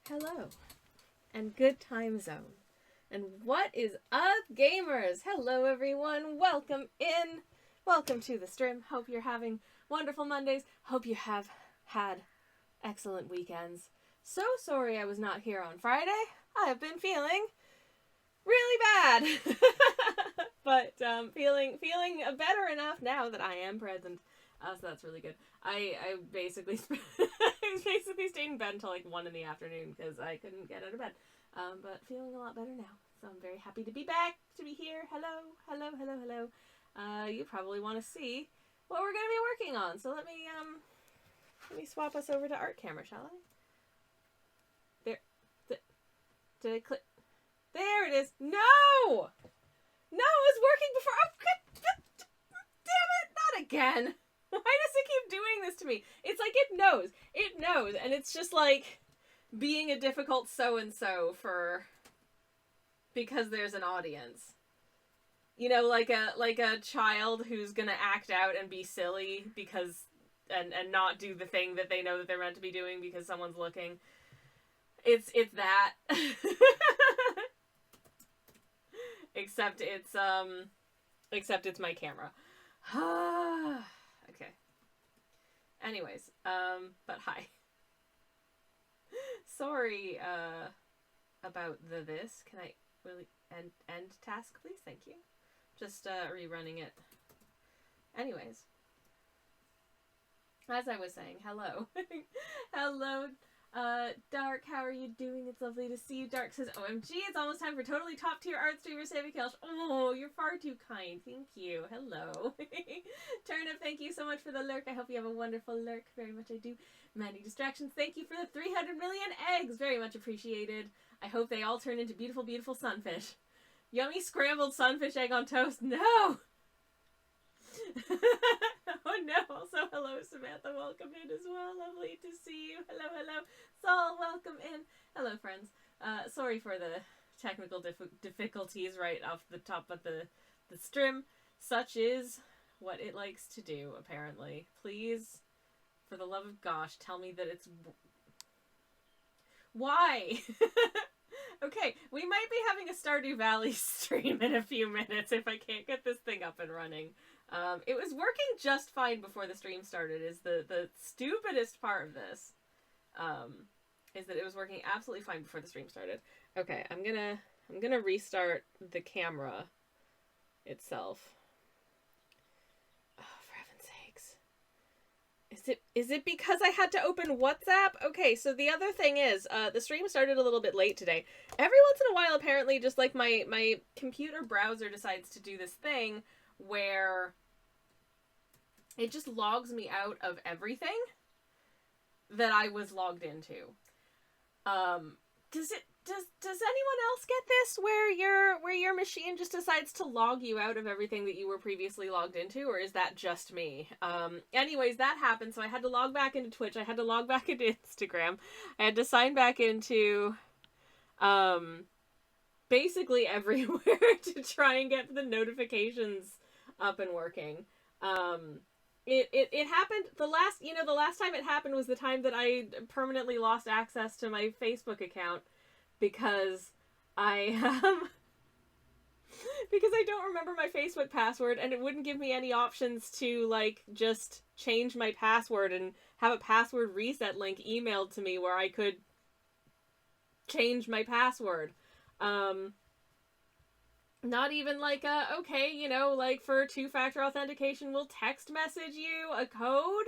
Hello, and good time zone. And what is up, gamers? Hello, everyone. Welcome in. Welcome to the stream. Hope you're having wonderful Mondays. Hope you have had excellent weekends. So sorry I was not here on Friday. I have been feeling really bad. But feeling better enough now that I am present. So that's really good. I basically stayed in bed until like 1 in the afternoon because I couldn't get out of bed. But feeling a lot better now. So I'm very happy to be back, to be here. Hello. You probably want to see what we're going to be working on. So let me swap us over to art camera, shall I? There. Did I click? There it is. No! No, it was working before. Oh, damn it! Not again. Why does it keep doing this to me? It's like it knows. It knows. And it's just like being a difficult so-and-so because there's an audience. You know, like a child who's gonna act out and be silly because and not do the thing that they know that they're meant to be doing because someone's looking. It's that. Except it's my camera. Okay. Anyways, but hi. Sorry, about this. Can I really end task, please? Thank you. Just, rerunning it. Anyways. As I was saying, hello. Hello, Dark, how are you doing? It's lovely to see you. Dark says, OMG, it's almost time for totally top tier art streamer Savvy Kelch. Oh, you're far too kind. Thank you. Hello. Turnip, thank you so much for the lurk. I hope you have a wonderful lurk. Very much I do. Many distractions. Thank you for the 300 million eggs. Very much appreciated. I hope they all turn into beautiful, beautiful sunfish. Yummy scrambled sunfish egg on toast. No! Oh no, also hello Samantha, welcome in as well, lovely to see you. Hello, Saul, welcome in. Hello friends, sorry for the technical difficulties right off the top of the stream. Such is what it likes to do, apparently. Please, for the love of gosh, tell me that it's... Why? Okay, we might be having a Stardew Valley stream in a few minutes if I can't get this thing up and running. It was working just fine before the stream started, is the stupidest part of this. Is that it was working absolutely fine before the stream started. Okay, I'm gonna restart the camera itself. Oh, for heaven's sakes. Is it because I had to open WhatsApp? Okay, so the other thing is, the stream started a little bit late today. Every once in a while, apparently, just like my computer browser decides to do this thing where it just logs me out of everything that I was logged into. Does anyone else get this where your machine just decides to log you out of everything that you were previously logged into, or is that just me? Anyways, that happened, so I had to log back into Twitch, I had to log back into Instagram, I had to sign back into basically everywhere to try and get the notifications up and working. It happened the last time it happened was the time that I permanently lost access to my Facebook account because I don't remember my Facebook password, and it wouldn't give me any options to like just change my password and have a password reset link emailed to me where I could change my password. Not even like okay, you know, like for two-factor authentication, we'll text message you a code?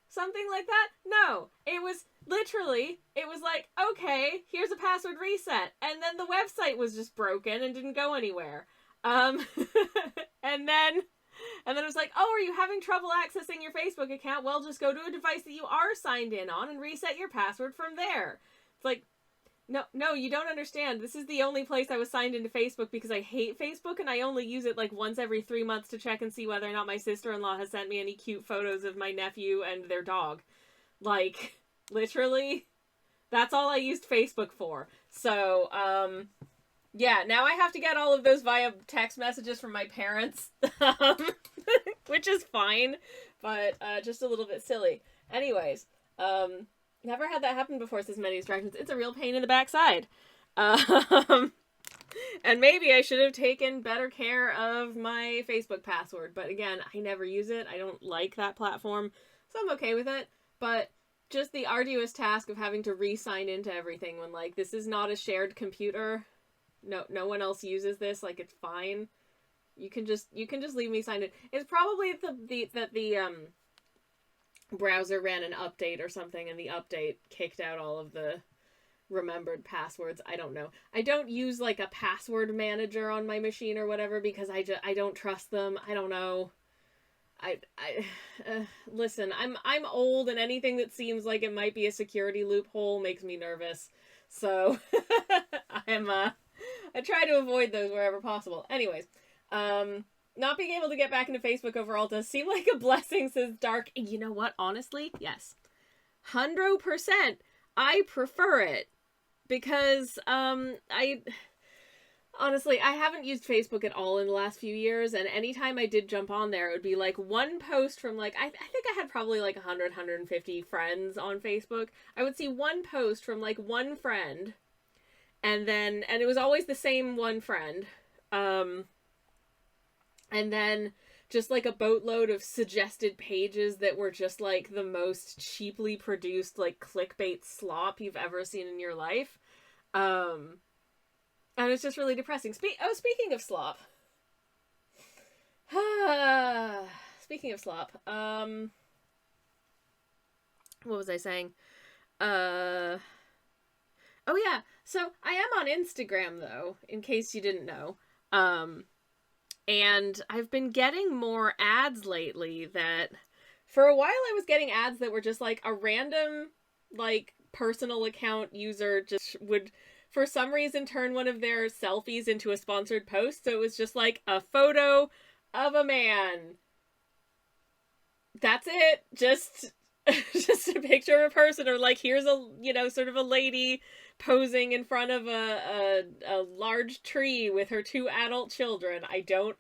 Something like that? No. It was like, okay, here's a password reset. And then the website was just broken and didn't go anywhere. And then it was like, oh, are you having trouble accessing your Facebook account? Well, just go to a device that you are signed in on and reset your password from there. It's like, no, you don't understand. This is the only place I was signed into Facebook because I hate Facebook and I only use it like once every 3 months to check and see whether or not my sister-in-law has sent me any cute photos of my nephew and their dog. Like, literally, that's all I used Facebook for. So, yeah, now I have to get all of those via text messages from my parents, which is fine, but just a little bit silly. Anyways, Never had that happen before, says many distractions. It's a real pain in the backside. Um, and maybe I should have taken better care of my Facebook password. But again, I never use it. I don't like that platform, so I'm okay with it. But just the arduous task of having to re-sign into everything when, like, this is not a shared computer. No one else uses this. Like, it's fine. You can just leave me signed in. It's probably the browser ran an update or something, and the update kicked out all of the remembered passwords. I don't know. I don't use like a password manager on my machine or whatever because I don't trust them. I don't know. Listen, I'm old, and anything that seems like it might be a security loophole makes me nervous. So I try to avoid those wherever possible. Anyways, not being able to get back into Facebook overall does seem like a blessing, says Dark. You know what? Honestly, yes. 100%. I prefer it. Because, I haven't used Facebook at all in the last few years, and anytime I did jump on there, it would be like one post from like, I think I had probably like 100, 150 friends on Facebook. I would see one post from like one friend, and it was always the same one friend. And then just like a boatload of suggested pages that were just like the most cheaply produced like clickbait slop you've ever seen in your life. And it's just really depressing. Speaking of slop. Speaking of slop. What was I saying? Oh yeah. So I am on Instagram though, in case you didn't know. And I've been getting more ads lately that, for a while I was getting ads that were just like a random, like, personal account user just would, for some reason, turn one of their selfies into a sponsored post. So it was just like a photo of a man. That's it. Just a picture of a person, or like, here's a, sort of a lady posing in front of a large tree with her 2 adult children. I don't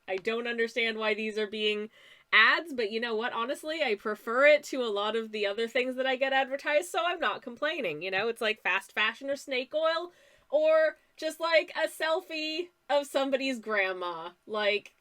understand why these are being ads, but you know what? Honestly, I prefer it to a lot of the other things that I get advertised, so I'm not complaining. It's like fast fashion or snake oil, or just like a selfie of somebody's grandma. Like,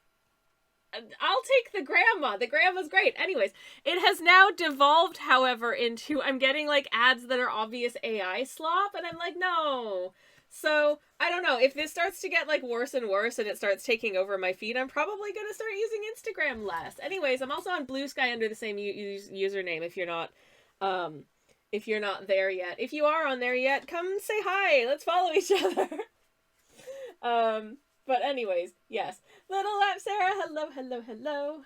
I'll take the grandma. The grandma's great. Anyways, it has now devolved, however, into I'm getting like ads that are obvious AI slop, and I'm like, no. So, I don't know. If this starts to get like worse and worse and it starts taking over my feed, I'm probably going to start using Instagram less. Anyways, I'm also on Blue Sky under the same username if you're not there yet. If you are on there yet, come say hi. Let's follow each other. But anyways, yes. Little Lap Sarah, hello.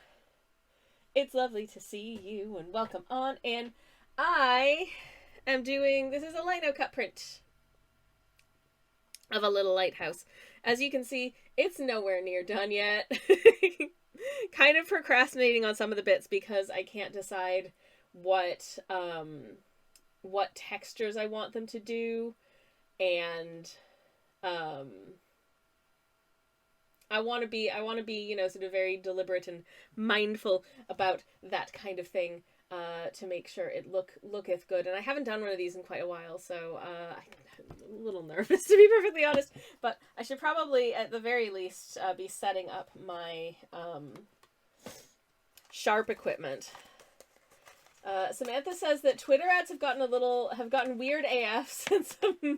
It's lovely to see you and welcome on. And I am doing, this is a lino cut print of a little lighthouse. As you can see, it's nowhere near done yet. Kind of procrastinating on some of the bits because I can't decide what textures I want them to do, and I want to be, sort of very deliberate and mindful about that kind of thing, to make sure it looketh good. And I haven't done one of these in quite a while, so I'm a little nervous, to be perfectly honest. But I should probably, at the very least, be setting up my sharp equipment. Samantha says that Twitter ads have gotten weird AF since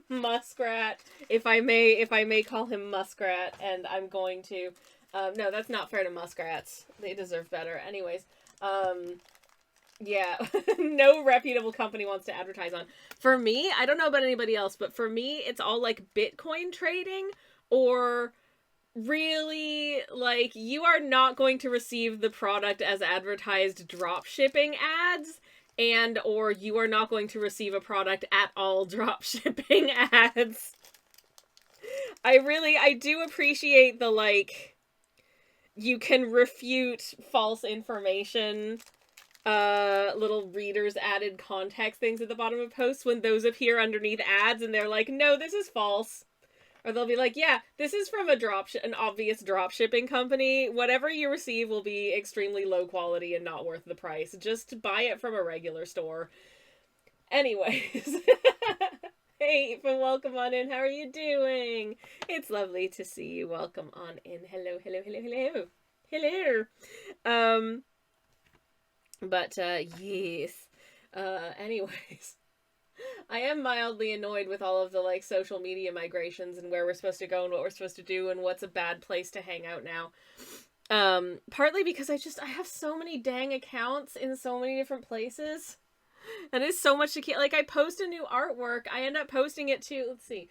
Muskrat, if I may call him Muskrat, and I'm going to, no, that's not fair to Muskrats. They deserve better. Anyways, yeah, no reputable company wants to advertise on. For me, I don't know about anybody else, but for me, it's all like Bitcoin trading, or really, like, you are not going to receive the product as advertised drop shipping ads, and or you are not going to receive a product at all drop shipping ads. I do appreciate the, like, you can refute false information, little readers added context things at the bottom of posts when those appear underneath ads and they're like, no, this is false. Or they'll be like, yeah, this is from an obvious drop shipping company. Whatever you receive will be extremely low quality and not worth the price. Just buy it from a regular store. Anyways. Hey, Eva, welcome on in. How are you doing? It's lovely to see you. Welcome on in. Hello, hello, hello, hello. Hello. Um, but yes. Anyways. I am mildly annoyed with all of the like social media migrations and where we're supposed to go and what we're supposed to do and what's a bad place to hang out now. Partly because I have so many dang accounts in so many different places. And it's so much to keep. Like, I post a new artwork, I end up posting it to, let's see.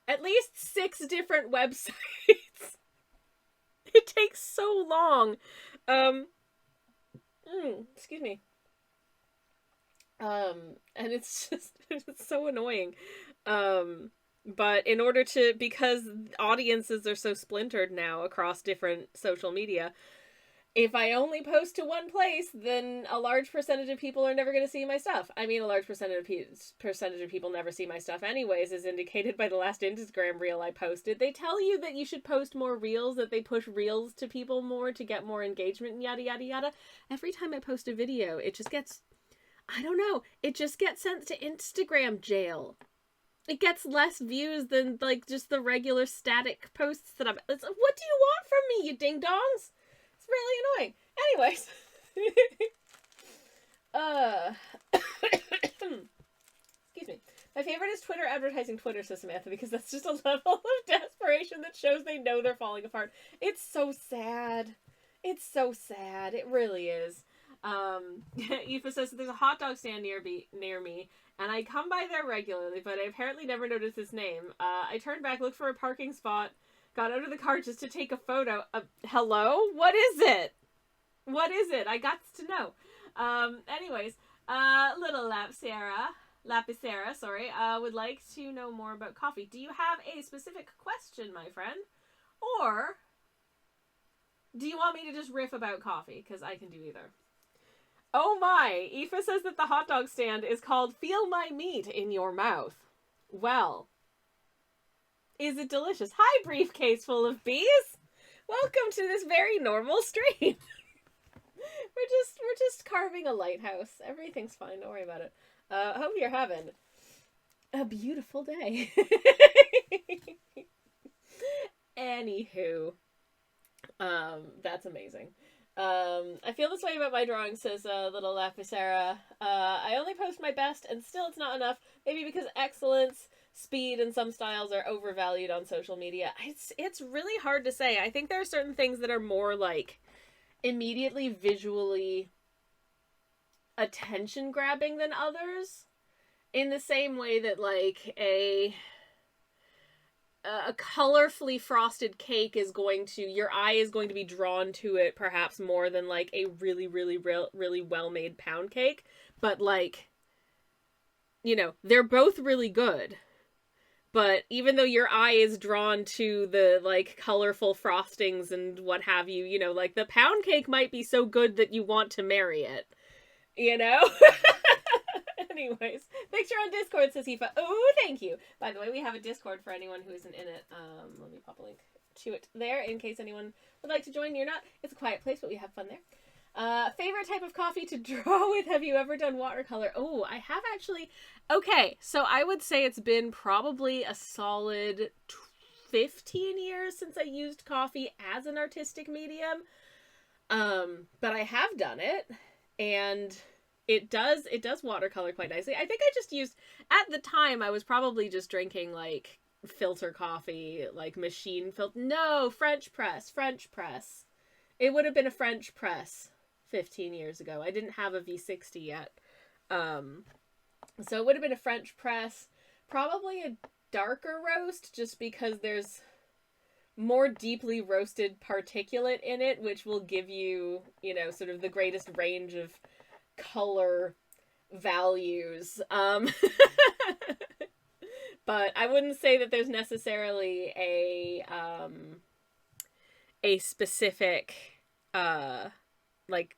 At least 6 different websites. It takes so long. Excuse me. And it's just, it's so annoying. But in order to, because audiences are so splintered now across different social media, if I only post to one place, then a large percentage of people are never going to see my stuff. I mean, a large percentage of people never see my stuff anyways, as indicated by the last Instagram reel I posted. They tell you that you should post more reels, that they push reels to people more to get more engagement, and yada, yada, yada. Every time I post a video, it just gets, I don't know, it just gets sent to Instagram jail. It gets less views than, like, just the regular static posts that I'm... It's, what do you want from me, you ding-dongs? It's really annoying. Anyways. Excuse me. My favorite is Twitter advertising Twitter, says Samantha, because that's just a level of desperation that shows they know they're falling apart. It's so sad. It's so sad. It really is. Aoife says there's a hot dog stand near me, and I come by there regularly, but I apparently never noticed its name. I turned back, looked for a parking spot, got out of the car just to take a photo. Hello? What is it? What is it? I got to know. Anyways, little Lapicera, sorry, would like to know more about coffee. Do you have a specific question, my friend? Or do you want me to just riff about coffee? Because I can do either. Oh my! Aoife says that the hot dog stand is called Feel My Meat in Your Mouth. Well, is it delicious? Hi, briefcase full of bees! Welcome to this very normal stream. We're just carving a lighthouse. Everything's fine, don't worry about it. Hope you're having a beautiful day. Anywho. That's amazing. I feel this way about my drawing, says little Lapicera. I only post my best, and still it's not enough. Maybe because excellence, speed, and some styles are overvalued on social media. It's really hard to say. I think there are certain things that are more, like, immediately visually attention-grabbing than others. In the same way that, like, a colorfully frosted cake is going to, your eye is going to be drawn to it perhaps more than, like, a really, really, really well-made pound cake. But, like, you know, they're both really good. But even though your eye is drawn to the, like, colorful frostings and what have you, you know, like, the pound cake might be so good that you want to marry it. You know? Anyways, picture on Discord, says Aoife. Oh, thank you. By the way, we have a Discord for anyone who isn't in it. Let me pop a link to it there in case anyone would like to join. You're not. It's a quiet place, but we have fun there. Favorite type of coffee to draw with? Have you ever done watercolor? Oh, I have actually. Okay, so I would say it's been probably a solid 15 years since I used coffee as an artistic medium. But I have done it, and it does watercolor quite nicely. I think I just used, at the time, I was probably just drinking, like, filter coffee, like, machine filter. No, French press. It would have been a French press 15 years ago. I didn't have a V60 yet. So it would have been a French press. Probably a darker roast, just because there's more deeply roasted particulate in it, which will give you, you know, sort of the greatest range of color values. But I wouldn't say that there's necessarily a specific like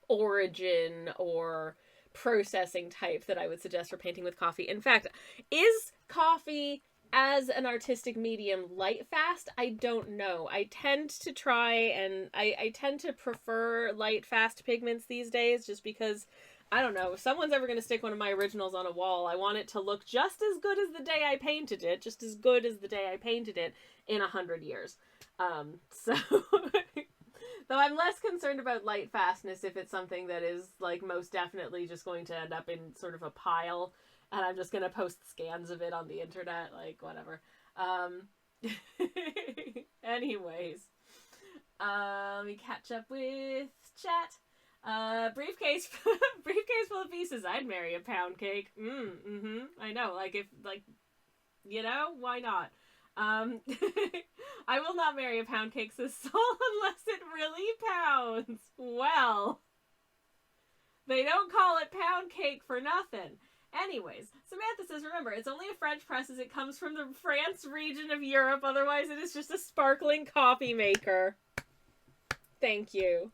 origin or processing type that I would suggest for painting with coffee. In fact, is coffee as an artistic medium, light fast, I don't know. I tend to try and I tend to prefer light fast pigments these days just because, I don't know, if someone's ever going to stick one of my originals on a wall, I want it to look just as good as the day I painted it, just as good as the day I painted it in 100 years. So, though I'm less concerned about light fastness if it's something that is, like, most definitely just going to end up in sort of a pile, and I'm just going to post scans of it on the internet, like, whatever. Anyways, let me catch up with chat. Briefcase full of pieces. I'd marry a pound cake. I know, like, if, like, you know, why not? I will not marry a pound cake says Sol unless it really pounds. Well, they don't call it pound cake for nothing. Anyways, Samantha says, remember, it's only a French press as it comes from the France region of Europe. Otherwise, it is just a sparkling coffee maker. Thank you.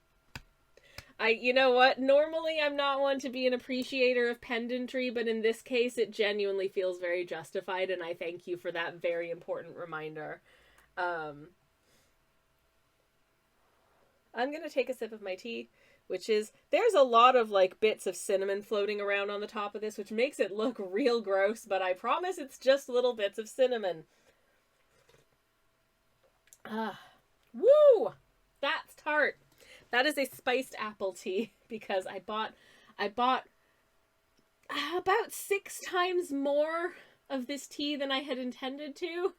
You know what? Normally, I'm not one to be an appreciator of pendantry, but in this case, it genuinely feels very justified, and I thank you for that very important reminder. I'm gonna take a sip of my tea, which is, there's a lot of, like, bits of cinnamon floating around on the top of this, which makes it look real gross, but I promise it's just little bits of cinnamon. Woo! That's tart. That is a spiced apple tea, because I bought about 6 times more of this tea than I had intended to,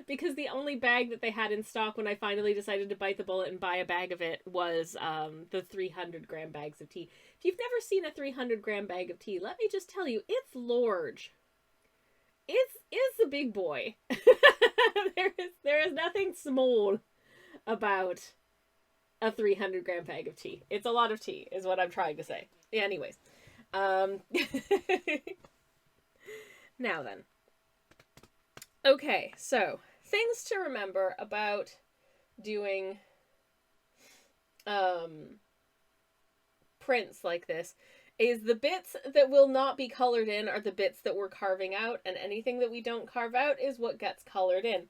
because the only bag that they had in stock when I finally decided to bite the bullet and buy a bag of it was the 300-gram bags of tea. If you've never seen a 300-gram bag of tea, let me just tell you, it's large. It's a big boy. There is nothing small about a 300-gram bag of tea. It's a lot of tea, is what I'm trying to say. Yeah, anyways. Now then. Okay, so, things to remember about doing prints like this is the bits that will not be colored in are the bits that we're carving out, and anything that we don't carve out is what gets colored in.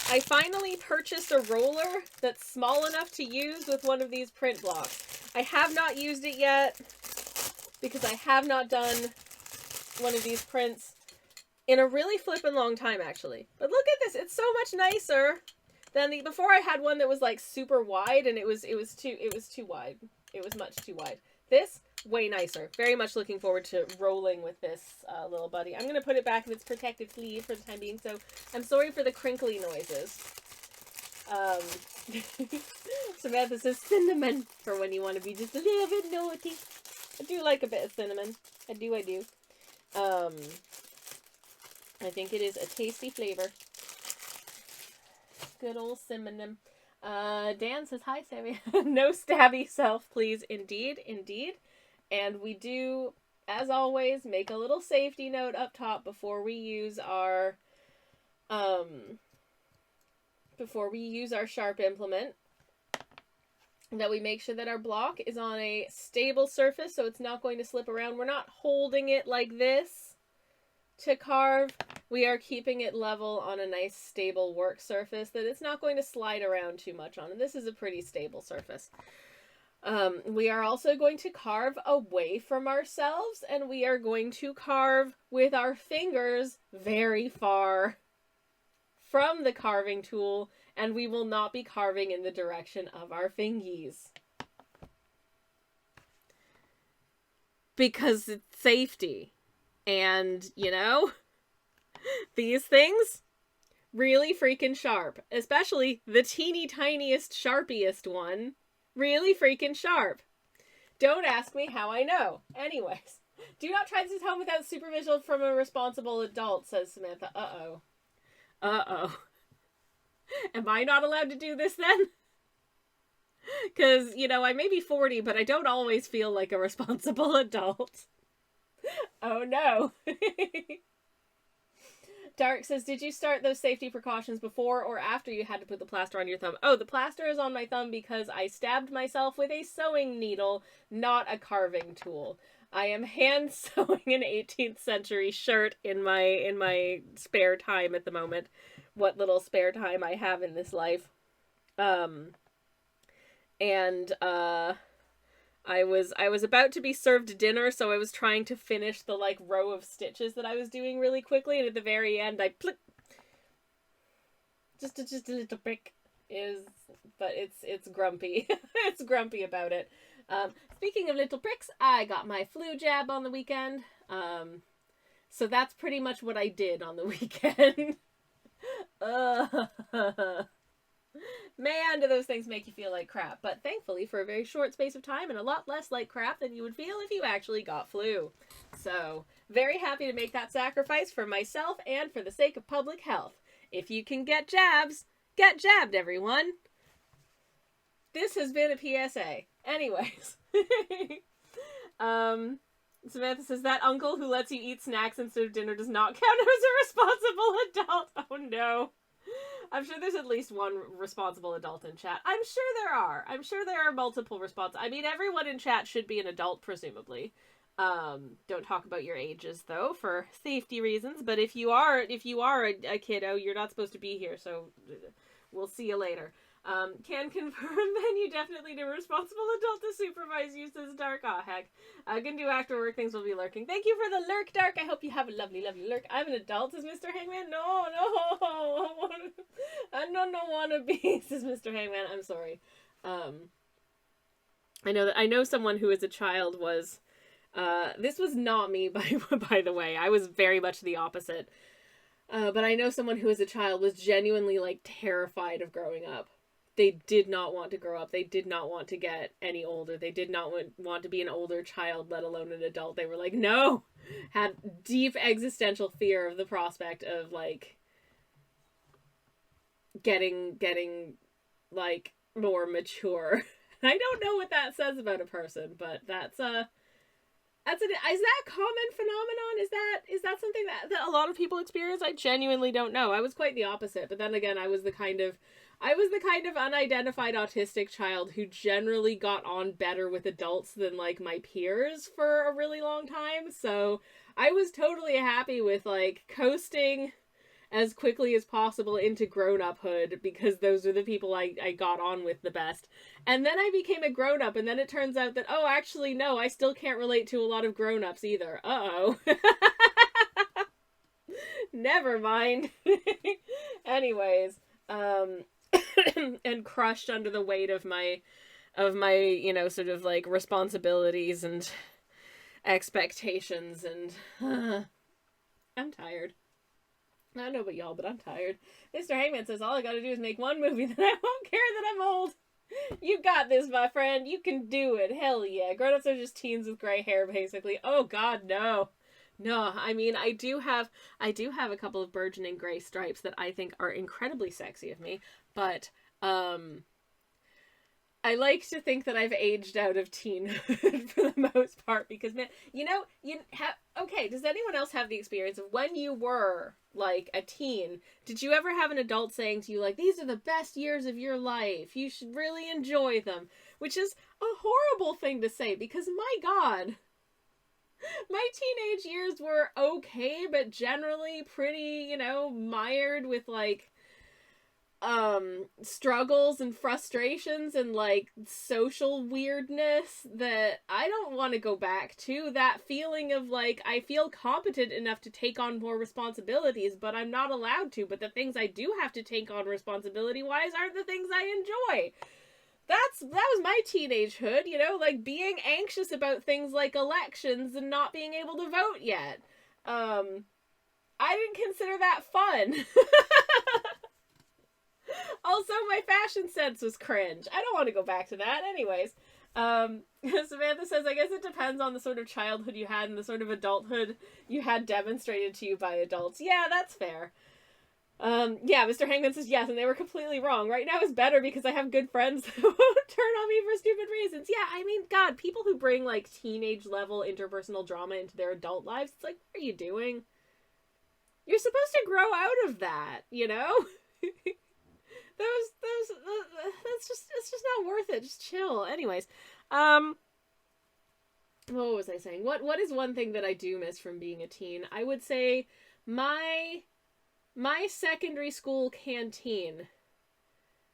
I finally purchased a roller that's small enough to use with one of these print blocks. I have not used it yet because I have not done one of these prints in a really flippin' long time, actually. But look at this. It's so much nicer than before I had one that was, like, super wide, and it was too wide. It was much too wide. This, way nicer. Very much looking forward to rolling with this little buddy. I'm going to put it back in its protective sleeve for the time being, so I'm sorry for the crinkly noises. Samantha says cinnamon for when you want to be just a little bit naughty. I do like a bit of cinnamon. I do. I think it is a tasty flavor. Good old cinnamon. Dan says, hi, Sammy. No stabby self, please. Indeed. And we do, as always, make a little safety note up top before we use our sharp implement, that we make sure that our block is on a stable surface so it's not going to slip around. We're not holding it like this to carve. We are keeping it level on a nice stable work surface that it's not going to slide around too much on. And this is a pretty stable surface. We are also going to carve away from ourselves, and we are going to carve with our fingers very far from the carving tool, and we will not be carving in the direction of our fingies. Because it's safety. And, you know, these things, really freaking sharp. Especially the teeny tiniest, sharpiest one. Really freaking sharp. Don't ask me how I know. Anyways, do not try this at home without supervision from a responsible adult, says Samantha. Uh-oh. Am I not allowed to do this then? Because, you know, I may be 40, but I don't always feel like a responsible adult. Oh no. Dark says, did you start those safety precautions before or after you had to put the plaster on your thumb? Oh, the plaster is on my thumb because I stabbed myself with a sewing needle, not a carving tool. I am hand sewing an 18th century shirt in my spare time at the moment. What little spare time I have in this life. I was about to be served dinner, so I was trying to finish the like row of stitches that I was doing really quickly, and at the very end I just a little prick but it's grumpy. It's grumpy about it. Speaking of little pricks, I got my flu jab on the weekend. So that's pretty much what I did on the weekend. Man, do those things make you feel like crap. But thankfully, for a very short space of time and a lot less like crap than you would feel if you actually got flu. So, very happy to make that sacrifice for myself and for the sake of public health. If you can get jabs, get jabbed, everyone. This has been a PSA. Anyways. Samantha says, that uncle who lets you eat snacks instead of dinner does not count as a responsible adult. Oh no. I'm sure there's at least one responsible adult in chat. I'm sure there are. I'm sure there are multiple I mean, everyone in chat should be an adult, presumably. Don't talk about your ages, though, for safety reasons. But if you are a kiddo, you're not supposed to be here, so we'll see you later. Can confirm then you definitely need a responsible adult to supervise you, says Dark. Aw, heck. Can do after work, things will be lurking. Thank you for the lurk, Dark. I hope you have a lovely, lovely lurk. I'm an adult, says Mr. Hangman. No. I don't want to be, says Mr. Hangman. I'm sorry. I know someone who as a child was, this was not me, by the way. I was very much the opposite. But I know someone who as a child was genuinely, like, terrified of growing up. They did not want to grow up. They did not want to get any older. They did not want to be an older child, let alone an adult. They were like, no! Had deep existential fear of the prospect of, like, getting like, more mature. I don't know what that says about a person, but is that a common phenomenon? Is that something that a lot of people experience? I genuinely don't know. I was quite the opposite, but then again, I was the kind of unidentified autistic child who generally got on better with adults than, like, my peers for a really long time. So I was totally happy with, like, coasting as quickly as possible into grown-uphood because those are the people I got on with the best. And then I became a grown-up, and then it turns out that, oh, actually, no, I still can't relate to a lot of grown-ups either. Uh-oh. Never mind. Anyways, and crushed under the weight of my, sort of, like, responsibilities and expectations, and I'm tired. I don't know about y'all, but I'm tired. Mr. Hangman says, all I gotta do is make one movie, then I won't care that I'm old. You got this, my friend. You can do it. Hell yeah. Grown-ups are just teens with gray hair, basically. Oh, God, no. No, I mean, I do have a couple of burgeoning gray stripes that I think are incredibly sexy of me, but, I like to think that I've aged out of teenhood for the most part, because, man, okay, does anyone else have the experience of when you were, like, a teen, did you ever have an adult saying to you, like, these are the best years of your life, you should really enjoy them, which is a horrible thing to say, because, my God, my teenage years were okay, but generally pretty, mired with, like, struggles and frustrations and, like, social weirdness that I don't want to go back to. That feeling of, like, I feel competent enough to take on more responsibilities, but I'm not allowed to, but the things I do have to take on responsibility-wise aren't the things I enjoy. That was my teenagehood, like, being anxious about things like elections and not being able to vote yet. I didn't consider that fun. Also, my fashion sense was cringe. I don't want to go back to that. Anyways, Samantha says, I guess it depends on the sort of childhood you had and the sort of adulthood you had demonstrated to you by adults. Yeah, that's fair. Yeah, Mr. Hangman says, yes, and they were completely wrong. Right now is better because I have good friends who won't turn on me for stupid reasons. Yeah, I mean, God, people who bring, like, teenage-level interpersonal drama into their adult lives, it's like, what are you doing? You're supposed to grow out of that, you know? That's just, it's just not worth it. Just chill. Anyways, um, what was I saying? What is one thing that I do miss from being a teen? I would say my secondary school canteen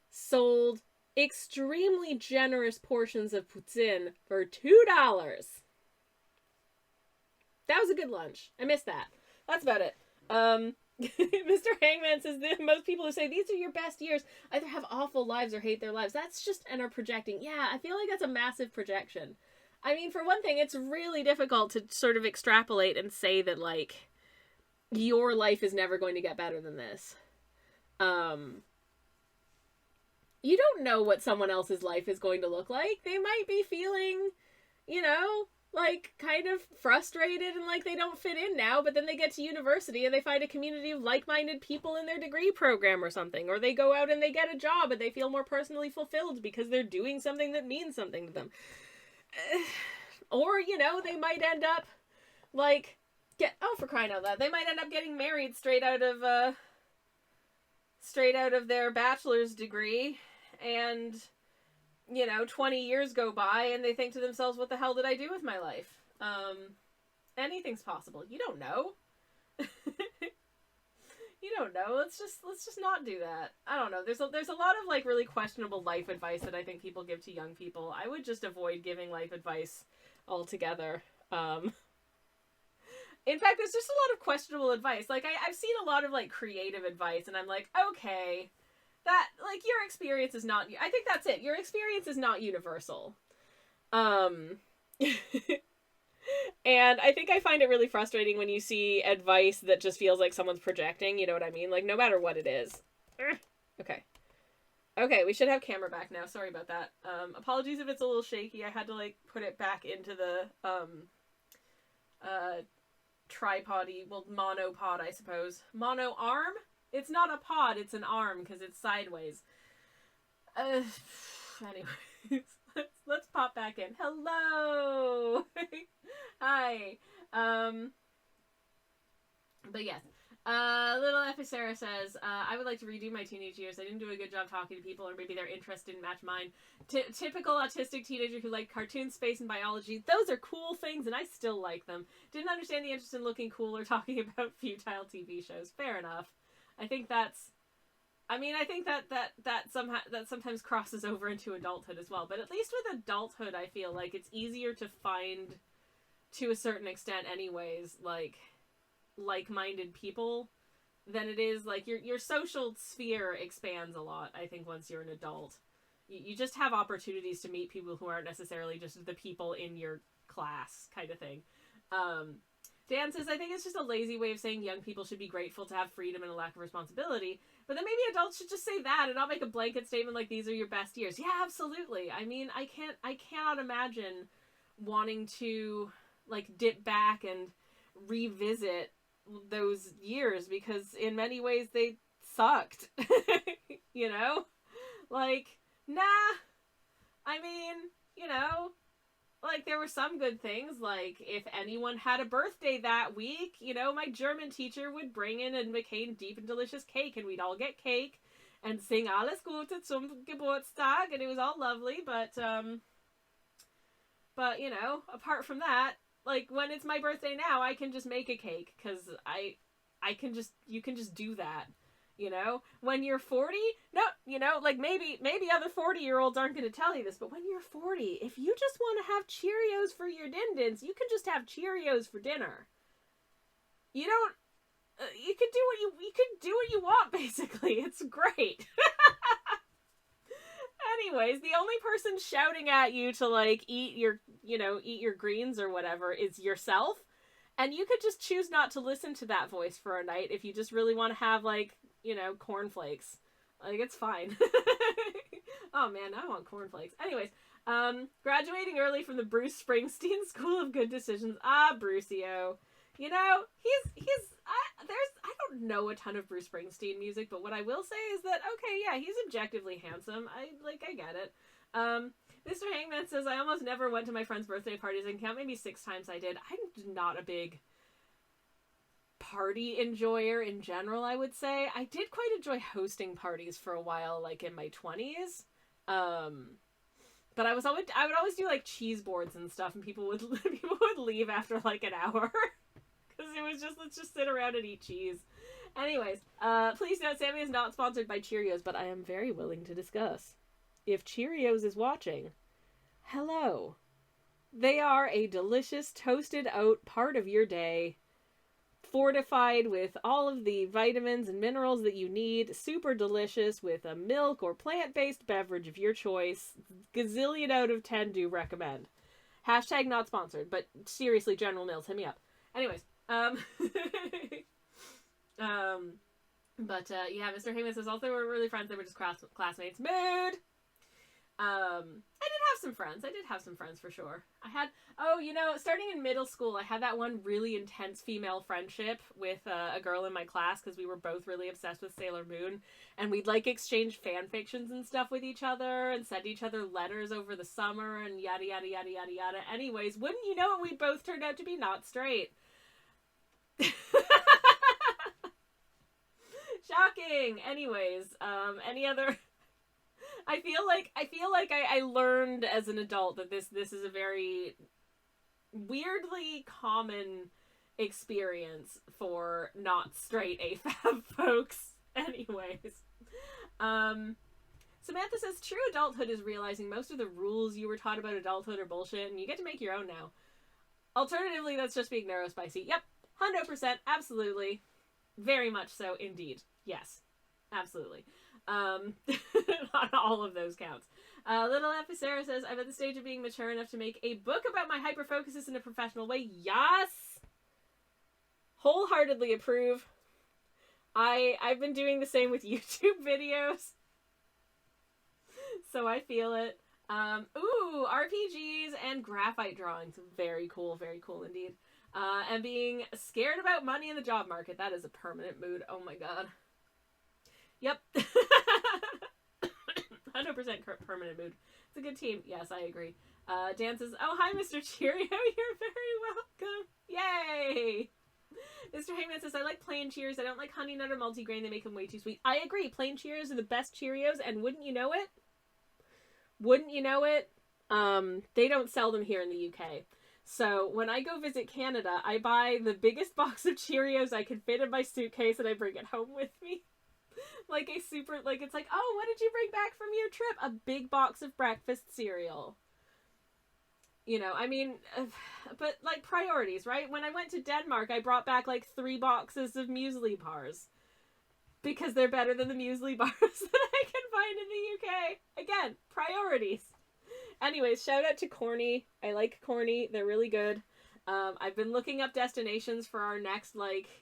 sold extremely generous portions of poutine for $2. That was a good lunch. I missed that. That's about it. Mr. Hangman says that most people who say these are your best years either have awful lives or hate their lives. That's just, and are projecting. Yeah, I feel like that's a massive projection. I mean, for one thing, it's really difficult to sort of extrapolate and say that, like, your life is never going to get better than this. You don't know what someone else's life is going to look like. They might be feeling, you know, like, kind of frustrated and like they don't fit in now, but then they get to university and they find a community of like-minded people in their degree program or something, or they go out and they get a job and they feel more personally fulfilled because they're doing something that means something to them. Or, you know, they might end up, like, for crying out loud, they might end up getting married straight out of their bachelor's degree, and, you know, 20 years go by and they think to themselves, what the hell did I do with my life? Anything's possible. You don't know. You don't know. Let's just not do that. I don't know. There's a lot of, like, really questionable life advice that I think people give to young people. I would just avoid giving life advice altogether. In fact, there's just a lot of questionable advice. Like, I've seen a lot of, like, creative advice, and I'm like, okay, that, like, your experience is not, I think that's it. Your experience is not universal. And I think I find it really frustrating when you see advice that just feels like someone's projecting, you know what I mean? Like, no matter what it is. Okay. Okay, we should have camera back now. Sorry about that. Apologies if it's a little shaky. I had to, like, put it back into the, tripod-y, well, monopod, I suppose. Mono arm? It's not a pod, it's an arm, because it's sideways. Anyways, let's pop back in. Hello! Hi. But yes. Little Ephesera says, I would like to redo my teenage years. I didn't do a good job talking to people, or maybe their interest didn't match mine. Typical autistic teenager who liked cartoons, space, and biology. Those are cool things, and I still like them. Didn't understand the interest in looking cool or talking about futile TV shows. Fair enough. I think that sometimes crosses over into adulthood as well. But at least with adulthood, I feel like it's easier to find, to a certain extent anyways, like-minded people than it is, like, your social sphere expands a lot, I think, once you're an adult. You just have opportunities to meet people who aren't necessarily just the people in your class kind of thing. Dan says, I think it's just a lazy way of saying young people should be grateful to have freedom and a lack of responsibility, but then maybe adults should just say that and not make a blanket statement like these are your best years. Yeah, absolutely. I mean, I cannot imagine wanting to, like, dip back and revisit those years, because in many ways they sucked. You know? Like, nah. I mean, you know, like, there were some good things, like, if anyone had a birthday that week, you know, my German teacher would bring in a McCain deep and delicious cake, and we'd all get cake and sing Alles Gute zum Geburtstag, and it was all lovely, but, you know, apart from that, like, when it's my birthday now, I can just make a cake, because you can just do that, you know? When you're 40, no, you know, like, maybe other 40-year-olds aren't going to tell you this, but when you're 40, if you just want to have Cheerios for your din-dins, you can just have Cheerios for dinner. You don't, you can do what you want, basically. It's great. Anyways, the only person shouting at you to, like, eat your greens or whatever is yourself. And you could just choose not to listen to that voice for a night if you just really want to have, like, you know, cornflakes. Like, it's fine. Oh man, I want cornflakes. Anyways, graduating early from the Bruce Springsteen School of Good Decisions. Ah, Brucio. You know, I don't know a ton of Bruce Springsteen music, but what I will say is that, okay, yeah, he's objectively handsome. I get it. Mr. Hangman says, I almost never went to my friend's birthday parties, and count maybe 6 times I did. I'm not a big party enjoyer in general, I would say. I did quite enjoy hosting parties for a while, like in my 20s. But I would always do like cheese boards and stuff, and people would leave after like an hour. Because it was just, let's just sit around and eat cheese. Anyways, please note, Sammy is not sponsored by Cheerios, but I am very willing to discuss. If Cheerios is watching, hello. They are a delicious toasted oat part of your day, fortified with all of the vitamins and minerals that you need, super delicious with a milk or plant-based beverage of your choice. Gazillion out of 10 do recommend. Hashtag not sponsored, but seriously, General Mills, hit me up. Anyways, yeah, Mr. Heyman says also we're really friends, they were just classmates. Mood! I did have some friends for sure. Starting in middle school, I had that one really intense female friendship with a girl in my class because we were both really obsessed with Sailor Moon, and we'd like exchange fan fictions and stuff with each other and send each other letters over the summer and yada yada yada yada yada. Anyways, wouldn't you know it, we both turned out to be not straight. Shocking. Anyways, any other... I feel like I learned as an adult that this is a very weirdly common experience for not straight AFAB folks. Anyways. Samantha says, true adulthood is realizing most of the rules you were taught about adulthood are bullshit and you get to make your own now. Alternatively, that's just being neurospicy. Yep. 100%. Absolutely. Very much so, indeed. Yes. Absolutely. On all of those counts. Little F. Sarah says, I'm at the stage of being mature enough to make a book about my hyperfocuses in a professional way. Yes! Wholeheartedly approve. I've been doing the same with YouTube videos. So I feel it. RPGs and graphite drawings. Very cool indeed. And being scared about money in the job market. That is a permanent mood. Oh my god. Yep. 100% permanent mood. It's a good team. Yes, I agree. Dan says, oh, hi, Mr. Cheerio. You're very welcome. Yay. Mr. Hangman says, I like plain Cheers. I don't like Honey Nut or multigrain. They make them way too sweet. I agree. Plain Cheerios are the best Cheerios, and wouldn't you know it? They don't sell them here in the UK. So when I go visit Canada, I buy the biggest box of Cheerios I can fit in my suitcase, and I bring it home with me. It's like, oh, what did you bring back from your trip? A big box of breakfast cereal. But, like, priorities, right? When I went to Denmark, I brought back, 3 boxes of muesli bars. Because they're better than the muesli bars that I can find in the UK. Again, priorities. Anyways, shout out to Corny. I like Corny. They're really good. I've been looking up destinations for our next,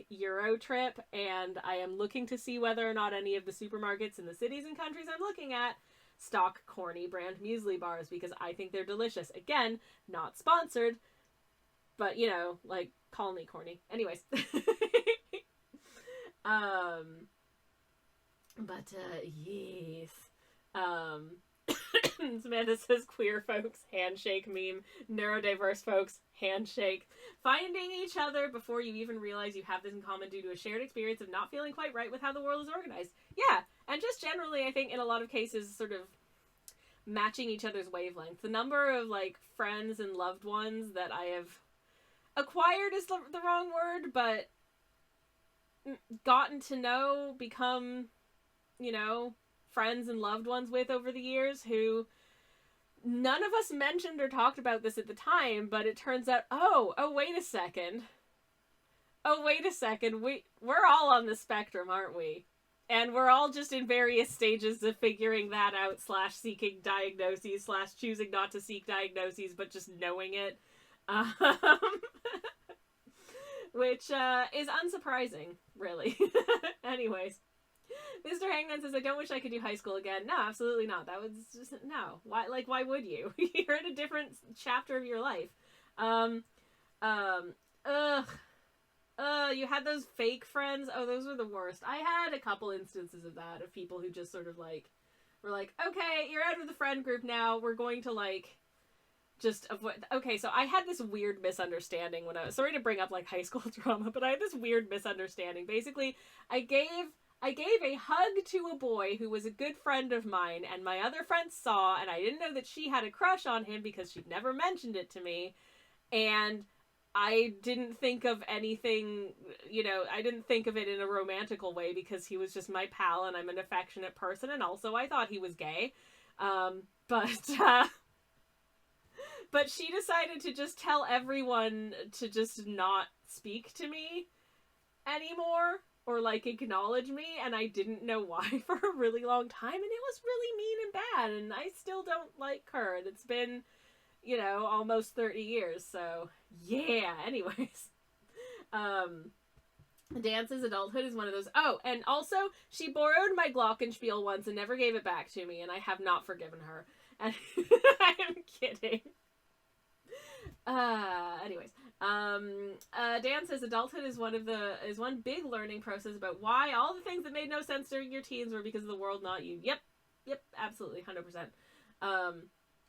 Euro trip, and I am looking to see whether or not any of the supermarkets in the cities and countries I'm looking at stock Corny brand muesli bars, because I think they're delicious. Again, not sponsored, but, call me Corny. Anyways. Yes. Samantha says, queer folks, handshake meme. Neurodiverse folks, handshake. Finding each other before you even realize you have this in common due to a shared experience of not feeling quite right with how the world is organized. Yeah, and just generally, I think in a lot of cases, sort of matching each other's wavelength. The number of, friends and loved ones that I have acquired is the wrong word, but gotten to know, become, friends and loved ones with over the years who none of us mentioned or talked about this at the time, but it turns out, wait a second. We're all on the spectrum, aren't we? And we're all just in various stages of figuring that out / seeking diagnoses / choosing not to seek diagnoses, but just knowing it. Which is unsurprising, really. Anyways. Mr. Hangman says, I don't wish I could do high school again. No, absolutely not. That was just, no. Why would you? You're in a different chapter of your life. You had those fake friends. Oh, those were the worst. I had a couple instances of that, of people who just sort of, were like, okay, you're out of the friend group now. We're going to, just avoid. Okay, so I had this weird misunderstanding when I was, sorry to bring up like high school drama, but I had this weird misunderstanding. Basically, I gave a hug to a boy who was a good friend of mine, and my other friend saw, and I didn't know that she had a crush on him because she'd never mentioned it to me, and I didn't think of anything, you know, I didn't think of it in a romantical way because he was just my pal and I'm an affectionate person, and also I thought he was gay. But she decided to just tell everyone to just not speak to me anymore or like acknowledge me, and I didn't know why for a really long time, and it was really mean and bad, and I still don't like her, and it's been, you know, almost 30 years, so yeah. Anyways, Dance's adulthood is one of those. Oh, and also she borrowed my glockenspiel once and never gave it back to me, and I have not forgiven her. And I am kidding. Anyways, Dance's adulthood is one big learning process about why all the things that made no sense during your teens were because of the world, not you. Yep, absolutely, 100%.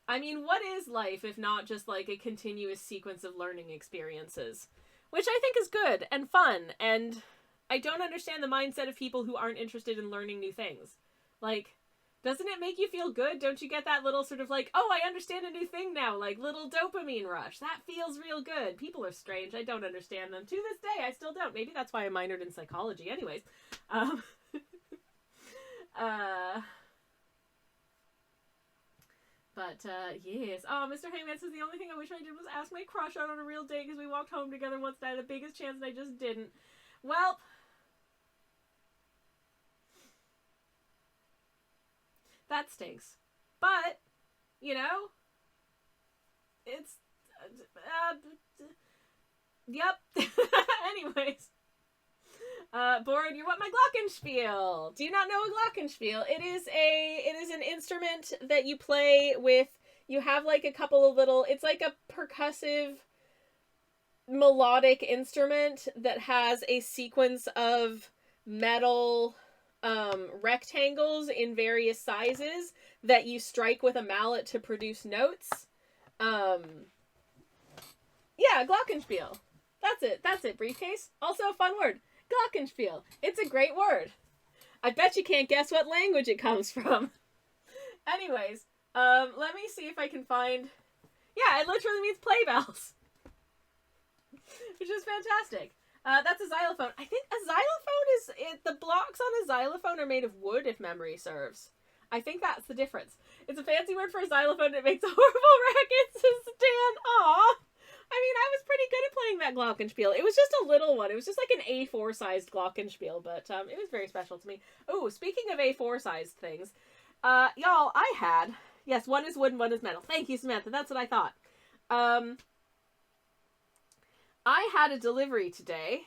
I mean, what is life if not just like a continuous sequence of learning experiences? Which I think is good and fun, and I don't understand the mindset of people who aren't interested in learning new things. Like, doesn't it make you feel good? Don't you get that little sort of like, oh, I understand a new thing now, like little dopamine rush? That feels real good. People are strange. I don't understand them. To this day, I still don't. Maybe that's why I minored in psychology. Anyways. But, yes. Oh, Mr. Hangman says the only thing I wish I did was ask my crush out on a real date because we walked home together once and I had the biggest chance and I just didn't. Well, that stinks. But, you know, it's, yep. Anyways. Bored, you want my glockenspiel. Do you not know a glockenspiel? It is an instrument that you play with, you have like a couple of little, it's like a percussive melodic instrument that has a sequence of metal rectangles in various sizes that you strike with a mallet to produce notes. Yeah, glockenspiel. That's it, briefcase. Also a fun word. Glockenspiel. It's a great word. I bet you can't guess what language it comes from. Anyways, let me see if I can find... Yeah, it literally means play bells. Which is fantastic. That's a xylophone. I think a xylophone the blocks on a xylophone are made of wood, if memory serves. I think that's the difference. It's a fancy word for a xylophone and it makes a horrible racket, says Dan. Aww. I mean, I was pretty good at playing that glockenspiel. It was just a little one. It was just like an A4 sized glockenspiel, but it was very special to me. Oh, speaking of A4 sized things, y'all, I had, yes, one is wood and one is metal. Thank you, Samantha. That's what I thought. I had a delivery today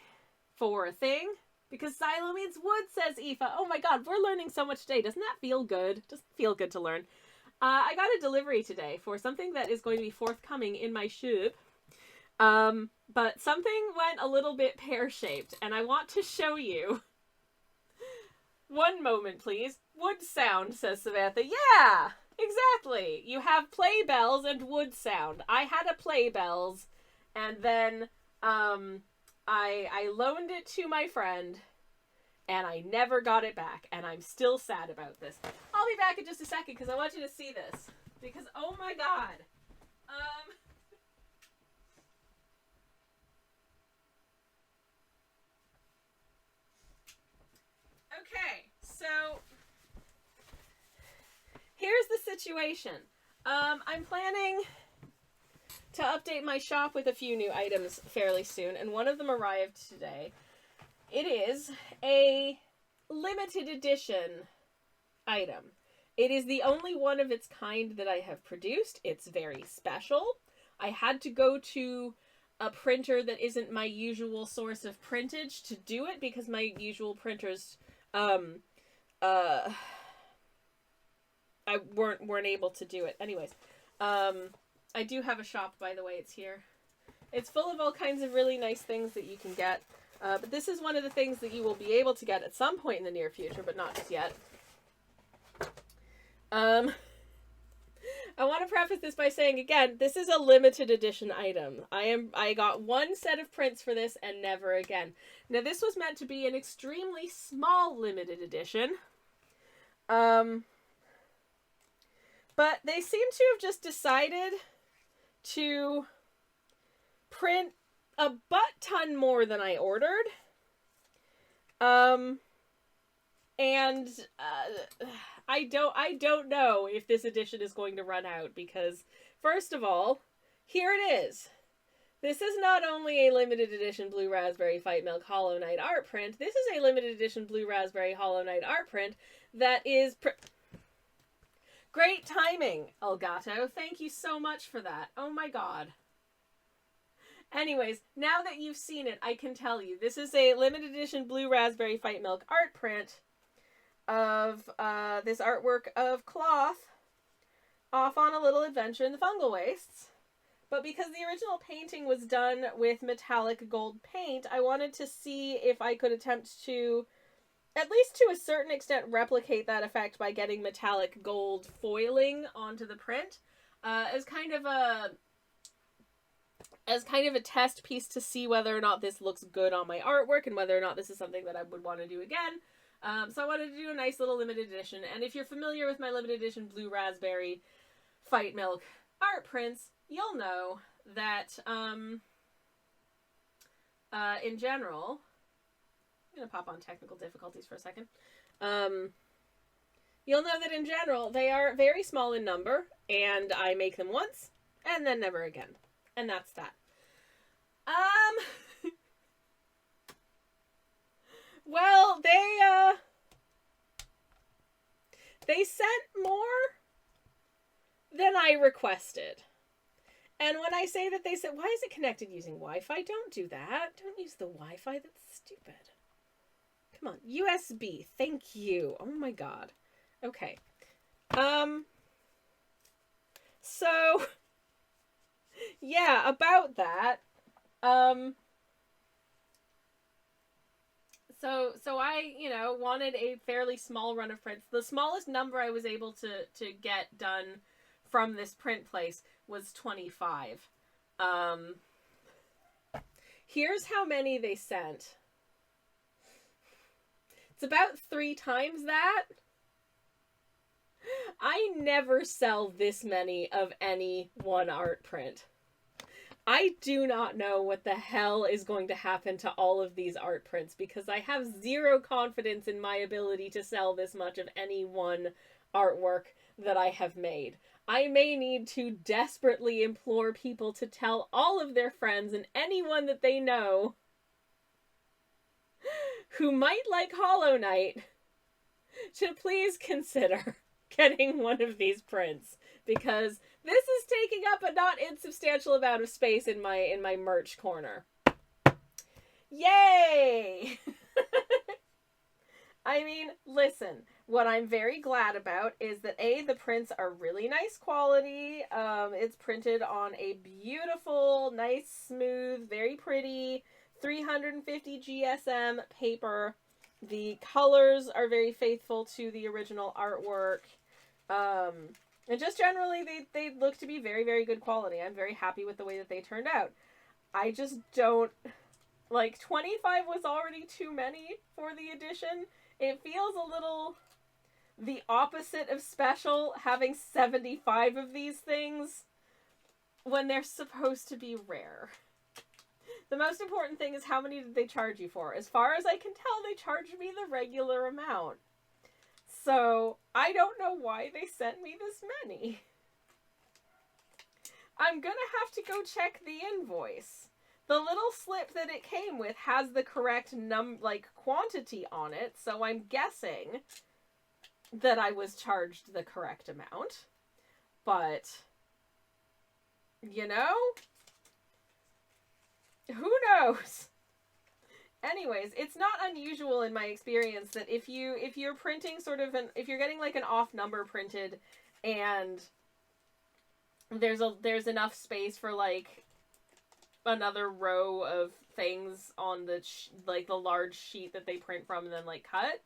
for a thing because xylo means wood, says Aoife. Oh my god, we're learning so much today. Doesn't that feel good? Doesn't feel good to learn. I got a delivery today for something that is going to be forthcoming in my shop. But something went a little bit pear-shaped, and I want to show you. One moment, please. Wood sound, says Samantha. Yeah, exactly. You have play bells and wood sound. I had a play bells, and then, I loaned it to my friend, and I never got it back, and I'm still sad about this. I'll be back in just a second, because I want you to see this. Because, oh my god. Okay, so here's the situation. I'm planning to update my shop with a few new items fairly soon, and one of them arrived today. It is a limited edition item. It is the only one of its kind that I have produced. It's very special. I had to go to a printer that isn't my usual source of printage to do it because my usual printers I weren't able to do it. Anyways, I do have a shop, by the way. It's here. It's full of all kinds of really nice things that you can get. But this is one of the things that you will be able to get at some point in the near future, but not just yet. I want to preface this by saying again, this is a limited edition item. I got one set of prints for this and never again. Now this was meant to be an extremely small limited edition. But they seem to have just decided to print a butt ton more than I ordered. And I don't know if this edition is going to run out because, first of all, here it is. This is not only a limited edition Blue Raspberry Fight Milk Hollow Knight art print, this is a limited edition Blue Raspberry Hollow Knight art print that is... Great timing, Elgato. Thank you so much for that. Oh my god. Anyways, now that you've seen it, I can tell you. This is a limited edition Blue Raspberry Fight Milk art print of this artwork of Cloth off on a little adventure in the fungal wastes. But because the original painting was done with metallic gold paint, I wanted to see if I could attempt to, at least to a certain extent, replicate that effect by getting metallic gold foiling onto the print as kind of a test piece to see whether or not this looks good on my artwork and whether or not this is something that I would want to do again. So I wanted to do a nice little limited edition. And if you're familiar with my limited edition Blue Raspberry Fight Milk art prints, you'll know that in general... I'm going to pop on technical difficulties for a second. You'll know that in general, they are very small in number, and I make them once, and then never again. And that's that. Well, they sent more than I requested. And when I say that they said, why is it connected using Wi-Fi? Don't do that. Don't use the Wi-Fi. That's stupid. Come on, USB, thank you. Oh my god. Okay. So, yeah, about that. So I, wanted a fairly small run of prints. The smallest number I was able to get done from this print place was 25. Here's how many they sent. It's about 3 times that. I never sell this many of any one art print. I do not know what the hell is going to happen to all of these art prints because I have zero confidence in my ability to sell this much of any one artwork that I have made. I may need to desperately implore people to tell all of their friends and anyone that they know who might like Hollow Knight to please consider getting one of these prints because this is taking up a not insubstantial amount of space in my merch corner. Yay! I mean, listen, what I'm very glad about is that A, the prints are really nice quality. It's printed on a beautiful, nice, smooth, very pretty 350 GSM paper. The colors are very faithful to the original artwork. And just generally, they look to be very, very good quality. I'm very happy with the way that they turned out. I just don't... Like, 25 was already too many for the edition. It feels a little the opposite of special, having 75 of these things when they're supposed to be rare. The most important thing is how many did they charge you for? As far as I can tell, they charged me the regular amount. So, I don't know why they sent me this many. I'm gonna have to go check the invoice. The little slip that it came with has the correct quantity on it, so I'm guessing that I was charged the correct amount. But, you know, who knows? Anyways, it's not unusual in my experience that if you're printing if you're getting like an off number printed and there's enough space for like another row of things on the the large sheet that they print from and then like cut,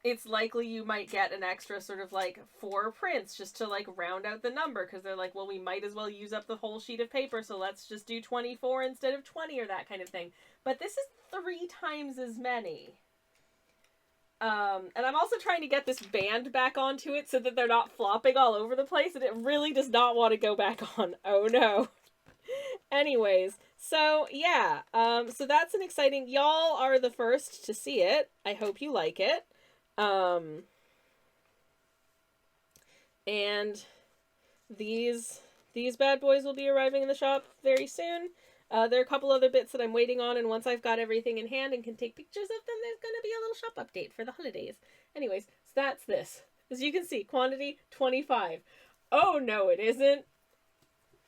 it's likely you might get an extra sort of like 4 prints just to like round out the number, because they're like, well, we might as well use up the whole sheet of paper, so let's just do 24 instead of 20 or that kind of thing. But this is 3 times as many. And I'm also trying to get this band back onto it so that they're not flopping all over the place, and it really does not want to go back on. Oh no. Anyways, so yeah, so that's an exciting, y'all are the first to see it. I hope you like it. And these bad boys will be arriving in the shop very soon. There are a couple other bits that I'm waiting on, and once I've got everything in hand and can take pictures of them, there's going to be a little shop update for the holidays. Anyways, so that's this. As you can see, quantity 25. Oh no, it isn't.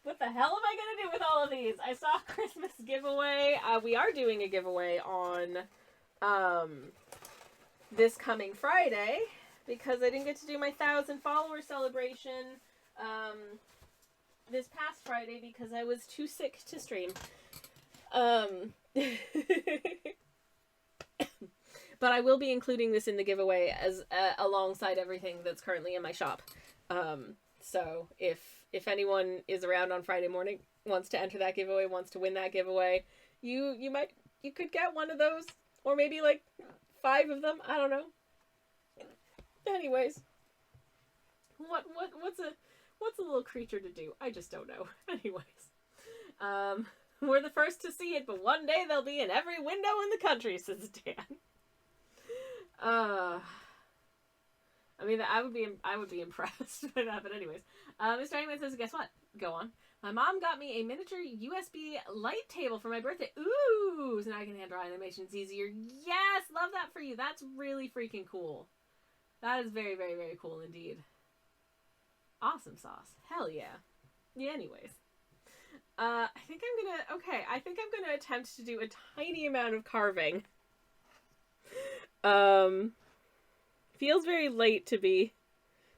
What the hell am I going to do with all of these? I saw a Christmas giveaway. We are doing a giveaway on this coming Friday, because I didn't get to do my 1,000 follower celebration this past Friday because I was too sick to stream. But I will be including this in the giveaway as alongside everything that's currently in my shop. So if anyone is around on Friday morning, wants to enter that giveaway, wants to win that giveaway, you could get one of those, or maybe like 5 of them. I don't know. Anyways, what's a little creature to do? I just don't know. Anyways, we're the first to see it, but one day they'll be in every window in the country, says Dan. I mean, I would be impressed by that, but anyways. Mr. Hangman says, guess what? Go on. My mom got me a miniature USB light table for my birthday. Ooh, so now I can hand draw animations easier. Yes, love that for you. That's really freaking cool. That is very, very, very cool indeed. Awesome sauce. Hell yeah. Yeah, anyways. I think I'm gonna attempt to do a tiny amount of carving. Feels very late to be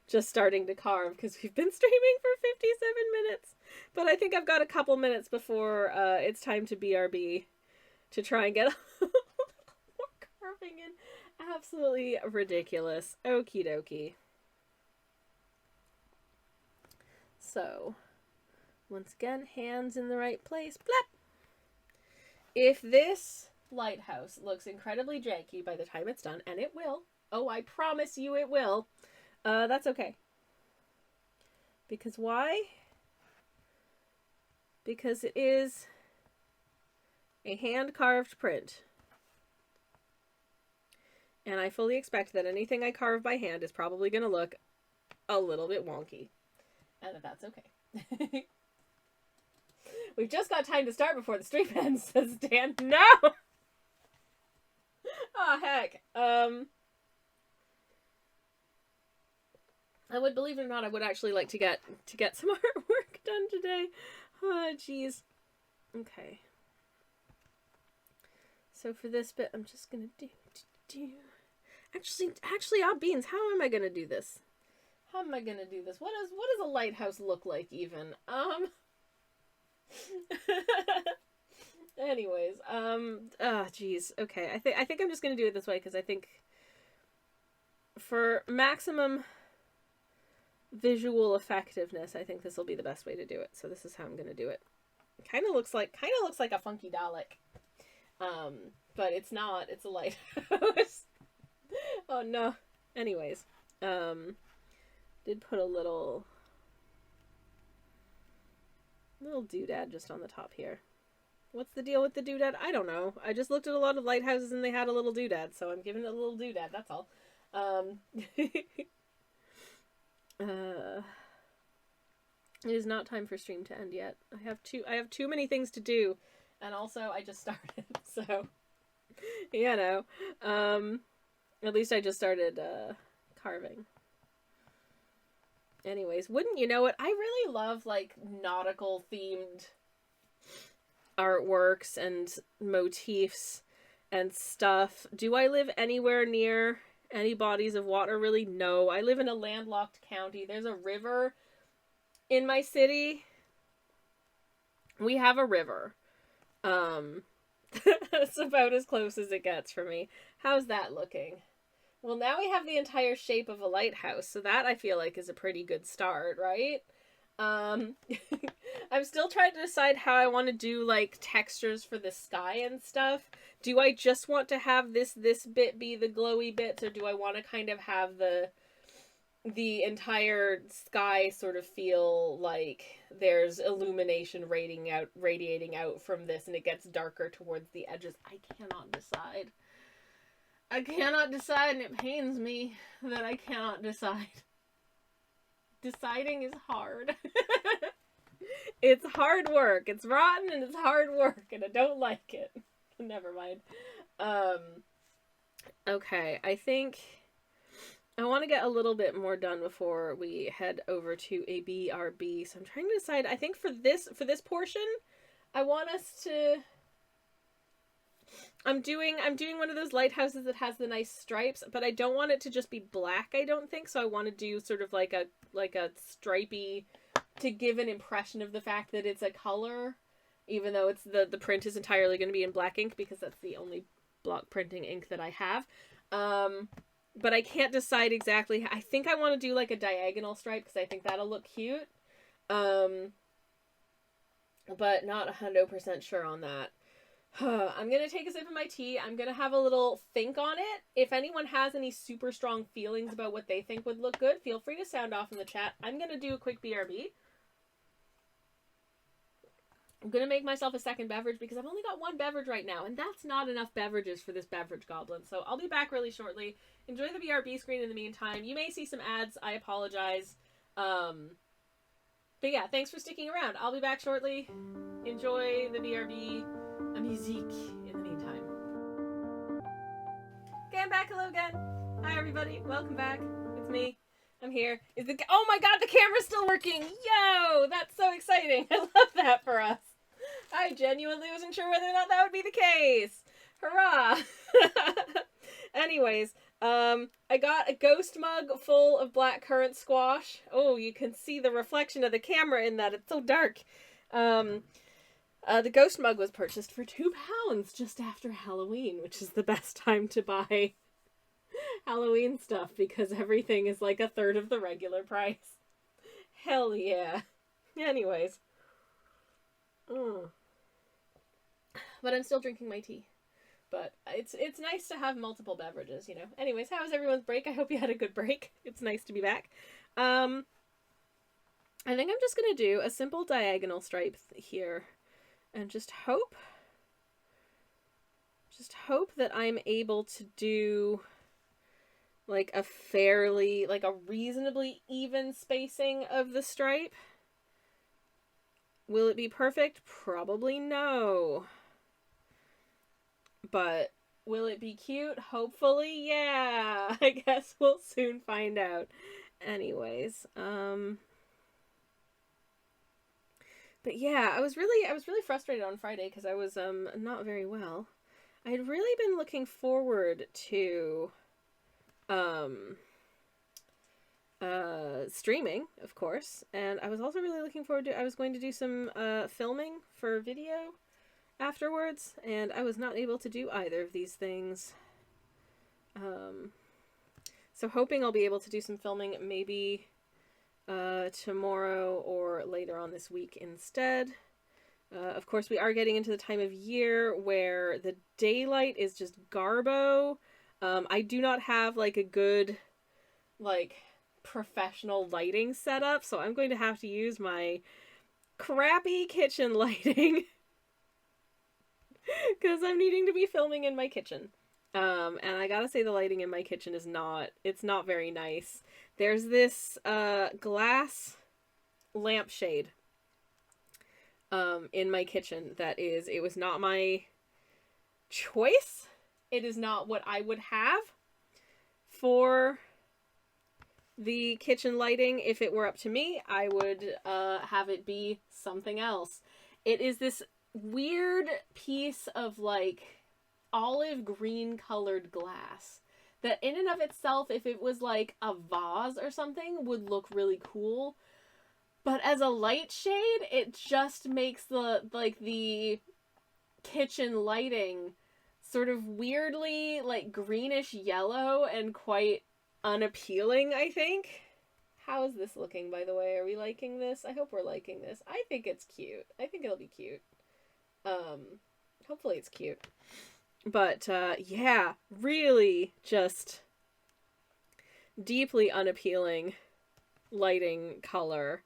just starting to carve because we've been streaming for 57 minutes. But I think I've got a couple minutes before it's time to BRB to try and get a little more carving in. Absolutely ridiculous. Okie dokie. So, once again, hands in the right place. Blap! If this lighthouse looks incredibly janky by the time it's done, and it will, oh, I promise you it will, that's okay. Because why? Because it is a hand-carved print. And I fully expect that anything I carve by hand is probably going to look a little bit wonky. And that's okay. We've just got time to start before the stream ends, says Dan. No! Oh, heck. I would, believe it or not, I would actually like to get some artwork done today. Oh, jeez. Okay. So for this bit, I'm just gonna do. Actually, beans, how am I gonna do this? How am I gonna do this? What does a lighthouse look like, even? Anyways, jeez. Okay, I think I'm just gonna do it this way because I think for maximum visual effectiveness, I think this will be the best way to do it. So this is how I'm gonna do it. Kind of looks like a funky Dalek, but it's not. It's a lighthouse. Oh no. Anyways, did put a little doodad just on the top here. What's the deal with the doodad? I don't know. I just looked at a lot of lighthouses and they had a little doodad, so I'm giving it a little doodad. That's all. It is not time for stream to end yet. I have too many things to do, and also I just started, so you know. At least I just started carving. Anyways, wouldn't you know it? I really love like nautical themed artworks and motifs and stuff. Do I live anywhere near any bodies of water? Really? No. I live in a landlocked county. There's a river in my city. We have a river. That's about as close as it gets for me. How's that looking? Well, now we have the entire shape of a lighthouse, so that I feel like is a pretty good start, right? Um, I'm still trying to decide how I want to do, like, textures for the sky and stuff. Do I just want to have this bit be the glowy bits, or do I want to kind of have the entire sky sort of feel like there's illumination radiating out from this, and it gets darker towards the edges? I cannot decide. I cannot decide, and it pains me that I cannot decide. Deciding is hard. It's hard work. It's rotten and it's hard work, and I don't like it. Never mind. Okay, I think I want to get a little bit more done before we head over to a BRB. So I'm trying to decide. I think for this portion, I want us to. I'm doing one of those lighthouses that has the nice stripes, but I don't want it to just be black, I don't think. So I want to do sort of like a stripy, to give an impression of the fact that it's a color, even though it's the print is entirely going to be in black ink, because that's the only block printing ink that I have. But I can't decide exactly. I think I want to do like a diagonal stripe, because I think that'll look cute. But not 100% sure on that. I'm going to take a sip of my tea. I'm going to have a little think on it. If anyone has any super strong feelings about what they think would look good, feel free to sound off in the chat. I'm going to do a quick BRB. I'm going to make myself a second beverage because I've only got one beverage right now, and that's not enough beverages for this beverage goblin. So I'll be back really shortly. Enjoy the BRB screen in the meantime. You may see some ads. I apologize. But yeah, thanks for sticking around. I'll be back shortly. Enjoy the BRB. A musique in the meantime. Okay, I'm back. Hello again. Hi, everybody. Welcome back. It's me. I'm here. Oh my god, the camera's still working! Yo! That's so exciting. I love that for us. I genuinely wasn't sure whether or not that would be the case. Hurrah! Anyways, I got a ghost mug full of black currant squash. Oh, you can see the reflection of the camera in that. It's so dark. The ghost mug was purchased for £2 just after Halloween, which is the best time to buy Halloween stuff because everything is like a third of the regular price. Hell yeah. Anyways. But I'm still drinking my tea. But it's nice to have multiple beverages, you know. Anyways, how was everyone's break? I hope you had a good break. It's nice to be back. I think I'm just going to do a simple diagonal stripe here. And just hope that I'm able to do like a reasonably even spacing of the stripe. Will it be perfect? Probably no. But will it be cute? Hopefully, yeah. I guess we'll soon find out. Anyways, but yeah, I was really frustrated on Friday because I was not very well. I had really been looking forward to streaming, of course, and I was also really looking forward to I was going to do some filming for video afterwards, and I was not able to do either of these things. So hoping I'll be able to do some filming maybe tomorrow or later on this week instead. Of course, we are getting into the time of year where the daylight is just garbo. I do not have like a good professional lighting setup, so I'm going to have to use my crappy kitchen lighting because I'm needing to be filming in my kitchen. And I gotta say the lighting in my kitchen is not very nice. There's this glass lampshade in my kitchen it was not my choice. It is not what I would have for the kitchen lighting. If it were up to me, I would have it be something else. It is this weird piece of like olive green colored glass that in and of itself, if it was like a vase or something, would look really cool. But as a light shade, it just makes the kitchen lighting sort of weirdly, like, greenish yellow and quite unappealing, I think. How is this looking, by the way? Are we liking this? I hope we're liking this. I think it's cute. I think it'll be cute. Hopefully it's cute. But, yeah, really just deeply unappealing lighting color.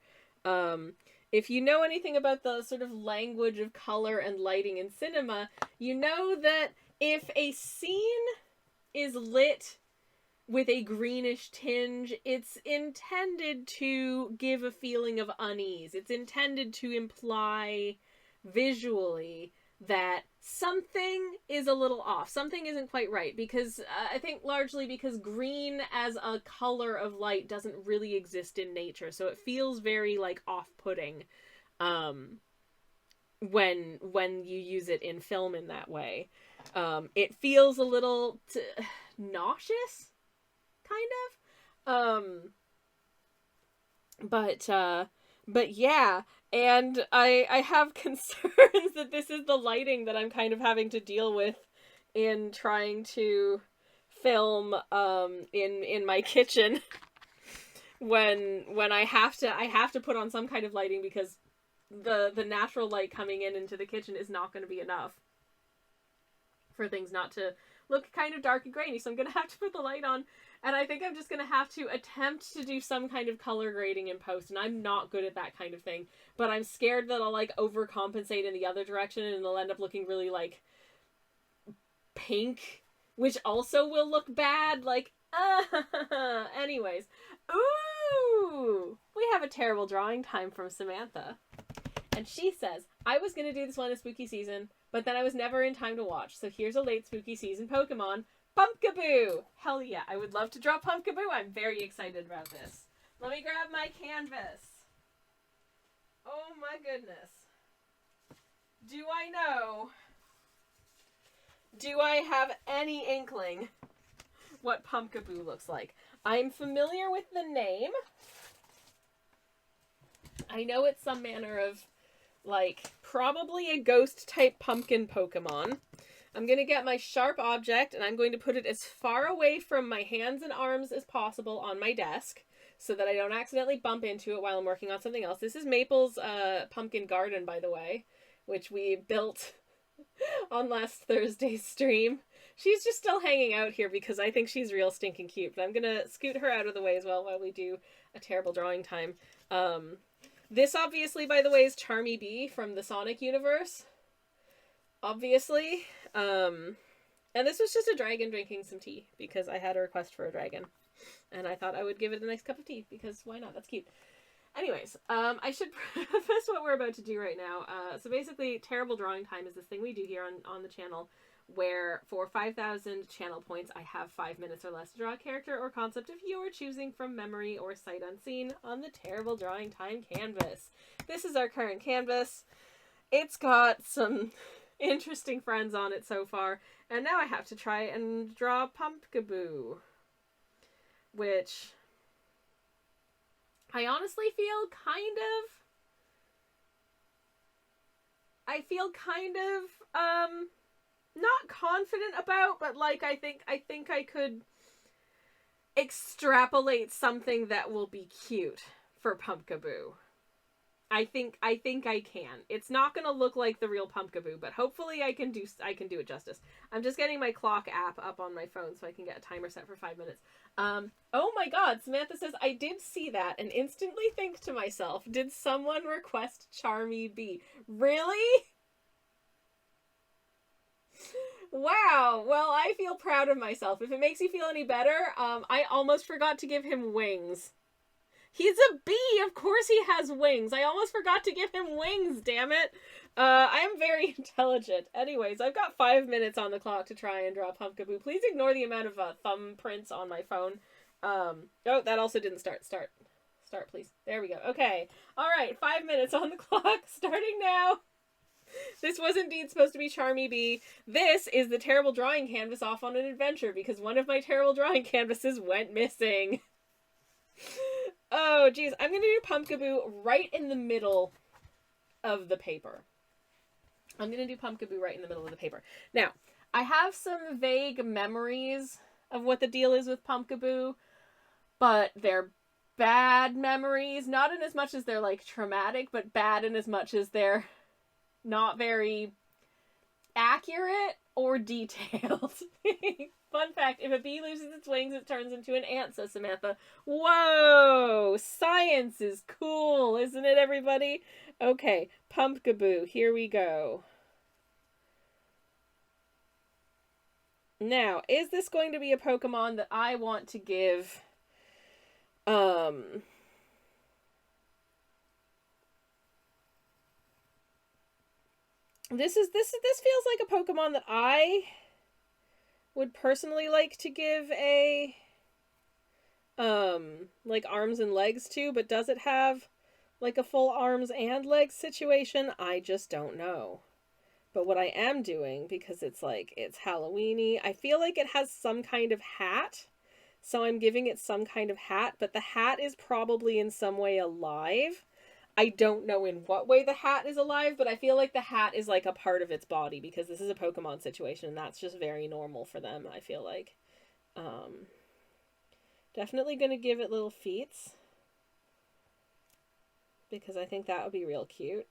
If you know anything about the sort of language of color and lighting in cinema, you know that if a scene is lit with a greenish tinge, it's intended to give a feeling of unease. It's intended to imply visually that something is a little off. Something isn't quite right, because I think largely because green as a color of light doesn't really exist in nature, so it feels very like off-putting when you use it in film in that way. It feels a little nauseous, kind of. But yeah, and I have concerns that this is the lighting that I'm kind of having to deal with in trying to film in my kitchen when I have to put on some kind of lighting, because the natural light coming into the kitchen is not going to be enough for things not to look kind of dark and grainy, so I'm going to have to put the light on. And I think I'm just going to have to attempt to do some kind of color grading in post, and I'm not good at that kind of thing. But I'm scared that I'll, like, overcompensate in the other direction, and it'll end up looking really, like, pink, which also will look bad. Like, anyways. Ooh! We have a terrible drawing time from Samantha. And she says, I was going to do this one in spooky season, but then I was never in time to watch, so here's a late spooky season Pokemon. Pumpkaboo! Hell yeah, I would love to draw Pumpkaboo. I'm very excited about this. Let me grab my canvas. Oh my goodness. Do I have any inkling what Pumpkaboo looks like? I'm familiar with the name. I know it's some manner of, like, probably a ghost-type pumpkin Pokemon. I'm going to get my sharp object, and I'm going to put it as far away from my hands and arms as possible on my desk, so that I don't accidentally bump into it while I'm working on something else. This is Maple's pumpkin garden, by the way, which we built on last Thursday's stream. She's just still hanging out here because I think she's real stinking cute, but I'm going to scoot her out of the way as well while we do a terrible drawing time. This, obviously, by the way, is Charmy Bee from the Sonic universe. Obviously. And this was just a dragon drinking some tea, because I had a request for a dragon. And I thought I would give it a nice cup of tea, because why not? That's cute. Anyways, I should preface what we're about to do right now. So basically, Terrible Drawing Time is this thing we do here on the channel, where for 5,000 channel points, I have 5 minutes or less to draw a character or concept of your choosing from memory or sight unseen on the Terrible Drawing Time canvas. This is our current canvas. It's got some interesting friends on it so far, and now I have to try and draw Pumpkaboo, which I honestly feel kind of not confident about, but like I think I could extrapolate something that will be cute for Pumpkaboo. I think I can. It's not gonna look like the real Pumpkaboo, but hopefully I can do it justice. I'm just getting my clock app up on my phone so I can get a timer set for 5 minutes. Oh my god, Samantha says, I did see that and instantly think to myself, did someone request Charmy Bee? Really? Wow, well, I feel proud of myself. If it makes you feel any better, I almost forgot to give him wings. He's a bee! Of course he has wings! I almost forgot to give him wings, damn it! I am very intelligent. Anyways, I've got 5 minutes on the clock to try and draw Pumpkaboo. Please ignore the amount of thumbprints on my phone. Oh, that also didn't start. Start, please. There we go. Okay. Alright, 5 minutes on the clock, starting now! This was indeed supposed to be Charmy Bee. This is the Terrible Drawing Canvas off on an adventure, because one of my Terrible Drawing Canvases went missing. Oh, geez. I'm going to do Pumpkaboo right in the middle of the paper. Now, I have some vague memories of what the deal is with Pumpkaboo, but they're bad memories. Not in as much as they're like traumatic, but bad in as much as they're not very accurate or detailed. Fun fact, if a bee loses its wings, it turns into an ant, says Samantha. Whoa! Science is cool, isn't it, everybody? Okay, Pumpkaboo, here we go. Now, is this going to be a Pokemon that I want to give, this feels like a Pokemon that I would personally like to give a, like arms and legs to, but does it have like a full arms and legs situation? I just don't know. But what I am doing, because it's like, it's Halloween-y, I feel like it has some kind of hat. So I'm giving it some kind of hat, but the hat is probably in some way alive. I don't know in what way the hat is alive, but I feel like the hat is like a part of its body, because this is a Pokemon situation, and that's just very normal for them, I feel like. Definitely gonna give it little feet, because I think that would be real cute.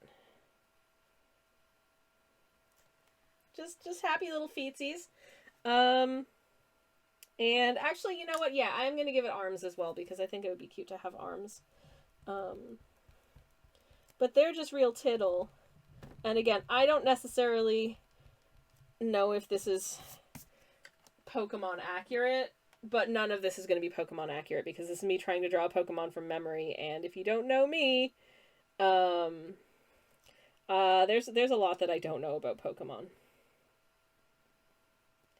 Just happy little feetsies. And actually, you know what? Yeah, I'm going to give it arms as well, because I think it would be cute to have arms. But they're just real tittle. And again, I don't necessarily know if this is Pokemon accurate, but none of this is going to be Pokemon accurate, because this is me trying to draw a Pokemon from memory, and if you don't know me, there's a lot that I don't know about Pokemon.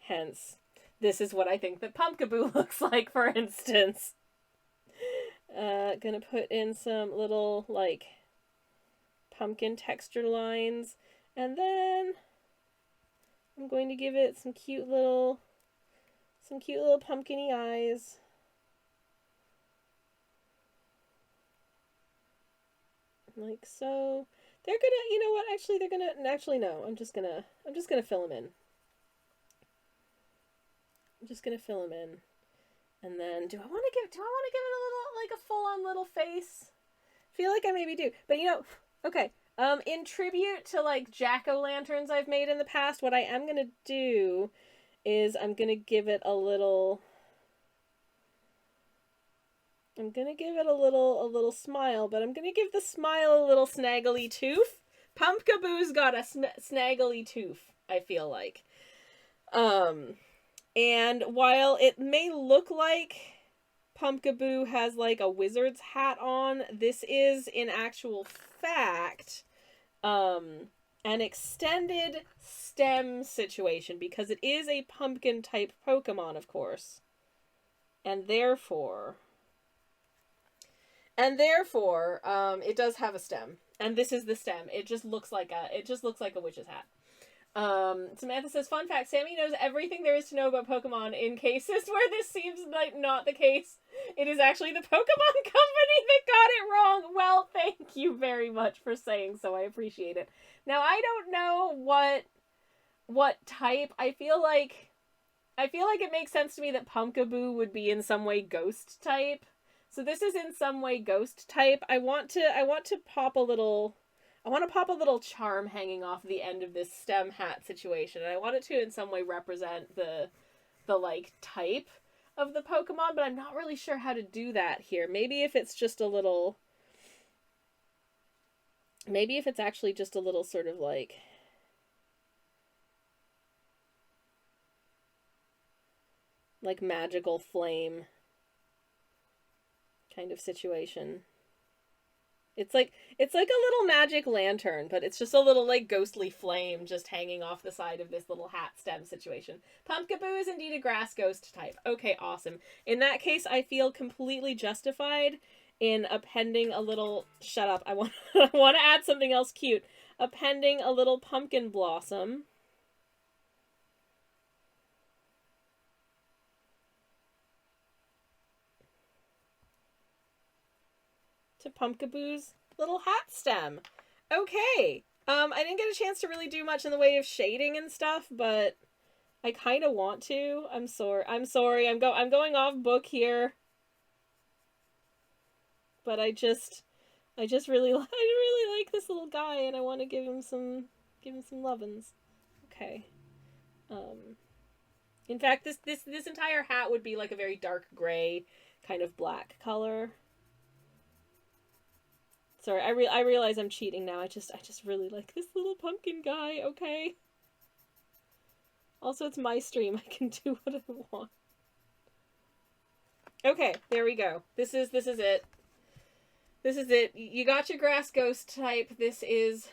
Hence, this is what I think that Pumpkaboo looks like, for instance. Gonna put in some little, like, pumpkin texture lines, and then I'm going to give it some cute little pumpkin-y eyes. Like so. They're gonna, you know what, actually no, I'm just gonna fill them in. I'm just gonna fill them in. And then, do I want to give it a little, like a full-on little face? I feel like I maybe do. But you know, okay. In tribute to like jack-o'-lanterns I've made in the past, what I am gonna do is I'm gonna give it a little smile, but I'm gonna give the smile a little snaggly tooth. Pumpkaboo's got a snaggly tooth, I feel like. And while it may look like Pumpkaboo has like a wizard's hat on, this is in actual fact an extended stem situation, because it is a pumpkin type Pokemon, of course. And therefore, it does have a stem. And this is the stem. It just looks like a witch's hat. Samantha says, fun fact, Sammy knows everything there is to know about Pokemon. In cases where this seems like not the case, it is actually the Pokemon Company that got it wrong. Well, thank you very much for saying so. I appreciate it. Now, I don't know what type. I feel like it makes sense to me that Pumpkaboo would be in some way ghost type. So this is in some way ghost type. I want to pop a little charm hanging off the end of this stem hat situation. And I want it to in some way represent the like type of the Pokemon, but I'm not really sure how to do that here. Maybe if it's actually just a little sort of like magical flame kind of situation. It's like a little magic lantern, but it's just a little like ghostly flame just hanging off the side of this little hat stem situation. Pumpkaboo is indeed a grass ghost type. Okay, awesome. In that case, I feel completely justified in appending a little... Shut up. I want to add something else cute. Appending a little pumpkin blossom. To Pumpkaboo's little hat stem. Okay. I didn't get a chance to really do much in the way of shading and stuff, but I kind of want to. I'm sorry. I'm going off book here. But I just really I really like this little guy and I want to give him some lovin's. Okay. Um in fact this entire hat would be like a very dark gray kind of black color. Sorry, I realize I'm cheating now. I just really like this little pumpkin guy, okay? Also, it's my stream. I can do what I want. Okay, there we go. This is it. This is it. You got your grass ghost type. This is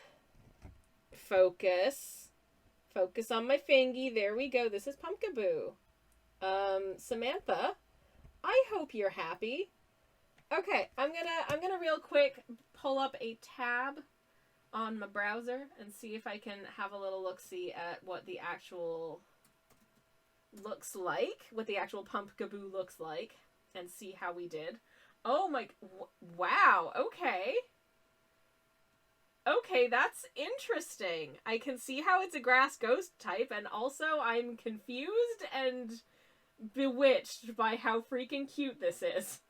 focus. Focus on my fingy. There we go. This is Pumpkaboo. Samantha, I hope you're happy. Okay, I'm gonna real quick pull up a tab on my browser and see if I can have a little look-see at what the actual looks like, what the actual Pumpkaboo looks like, and see how we did. Oh my, wow, okay. Okay, that's interesting. I can see how it's a grass ghost type, and also I'm confused and bewitched by how freaking cute this is.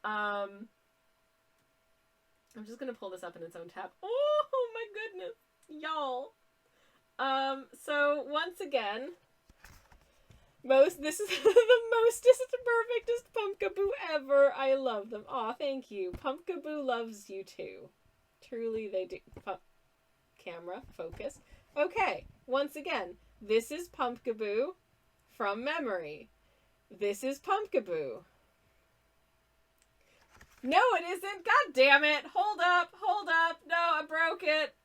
I'm just gonna pull this up in its own tab. Oh my goodness, y'all. So once again, this is the mostest perfectest Pumpkaboo ever. I love them. Aw, thank you. Pumpkaboo loves you too. Truly they do. Camera, focus. Okay, once again, this is Pumpkaboo from memory. This is Pumpkaboo. No, it isn't. God damn it. Hold up. No, I broke it.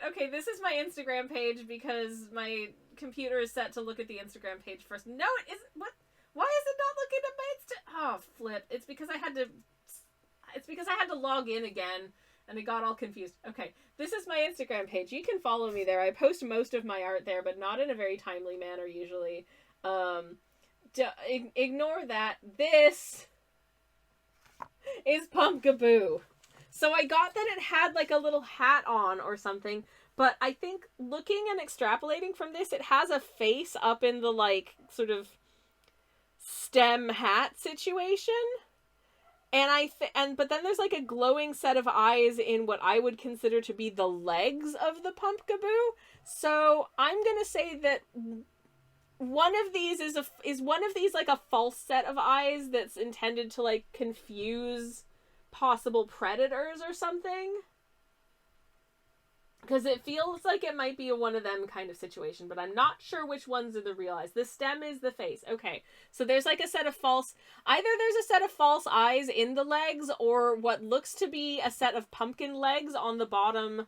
Okay, this is my Instagram page because my computer is set to look at the Instagram page first. No, it isn't. What? Why is it not looking at my Oh, flip. It's because I had to log in again and it got all confused. Okay, this is my Instagram page. You can follow me there. I post most of my art there, but not in a very timely manner usually. Ignore that. This is Pumpkaboo. So I got that it had like a little hat on or something, but I think looking and extrapolating from this, it has a face up in the like sort of stem hat situation. And but then there's like a glowing set of eyes in what I would consider to be the legs of the Pumpkaboo. So I'm gonna say that one of these is one of these like a false set of eyes that's intended to like confuse possible predators or something. Because it feels like it might be a one of them kind of situation, but I'm not sure which ones are the real eyes. The stem is the face. Okay, so there's like a set of false... Either there's a set of false eyes in the legs, or what looks to be a set of pumpkin legs on the bottom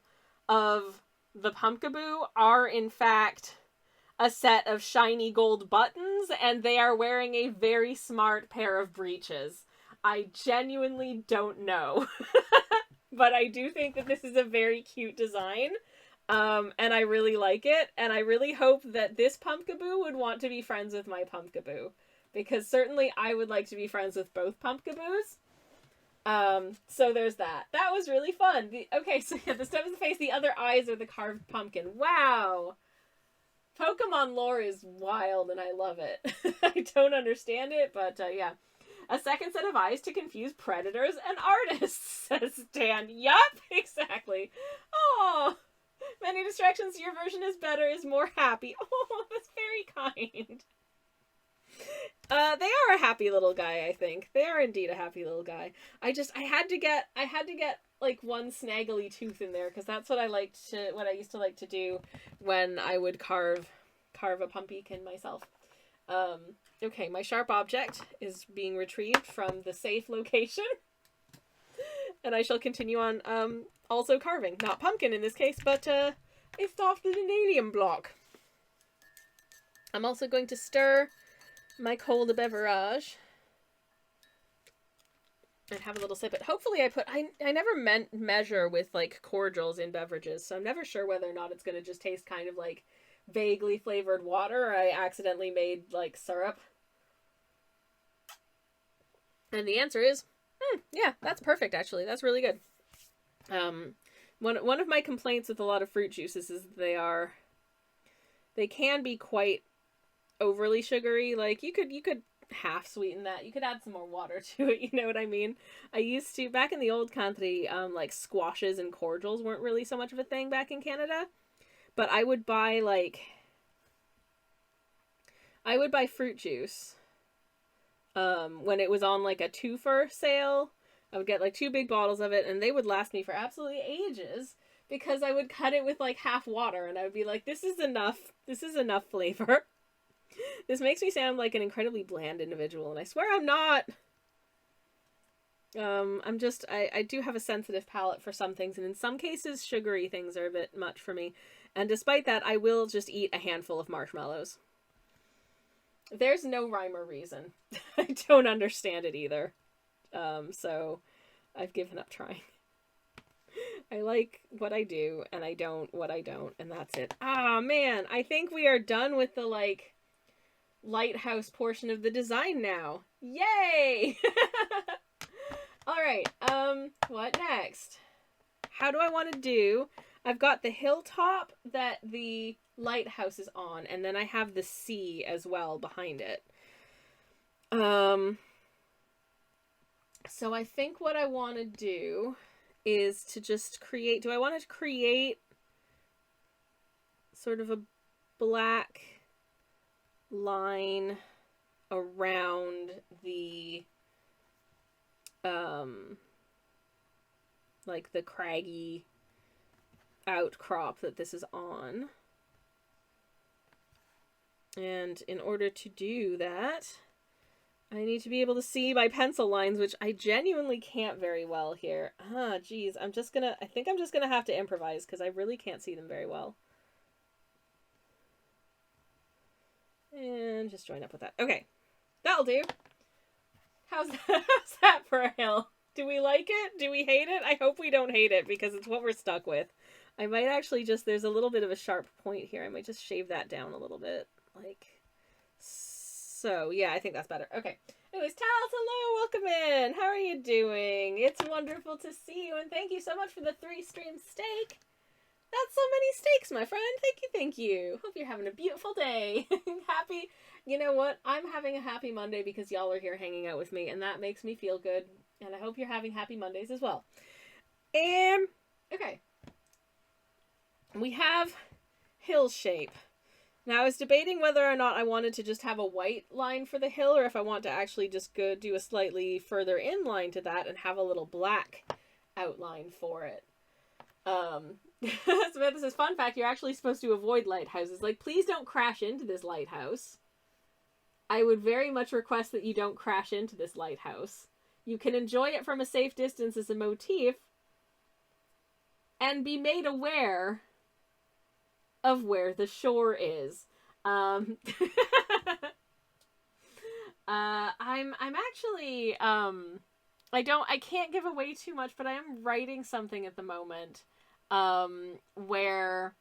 of the Pumpkaboo are in fact a set of shiny gold buttons, and they are wearing a very smart pair of breeches. I genuinely don't know. But I do think that this is a very cute design, and I really like it, and I really hope that this Pumpkaboo would want to be friends with my Pumpkaboo, because certainly I would like to be friends with both Pumpkaboos. So there's that. That was really fun. Okay, so yeah, the stem is the face, the other eyes are the carved pumpkin. Wow! Pokemon lore is wild, and I love it. I don't understand it, but yeah. A second set of eyes to confuse predators and artists, says Dan. Yup, exactly. Oh, many distractions. Your version is better, is more happy. Oh, that's very kind. They are a happy little guy, I think. They are indeed a happy little guy. I had to get like one snaggly tooth in there, because that's what I used to like to do when I would carve a pumpkin myself. Okay, my sharp object is being retrieved from the safe location. And I shall continue on, also carving. Not pumpkin in this case, but, a soft vanadium block. I'm also going to stir my cold beverage. And have a little sip. But hopefully I never measure with, like, cordials in beverages, so I'm never sure whether or not it's going to just taste kind of like vaguely flavored water, or I accidentally made, like, syrup. And the answer is, yeah, that's perfect, actually. That's really good. One of my complaints with a lot of fruit juices is they can be quite overly sugary. Like, you could half sweeten that. You could add some more water to it, you know what I mean? I used to, back in the old country, like, squashes and cordials weren't really so much of a thing back in Canada. But I would buy, like, fruit juice, when it was on, like, a two-for sale. I would get, like, 2 big bottles of it, and they would last me for absolutely ages, because I would cut it with, like, half water, and I would be like, this is enough flavor. This makes me sound like an incredibly bland individual, and I swear I'm not. I do have a sensitive palate for some things, and in some cases, sugary things are a bit much for me. And despite that, I will just eat a handful of marshmallows. There's no rhyme or reason. I don't understand it either. So I've given up trying. I like what I do, and I don't what I don't, and that's it. Ah, man, I think we are done with the, like, lighthouse portion of the design now. Yay! Alright, what next? How do I want to do? I've got the hilltop that the lighthouse is on, and then I have the sea as well behind it. So I think what I want to do is to just create... Do I want to create sort of a black line around the, like, the craggy outcrop that this is on? And in order to do that, I need to be able to see my pencil lines, which I genuinely can't very well here. Geez, I think I'm just gonna have to improvise, because I really can't see them very well. And just join up with that. Okay, that'll do. How's that for a hill? Do we like it? Do we hate it? I hope we don't hate it, because it's what we're stuck with. I might actually just, there's a little bit of a sharp point here. I might just shave that down a little bit. Like, so, yeah, I think that's better. Okay. Anyways, Tals, hello, welcome in. How are you doing? It's wonderful to see you, and thank you so much for the 3-stream steak. That's so many steaks, my friend. Thank you. Hope you're having a beautiful day. Happy, you know what? I'm having a happy Monday because y'all are here hanging out with me, and that makes me feel good. And I hope you're having happy Mondays as well. Okay. We have hill shape. Now, I was debating whether or not I wanted to just have a white line for the hill, or if I want to actually just go do a slightly further in line to that and have a little black outline for it. Samantha says, fun fact, you're actually supposed to avoid lighthouses. Like, please don't crash into this lighthouse. I would very much request that you don't crash into this lighthouse. You can enjoy it from a safe distance as a motif and be made aware of where the shore is. I'm actually, I can't give away too much, but I am writing something at the moment, where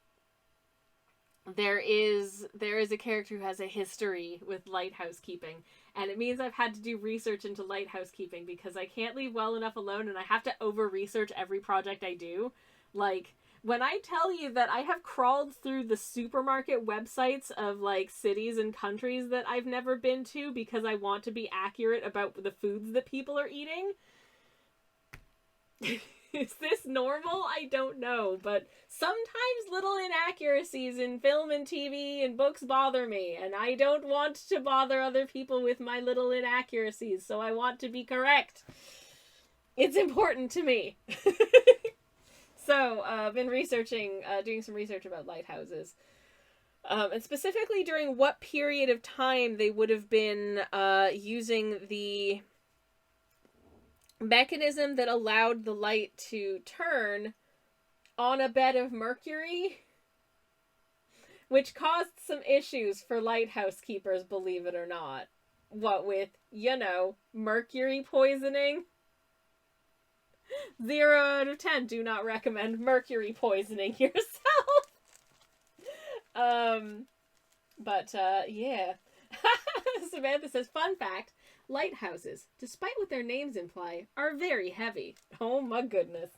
there is a character who has a history with lighthouse keeping, and it means I've had to do research into lighthouse keeping because I can't leave well enough alone, and I have to over-research every project I do. Like, when I tell you that I have crawled through the supermarket websites of, like, cities and countries that I've never been to because I want to be accurate about the foods that people are eating... Is this normal? I don't know, but sometimes little inaccuracies in film and TV and books bother me, and I don't want to bother other people with my little inaccuracies, so I want to be correct. It's important to me. So, I've been researching, doing some research about lighthouses. And specifically during what period of time they would have been using the mechanism that allowed the light to turn on a bed of mercury, which caused some issues for lighthouse keepers, believe it or not. What with, you know, mercury poisoning? 0 out of 10, do not recommend mercury poisoning yourself. Yeah. Samantha says, fun fact, lighthouses, despite what their names imply, are very heavy. Oh my goodness.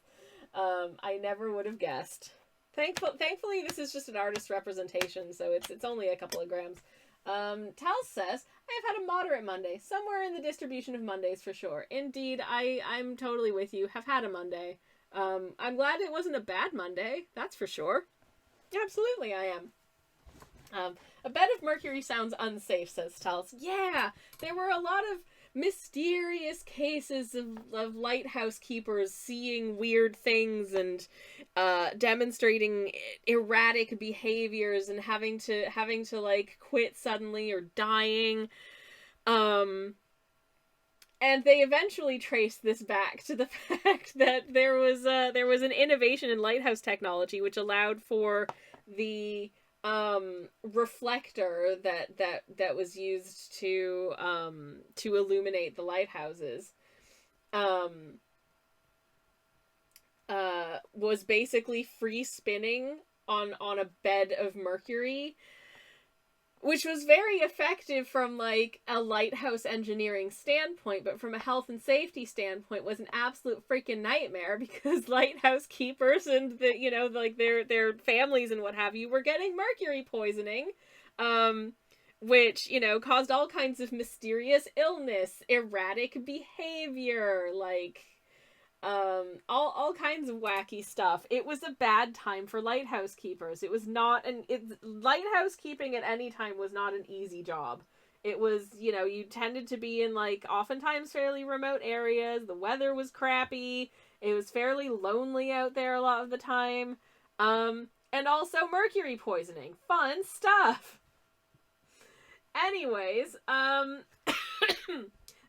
I never would have guessed. Thankfully, this is just an artist representation, so it's only a couple of grams. Tal says, I have had a moderate Monday, somewhere in the distribution of Mondays for sure. Indeed, I'm totally with you, have had a Monday. I'm glad it wasn't a bad Monday, that's for sure. Absolutely, I am. A bed of mercury sounds unsafe, says Tals. Yeah, there were a lot of mysterious cases of lighthouse keepers seeing weird things and demonstrating erratic behaviors and having to like quit suddenly or dying. And they eventually traced this back to the fact that there was an innovation in lighthouse technology which allowed for the reflector that was used to illuminate the lighthouses was basically free spinning on a bed of mercury, which was very effective from like a lighthouse engineering standpoint, but from a health and safety standpoint was an absolute freaking nightmare because lighthouse keepers and the, you know, like their families and what have you were getting mercury poisoning, which, you know, caused all kinds of mysterious illness, erratic behavior, like all kinds of wacky stuff. It was a bad time for lighthouse keepers. It was not lighthouse keeping at any time was not an easy job. It was, you know, you tended to be in like oftentimes fairly remote areas. The weather was crappy. It was fairly lonely out there a lot of the time. And also mercury poisoning. Fun stuff. Anyways,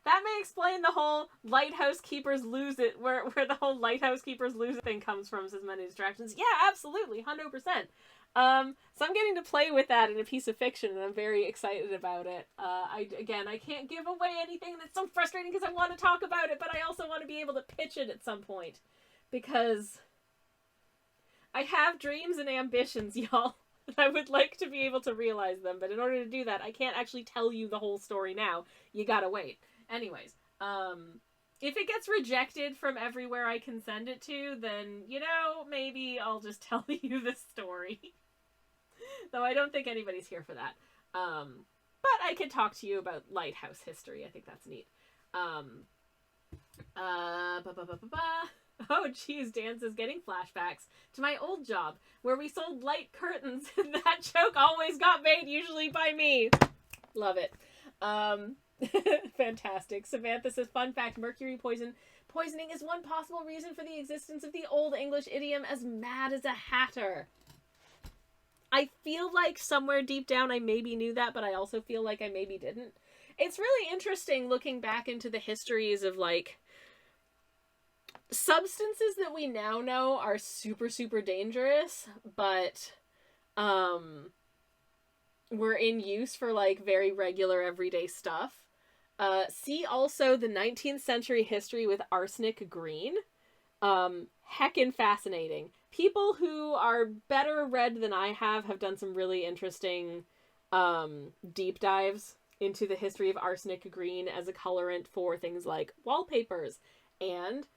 that may explain the whole lighthouse keepers lose it, where the whole lighthouse keepers lose it thing comes from, says Many Distractions. Yeah, absolutely, 100%. So I'm getting to play with that in a piece of fiction, and I'm very excited about it. I can't give away anything, that's so frustrating because I want to talk about it, but I also want to be able to pitch it at some point. Because I have dreams and ambitions, y'all. I would like to be able to realize them, but in order to do that, I can't actually tell you the whole story now. You gotta wait. Anyways, if it gets rejected from everywhere I can send it to, then, you know, maybe I'll just tell you the story. Though I don't think anybody's here for that. But I could talk to you about lighthouse history. I think that's neat. Oh, geez, Dan says, getting flashbacks to my old job, where we sold light curtains, and that joke always got made, usually by me. Love it. Fantastic. Samantha says, fun fact, mercury poisoning is one possible reason for the existence of the Old English idiom, as mad as a hatter. I feel like somewhere deep down I maybe knew that, but I also feel like I maybe didn't. It's really interesting looking back into the histories of, like, substances that we now know are super, super dangerous, but, were in use for, like, very regular everyday stuff. See also the 19th century history with arsenic green. Heckin' fascinating. People who are better read than I have done some really interesting, deep dives into the history of arsenic green as a colorant for things like wallpapers and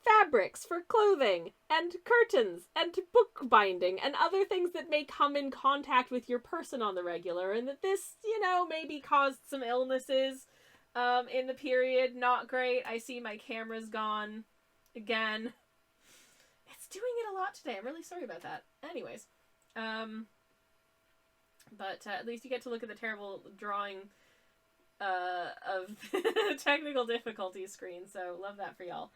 fabrics for clothing and curtains and bookbinding and other things that may come in contact with your person on the regular, and that this, you know, maybe caused some illnesses in the period. Not great. I see my camera's gone again. It's doing it a lot today. I'm really sorry about that. Anyways, but at least you get to look at the terrible drawing of technical difficulties screen, so love that for y'all.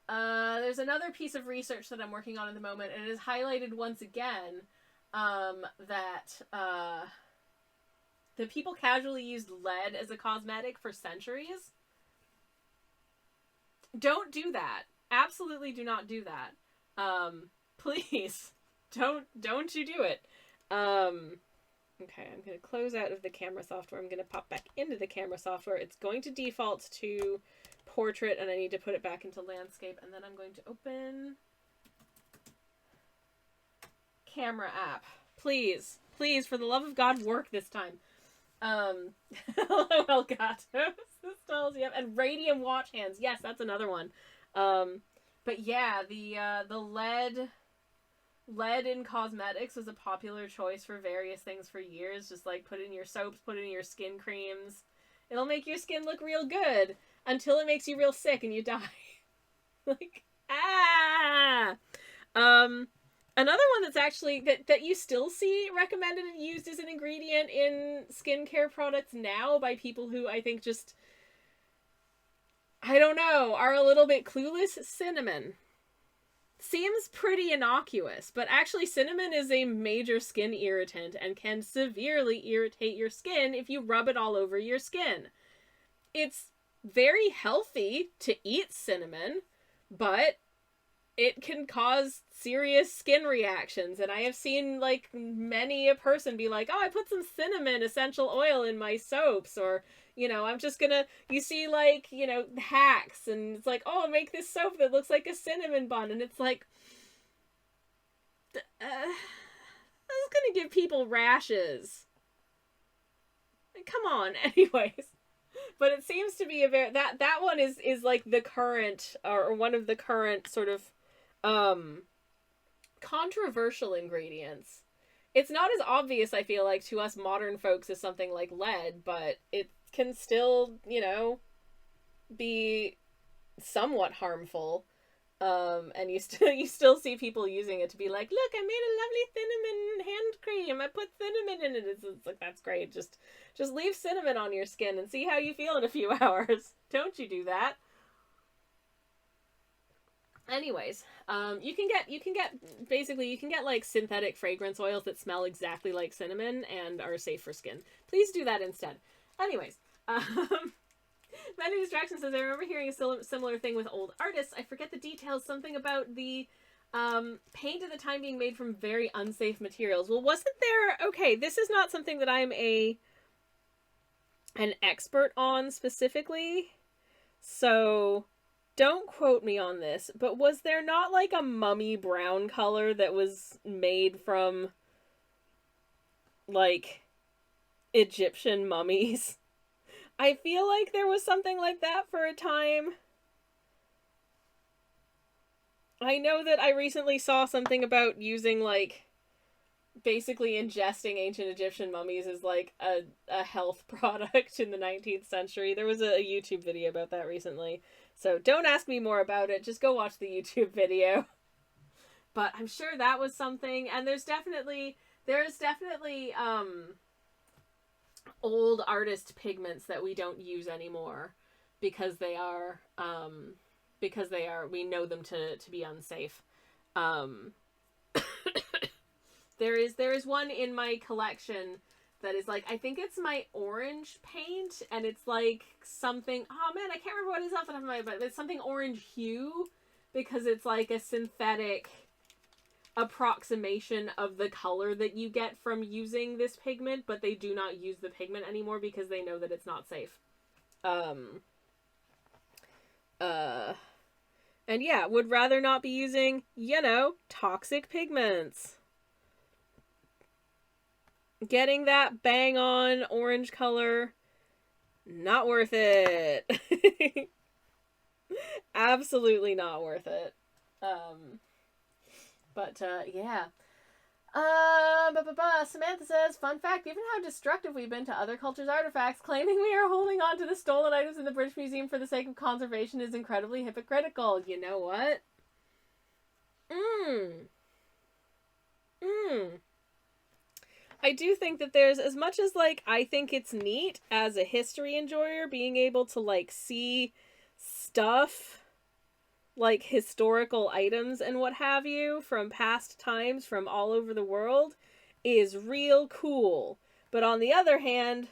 There's another piece of research that I'm working on at the moment, and it is highlighted once again that people casually used lead as a cosmetic for centuries. Don't do that. Absolutely do not do that. Please. Don't you do it. Okay, I'm going to close out of the camera software. I'm going to pop back into the camera software. It's going to default to portrait, and I need to put it back into landscape, and then I'm going to open camera app. Please, for the love of God, work this time. Hello, Elgato. Yep, and radium watch hands. Yes, that's another one. But yeah, the lead in cosmetics was a popular choice for various things for years. Just like put it in your soaps, put it in your skin creams. It'll make your skin look real good until it makes you real sick and you die. Like, ah! Another one that's actually, that you still see recommended and used as an ingredient in skincare products now by people who I think just, I don't know, are a little bit clueless. Cinnamon. Seems pretty innocuous, but actually cinnamon is a major skin irritant and can severely irritate your skin if you rub it all over your skin. It's very healthy to eat cinnamon, but it can cause serious skin reactions, and I have seen, like, many a person be like, oh, I put some cinnamon essential oil in my soaps, or, you know, I'm just gonna, you see, like, you know, hacks, and it's like, oh, make this soap that looks like a cinnamon bun, and it's like, that's gonna give people rashes. Come on, anyways. But it seems to be a very, that one is like the current, or one of the current sort of, controversial ingredients. It's not as obvious, I feel like, to us modern folks as something like lead, but it can still, you know, be somewhat harmful. And you still see people using it to be like, look, I made a lovely cinnamon hand cream. I put cinnamon in it. It's like, that's great. Just leave cinnamon on your skin and see how you feel in a few hours. Don't you do that. Anyways, you can get like synthetic fragrance oils that smell exactly like cinnamon and are safe for skin. Please do that instead. Anyways, Many Distractions says, I remember hearing a similar thing with old artists. I forget the details. Something about the paint at the time being made from very unsafe materials. Well, wasn't there... Okay, this is not something that I'm an expert on specifically, so don't quote me on this, but was there not like a mummy brown color that was made from, like, Egyptian mummies? I feel like there was something like that for a time. I know that I recently saw something about using, like, basically ingesting ancient Egyptian mummies as, like, a health product in the 19th century. There was a YouTube video about that recently. So don't ask me more about it. Just go watch the YouTube video. But I'm sure that was something. And there's definitely old artist pigments that we don't use anymore because they are we know them to be unsafe. There is one in my collection that is like, I think it's my orange paint, and it's like something, oh man, I can't remember what it is off the top of my head, but it's something orange hue, because it's like a synthetic approximation of the color that you get from using this pigment, but they do not use the pigment anymore because they know that it's not safe. And yeah, would rather not be using, you know, toxic pigments. Getting that bang on orange color, not worth it. Absolutely not worth it. Yeah. Samantha says, fun fact, given how destructive we've been to other cultures' artifacts, claiming we are holding on to the stolen items in the British Museum for the sake of conservation is incredibly hypocritical. You know what? I do think that there's, as much as, like, I think it's neat as a history enjoyer, being able to, like, see stuff, like, historical items and what have you, from past times from all over the world, is real cool. But on the other hand,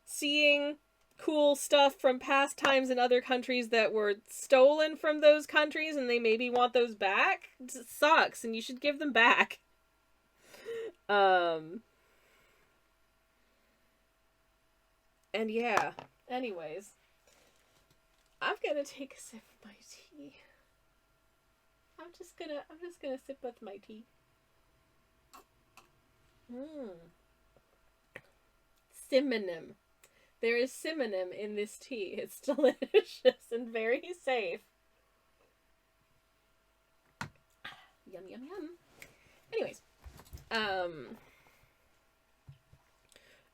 seeing cool stuff from past times in other countries that were stolen from those countries and they maybe want those back, sucks, and you should give them back. And yeah, anyways, I'm gonna take a sip of my tea. I'm just gonna sip with my tea. Cinnamon. There is cinnamon in this tea. It's delicious and very safe. Yum, yum, yum. Um,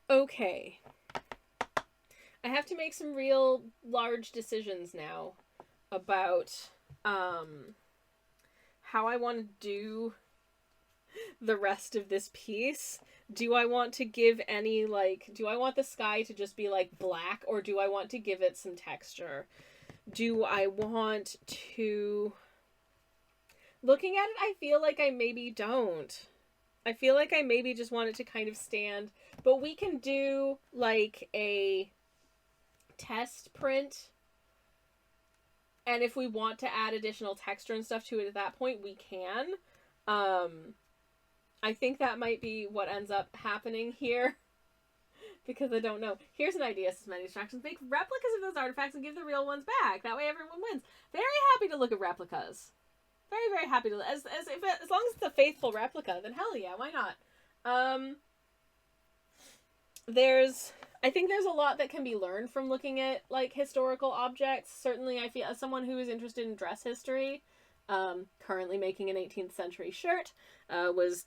okay. I have to make some real large decisions now about how I want to do the rest of this piece. Do I want to give any, like, do I want the sky to just be like black, or do I want to give it some texture? Do I want to... Looking at it, I feel like I maybe don't. I feel like I maybe just want it to kind of stand, but we can do like a test print, and if we want to add additional texture and stuff to it at that point, we can. I think that might be what ends up happening here, because I don't know. Here's an idea, Suspended Distractions. Make replicas of those artifacts and give the real ones back. That way everyone wins. Very happy to look at replicas. Very, very happy to, as long as it's a faithful replica, then hell yeah, why not? I think there's a lot that can be learned from looking at, like, historical objects. Certainly, I feel, as someone who is interested in dress history, currently making an 18th century shirt, was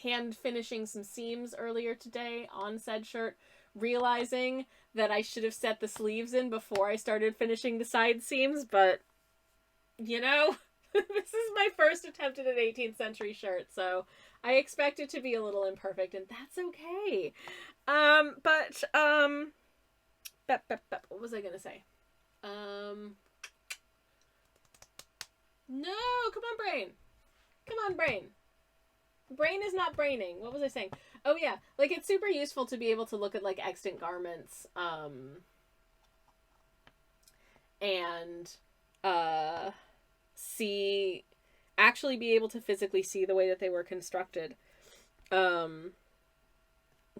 hand finishing some seams earlier today on said shirt, realizing that I should have set the sleeves in before I started finishing the side seams, but, you know, this is my first attempt at an 18th century shirt, so I expect it to be a little imperfect, and that's okay. What was I gonna say? No, come on, brain. Come on, brain. Brain is not braining. What was I saying? Oh yeah, like, it's super useful to be able to look at, like, extant garments, and actually be able to physically see the way that they were constructed,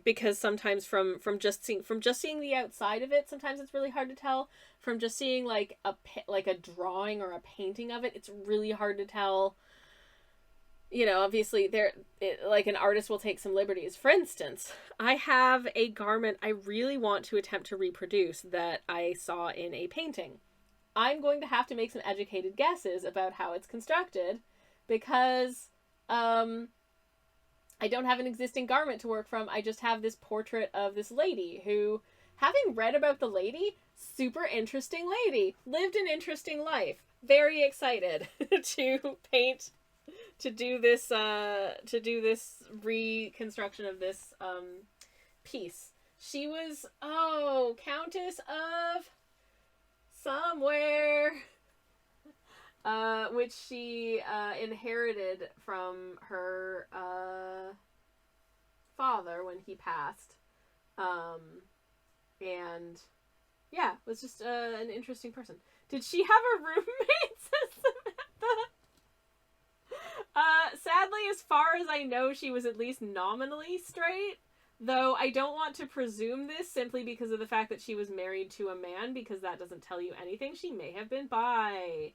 because sometimes from just seeing the outside of it, sometimes it's really hard to tell. From just seeing like a drawing or a painting of it, it's really hard to tell. You know, obviously like, an artist will take some liberties. For instance, I have a garment I really want to attempt to reproduce that I saw in a painting. I'm going to have to make some educated guesses about how it's constructed, because I don't have an existing garment to work from. I just have this portrait of this lady who, having read about the lady, super interesting lady, lived an interesting life. Very excited to paint, to do this reconstruction of this piece. She was, Countess of somewhere, which she inherited from her father when he passed, and yeah, was just an interesting person. Did she have a roommate, says Samantha? Sadly, as far as I know, she was at least nominally straight, though I don't want to presume this simply because of the fact that she was married to a man, because that doesn't tell you anything. She may have been bi,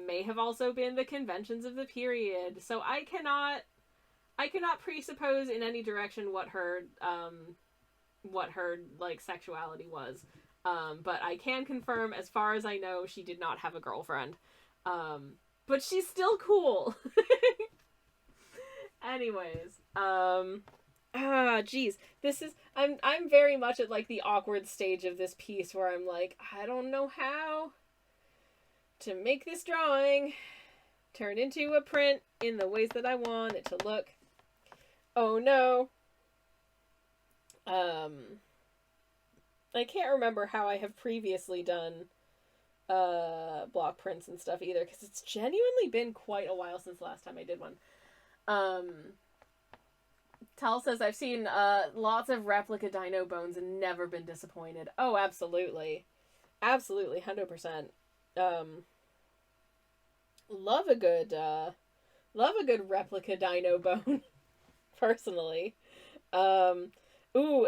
may have also been the conventions of the period, so I cannot presuppose in any direction what her like sexuality was, but I can confirm, as far as I know, she did not have a girlfriend, but she's still cool. Anyways, geez, this is, I'm very much at, like, the awkward stage of this piece where I'm like, I don't know how to make this drawing turn into a print in the ways that I want it to look. Oh no. I can't remember how I have previously done block prints and stuff either, because it's genuinely been quite a while since the last time I did one. Tal says, I've seen lots of replica dino bones and never been disappointed. Oh, absolutely. Absolutely, 100%. Love a good replica dino bone, personally.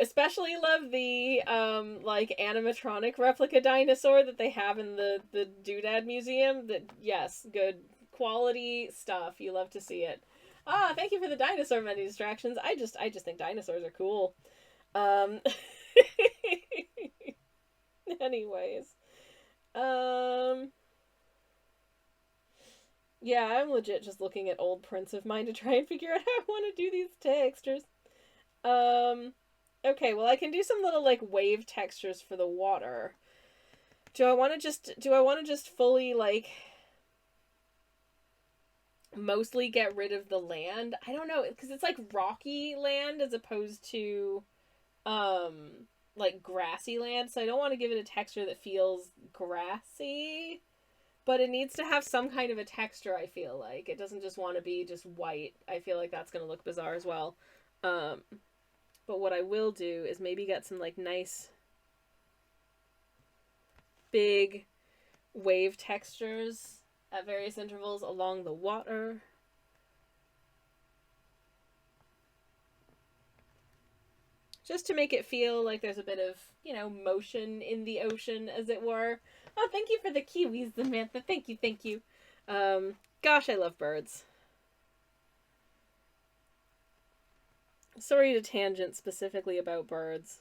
Especially love the like, animatronic replica dinosaur that they have in the Doodad Museum. That, yes, good quality stuff. You love to see it. Thank you for the dinosaur many distractions. I just think dinosaurs are cool. Anyways. Yeah, I'm legit just looking at old prints of mine to try and figure out how I want to do these textures. Okay, well I can do some little like wave textures for the water. Do I want to just fully like mostly get rid of the land? I don't know, because it's like rocky land as opposed to like grassy land, so I don't want to give it a texture that feels grassy, but it needs to have some kind of a texture. I feel like it doesn't just want to be just white. I feel like that's going to look bizarre as well. But what I will do is maybe get some like nice big wave textures at various intervals along the water. Just to make it feel like there's a bit of, you know, motion in the ocean, as it were. Oh, thank you for the kiwis, Samantha. Thank you, thank you. Gosh, I love birds. Sorry to tangent specifically about birds.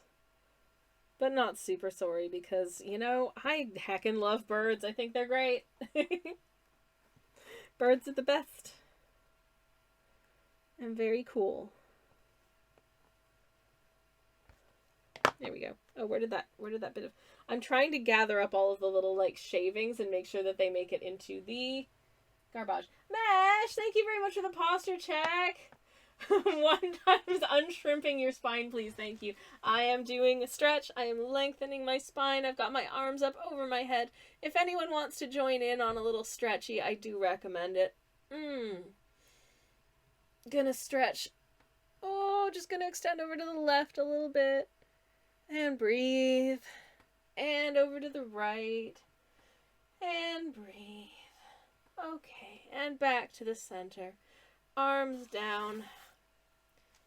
But not super sorry because, you know, I heckin' love birds. I think they're great. Birds are the best. And very cool. There we go. Oh, where did that bit of... I'm trying to gather up all of the little, like, shavings and make sure that they make it into the garbage. Mesh, thank you very much for the posture check. 1 times unshrimping your spine, please. Thank you. I am doing a stretch. I am lengthening my spine. I've got my arms up over my head. If anyone wants to join in on a little stretchy, I do recommend it. Gonna stretch. Oh, just gonna extend over to the left a little bit. And breathe. And over to the right. And breathe. Okay. And back to the center. Arms down.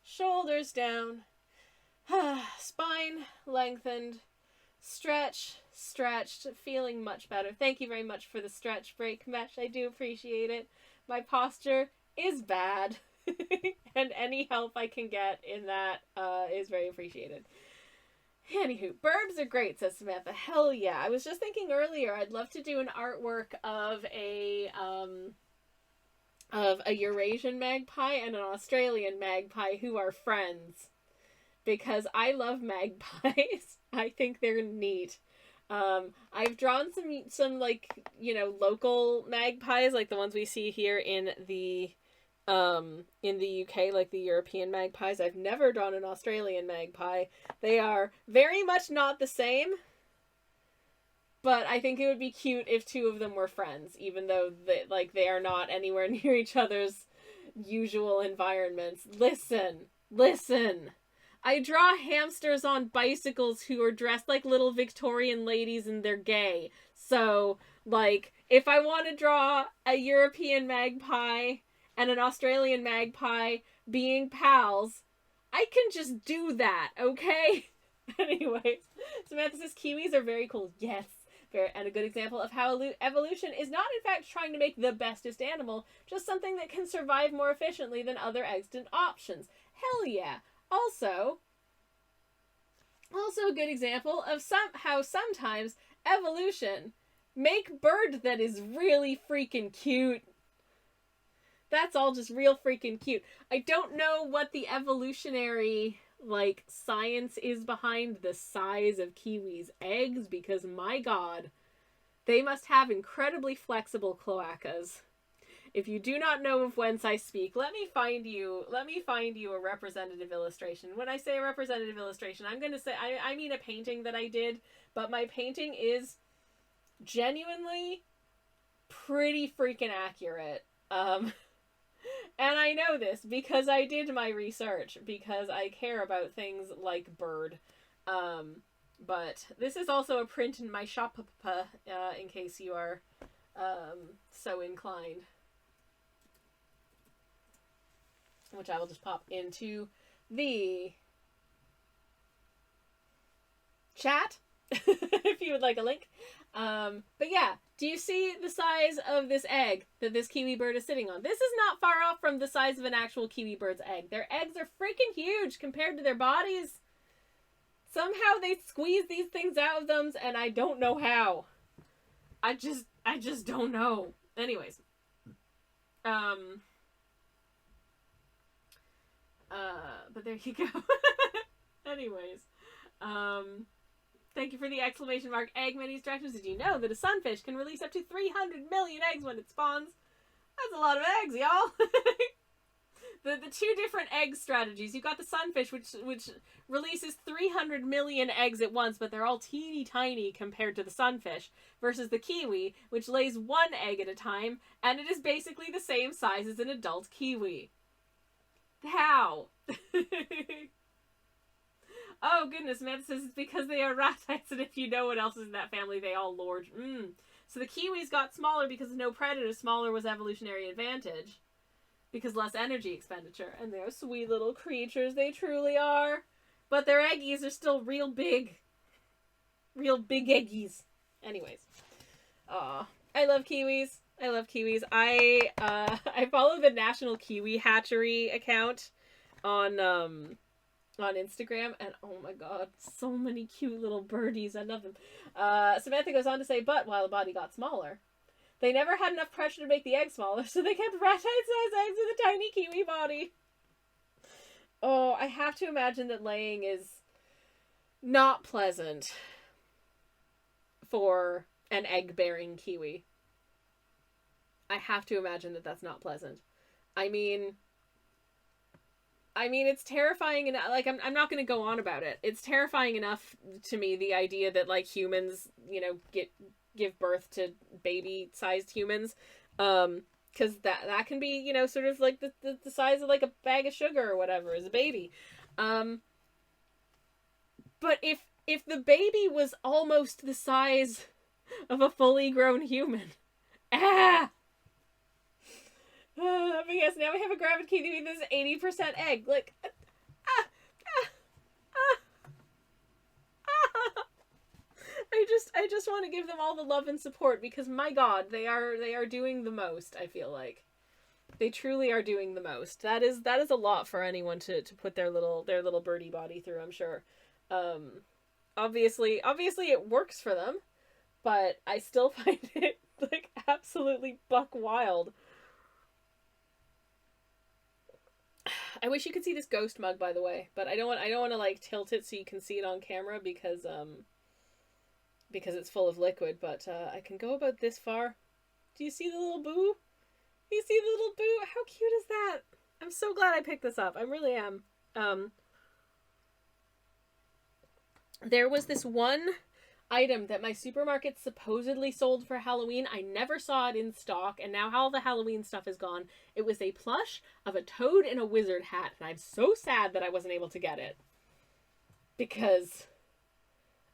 Shoulders down. Spine lengthened. Stretch. Stretched. Feeling much better. Thank you very much for the stretch break, Mesh. I do appreciate it. My posture is bad. And any help I can get in that is very appreciated. Anywho, burbs are great, says Samantha. Hell yeah. I was just thinking earlier, I'd love to do an artwork of a Eurasian magpie and an Australian magpie who are friends. Because I love magpies. I think they're neat. I've drawn some like, you know, local magpies, like the ones we see here in the UK, like the European magpies. I've never drawn an Australian magpie. They are very much not the same, but I think it would be cute if two of them were friends, even though they are not anywhere near each other's usual environments. Listen. I draw hamsters on bicycles who are dressed like little Victorian ladies and they're gay. So, like, if I want to draw a European magpie and an Australian magpie being pals, I can just do that, okay? Anyways, Samantha says kiwis are very cool. Yes, and a good example of how evolution is not in fact trying to make the bestest animal, just something that can survive more efficiently than other extant options. Hell yeah. Also a good example of how sometimes evolution make bird that is really freaking cute. That's all just real freaking cute. I don't know what the evolutionary, like, science is behind the size of kiwis' eggs, because my god, they must have incredibly flexible cloacas. If you do not know of whence I speak, let me find you a representative illustration. When I say a representative illustration, I'm going to say, I mean a painting that I did, but my painting is genuinely pretty freaking accurate. And I know this because I did my research, because I care about things like bird. But this is also a print in my shop, in case you are so inclined. Which I will just pop into the chat if you would like a link. But yeah, do you see the size of this egg that this kiwi bird is sitting on? This is not far off from the size of an actual kiwi bird's egg. Their eggs are freaking huge compared to their bodies. Somehow they squeeze these things out of them, and I don't know how. I just don't know. Anyways. Um, but there you go. Anyways, thank you for the exclamation mark egg minis directions. Did you know that a sunfish can release up to 300 million eggs when it spawns? That's a lot of eggs, y'all. The two different egg strategies. You've got the sunfish, which releases 300 million eggs at once, but they're all teeny tiny compared to the sunfish, versus the kiwi, which lays one egg at a time, and it is basically the same size as an adult kiwi. How? Oh, goodness, Samantha says it's because they are ratites, and if you know what else is in that family, they all lord. So the kiwis got smaller because of no predator. Smaller was evolutionary advantage. Because less energy expenditure. And they're sweet little creatures, they truly are. But their eggies are still real big. Real big eggies. Anyways. Aw. I love kiwis. I love kiwis. I follow the National Kiwi Hatchery account on Instagram, and oh my god, so many cute little birdies. I love them. Samantha goes on to say, but while the body got smaller, they never had enough pressure to make the egg smaller, so they kept rat-sized eggs in the tiny kiwi body. Oh, I have to imagine that laying is not pleasant for an egg-bearing kiwi. I have to imagine that that's not pleasant. I mean, it's terrifying, and like, I'm not going to go on about it. It's terrifying enough to me, the idea that, like, humans, you know, give birth to baby-sized humans, because that can be, you know, sort of like the size of, like, a bag of sugar or whatever as a baby. But if the baby was almost the size of a fully grown human, but yes, now we have a gravid kiwi that's 80% egg. Like, I just want to give them all the love and support, because my god, they are doing the most. I feel like they truly are doing the most. That is a lot for anyone to put their little birdie body through, I'm sure. Obviously it works for them, but I still find it, like, absolutely buck wild. I wish you could see this ghost mug, by the way, but I don't want to, like, tilt it so you can see it on camera, because it's full of liquid, but I can go about this far. Do you see the little boo? You see the little boo? How cute is that? I'm so glad I picked this up. I really am. There was this one item that my supermarket supposedly sold for Halloween. I never saw it in stock, and now all the Halloween stuff is gone. It was a plush of a toad in a wizard hat, and I'm so sad that I wasn't able to get it. Because,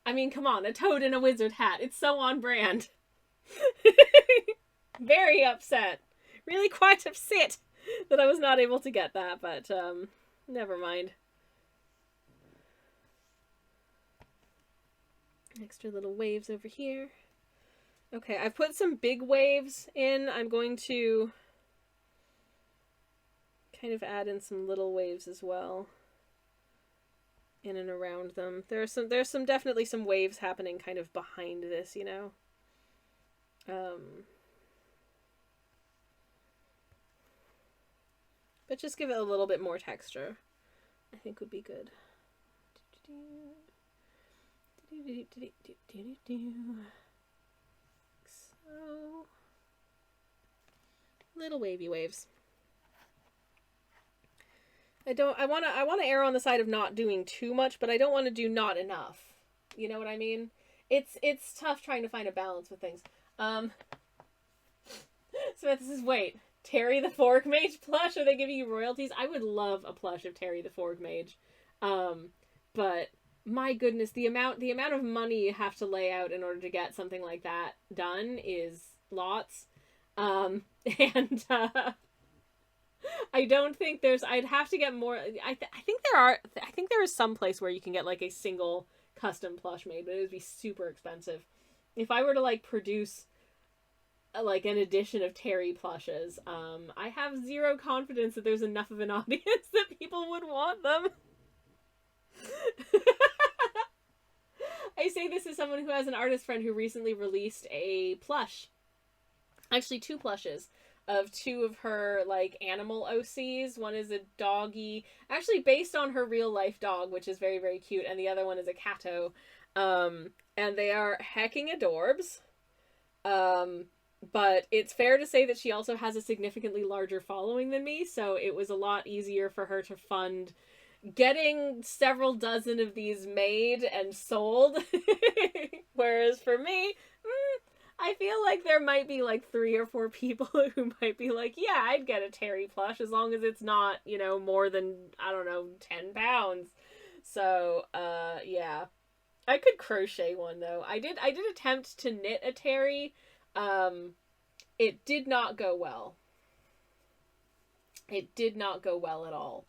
I mean, come on, a toad in a wizard hat. It's so on brand. Very upset. Really quite upset that I was not able to get that, but, never mind. Extra little waves over here. Okay, I've put some big waves in. I'm going to kind of add in some little waves as well, in and around them. There's definitely some waves happening kind of behind this, you know. But just give it a little bit more texture, I think would be good. So, little wavy waves. I want to err on the side of not doing too much, but I don't want to do not enough. You know what I mean? It's tough trying to find a balance with things. Samantha says, wait, Terry the Fork Mage plush? Are they giving you royalties? I would love a plush of Terry the Fork Mage. But my goodness, the amount of money you have to lay out in order to get something like that done is lots. I don't think I'd have to get more. I think there is some place where you can get, like, a single custom plush made, but it would be super expensive. If I were to, like, produce like an edition of Terry plushes, I have zero confidence that there's enough of an audience that people would want them. I say this as someone who has an artist friend who recently released a plush. Actually, two plushes of two of her, like, animal OCs. One is a doggy, actually based on her real life dog, which is very, very cute, and the other one is a catto. And they are hecking adorbs. But it's fair to say that she also has a significantly larger following than me, so it was a lot easier for her to fund getting several dozen of these made and sold. Whereas for me, I feel like there might be like 3 or 4 people who might be like, yeah, I'd get a Terry plush as long as it's not, you know, more than, I don't know, 10 pounds. So, yeah. I could crochet one though. I did attempt to knit a Terry. It did not go well. It did not go well at all.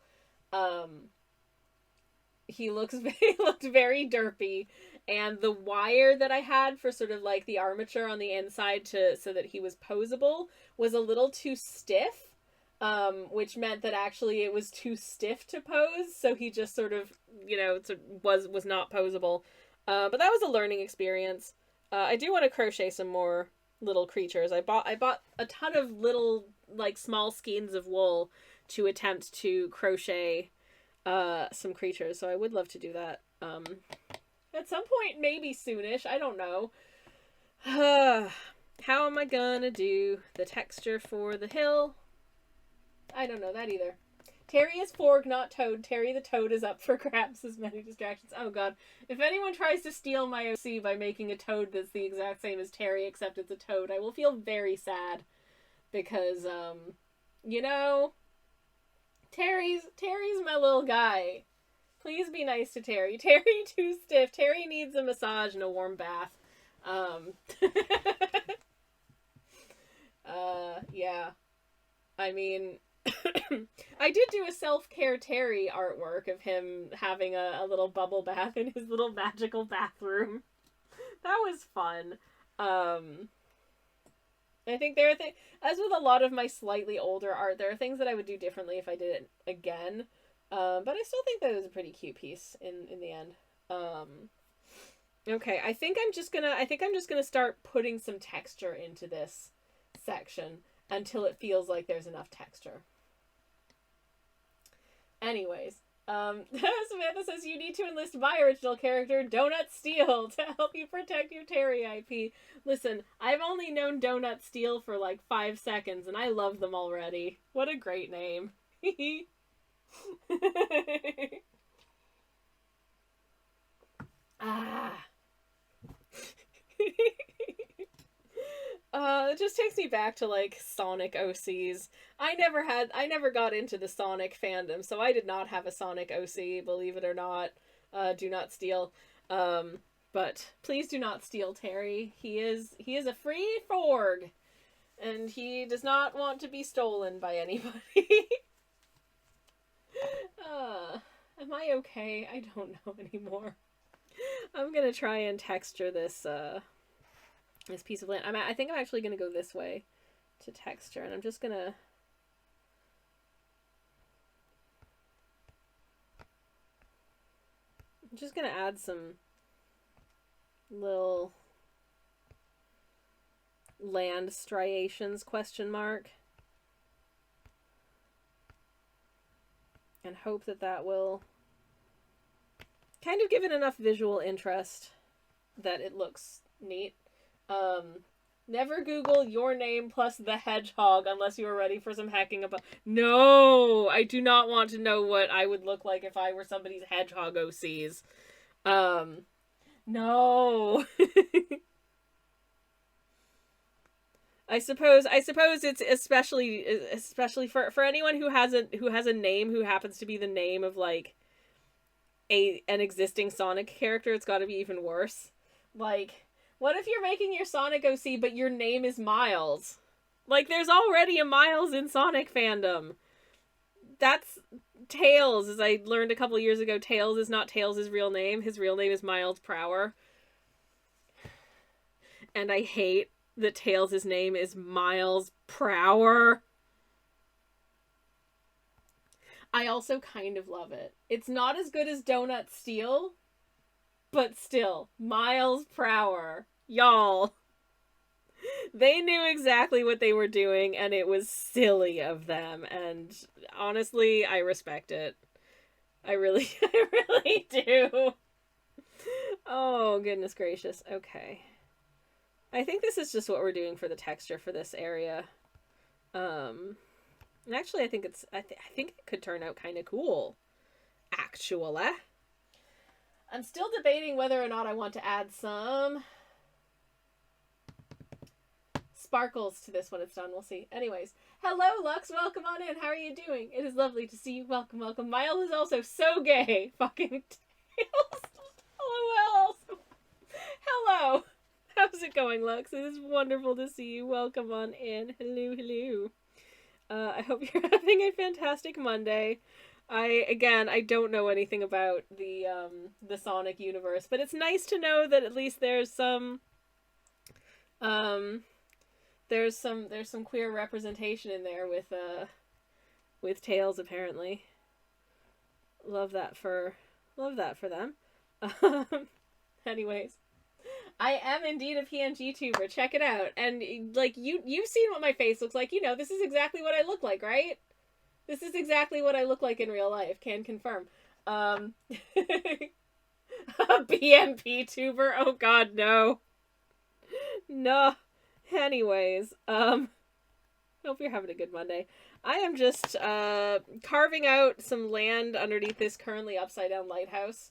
He looked very derpy, and the wire that I had for sort of like the armature on the inside so that he was posable was a little too stiff, which meant that actually it was too stiff to pose, so he just sort of, you know, was not posable. But that was a learning experience. I do want to crochet some more little creatures. I bought a ton of little, like, small skeins of wool to attempt to crochet some creatures, so I would love to do that at some point, maybe soonish. I don't know. How am I gonna do the texture for the hill? I don't know that either. Terry is Forg, not Toad. Terry the Toad is up for grabs as many distractions. Oh god. If anyone tries to steal my OC by making a Toad that's the exact same as Terry, except it's a Toad, I will feel very sad. Because, you know, Terry's my little guy. Please be nice to Terry. Terry too stiff. Terry needs a massage and a warm bath. Yeah. I mean, I did do a self-care Terry artwork of him having a little bubble bath in his little magical bathroom. That was fun. I think there are things, as with a lot of my slightly older art, there are things that I would do differently if I did it again. But I still think that it was a pretty cute piece in the end. Okay, I think I'm just gonna start putting some texture into this section until it feels like there's enough texture. Anyways, Samantha says you need to enlist my original character, Donut Steel, to help you protect your Terry IP. Listen, I've only known Donut Steel for like 5 seconds, and I love them already. What a great name. Ah. It just takes me back to, like, Sonic OCs. I never got into the Sonic fandom, so I did not have a Sonic OC, believe it or not. Do not steal. But please do not steal Terry. He is a free Forg, and he does not want to be stolen by anybody. Am I okay? I don't know anymore. I'm gonna try and texture this, this piece of land. I think I'm actually gonna go this way to texture, and I'm just gonna add some little land striations, question mark, and hope that will kind of give it enough visual interest that it looks neat. Never Google your name plus the hedgehog unless you are ready for some hacking about. No, I do not want to know what I would look like if I were somebody's hedgehog OCs. No. I suppose it's especially for anyone who has a name who happens to be the name of, like, an existing Sonic character, it's got to be even worse. Like, what if you're making your Sonic OC but your name is Miles? Like, there's already a Miles in Sonic fandom. That's Tails, as I learned a couple years ago. Tails is not Tails' real name. His real name is Miles Prower. And I hate that Tails' name is Miles Prower. I also kind of love it. It's not as good as Donut Steel, but still, Miles Prower. Y'all. They knew exactly what they were doing, and it was silly of them, and honestly, I respect it. I really, I really do. Oh, goodness gracious. Okay. I think this is just what we're doing for the texture for this area. And actually, I think I think it could turn out kind of cool. Actually. I'm still debating whether or not I want to add some sparkles to this when it's done. We'll see. Anyways, hello, Lux. Welcome on in. How are you doing? It is lovely to see you. Welcome, welcome. Miles is also so gay. Fucking tails. LOL. Hello. How's it going, Lux? It is wonderful to see you. Welcome on in. Hello, hello. I hope you're having a fantastic Monday. I don't know anything about the Sonic universe, but it's nice to know that at least there's some queer representation in there with Tails, apparently. Love that for them. Anyways, I am indeed a PNG tuber. Check it out. And like you've seen what my face looks like. You know, this is exactly what I look like, right? This is exactly what I look like in real life. Can confirm. A BMP tuber? Oh god, no. No. Anyways, hope you're having a good Monday. I am just carving out some land underneath this currently upside down lighthouse,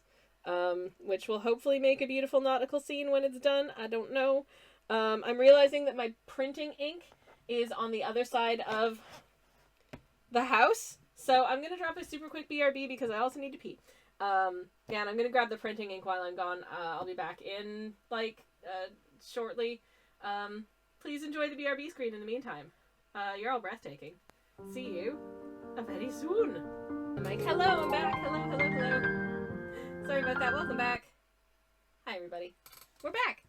which will hopefully make a beautiful nautical scene when it's done. I don't know. I'm realizing that my printing ink is on the other side of the house, so I'm gonna drop a super quick BRB because I also need to pee. Yeah, and I'm gonna grab the printing ink while I'm gone. I'll be back in like shortly. Please enjoy the BRB screen in the meantime. You're all breathtaking. See you very soon. I'm like, hello, I'm back. Hello, hello, hello. Sorry about that. Welcome back. Hi, everybody. We're back.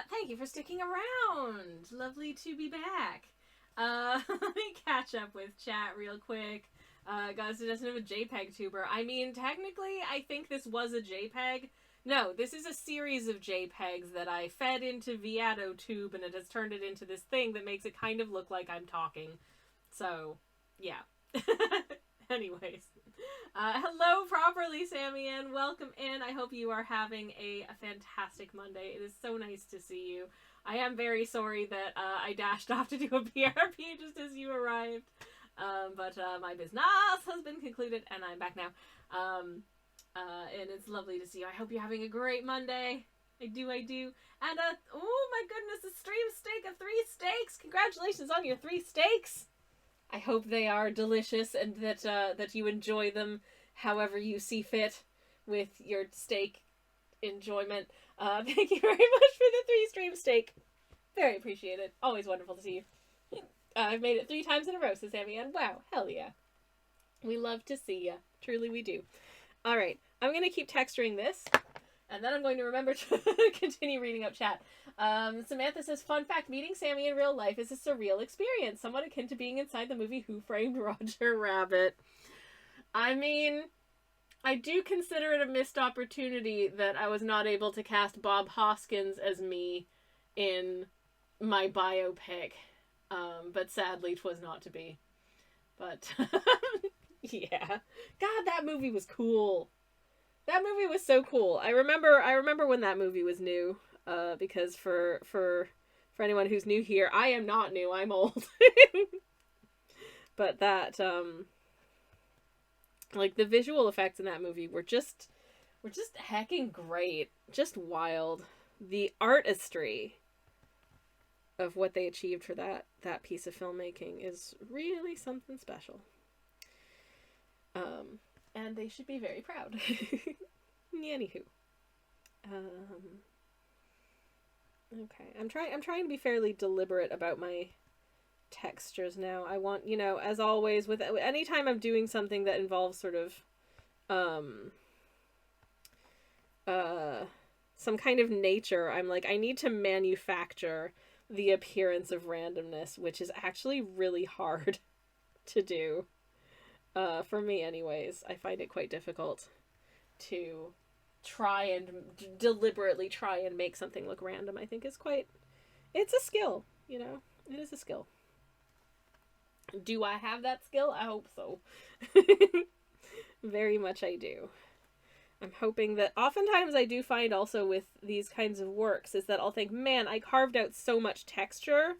Thank you for sticking around. Lovely to be back. Let me catch up with chat real quick. Guys, it doesn't have a JPEG tuber. I mean, technically, I think this was a JPEG. No, this is a series of JPEGs that I fed into ViadoTube, and it has turned it into this thing that makes it kind of look like I'm talking. So, yeah. Anyways. Hello properly, Sammy Ann. Welcome in. I hope you are having a fantastic Monday. It is so nice to see you. I am very sorry that I dashed off to do a BRP just as you arrived. But my business has been concluded, and I'm back now. And it's lovely to see you. I hope you're having a great Monday. I do. And, oh my goodness, a stream steak of 3 steaks. Congratulations on your 3 steaks. I hope they are delicious and that you enjoy them however you see fit with your steak enjoyment. Thank you very much for the 3 stream steak. Very appreciated. Always wonderful to see you. I've made it 3 times in a row, says Sammy Ann. Wow, hell yeah. We love to see ya. Truly we do. Alright, I'm going to keep texturing this, and then I'm going to remember to continue reading up chat. Samantha says, fun fact, meeting Sammy in real life is a surreal experience, somewhat akin to being inside the movie Who Framed Roger Rabbit. I mean, I do consider it a missed opportunity that I was not able to cast Bob Hoskins as me in my biopic, but sadly 'twas not to be. But, yeah. God, that movie was cool. That movie was so cool. I remember when that movie was new, because for anyone who's new here, I am not new, I'm old. But that, like, the visual effects in that movie were just hecking great. Just wild. The artistry of what they achieved for that piece of filmmaking is really something special. And they should be very proud. Anywho. Okay. I'm trying to be fairly deliberate about my textures now. I want, you know, as always, with anytime I'm doing something that involves sort of some kind of nature, I'm like, I need to manufacture the appearance of randomness, which is actually really hard to do. For me anyways. I find it quite difficult to deliberately try and make something look random. I think it's a skill. you know, it is a skill. Do I have that skill? I hope so. Very much I do. I'm hoping that oftentimes I do find also with these kinds of works is that I'll think, man, I carved out so much texture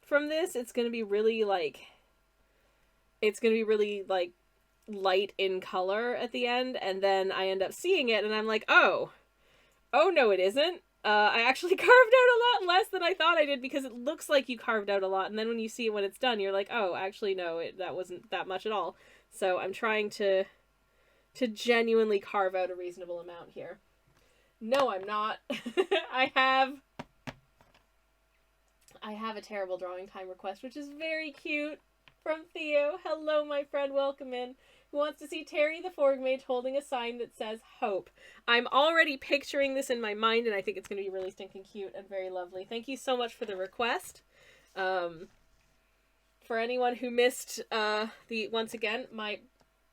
from this. It's going to be really like light in color at the end, and then I end up seeing it and I'm like, oh no, it isn't. I actually carved out a lot less than I thought I did, because it looks like you carved out a lot, and then when you see it when it's done, you're like, oh, actually no, that wasn't that much at all. So I'm trying to genuinely carve out a reasonable amount here. No, I'm not. I have a terrible drawing time request, which is very cute, from Theo. Hello, my friend, welcome in. Who wants to see Terry the Forg Mage holding a sign that says hope. I'm already picturing this in my mind, and I think it's going to be really stinking cute and very lovely. Thank you so much for the request. For anyone who missed once again, my